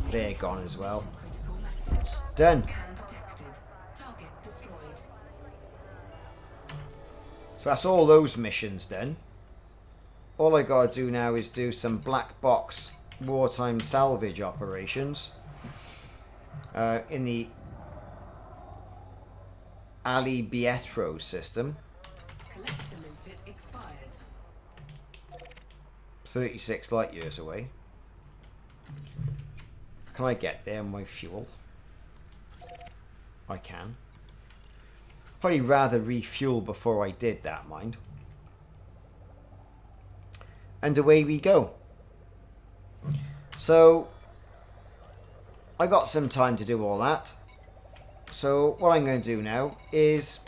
They're gone as well. Critical message. Done. Scan detected. Target destroyed. So that's all those missions done. All I gotta do now is do some black box wartime salvage operations in the Ali Bietro system. Collector limpet expired. 36 light years away. Can I get there on my fuel? I can. Probably rather refuel before I did that, mind. And away we go. So, I got some time to do all that. So what I'm going to do now is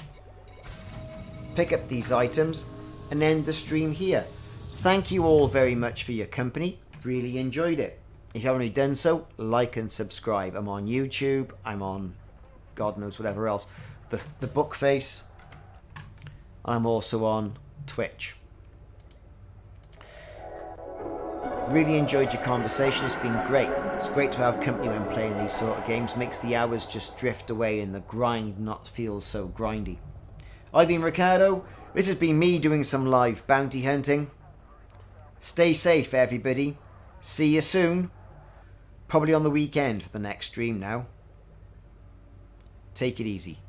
pick up these items and end the stream here. Thank you all very much for your company. Really enjoyed it. If you haven't already done so, like and subscribe. I'm on YouTube. I'm on God knows whatever else. The book face. I'm also on Twitch. Really enjoyed your conversation. It's been great. It's great to have company when playing these sort of games. Makes the hours just drift away and the grind not feel so grindy. I've been Ricardo. This has been me doing some live bounty hunting. Stay safe, everybody. See you soon. Probably on the weekend for the next stream now. Take it easy.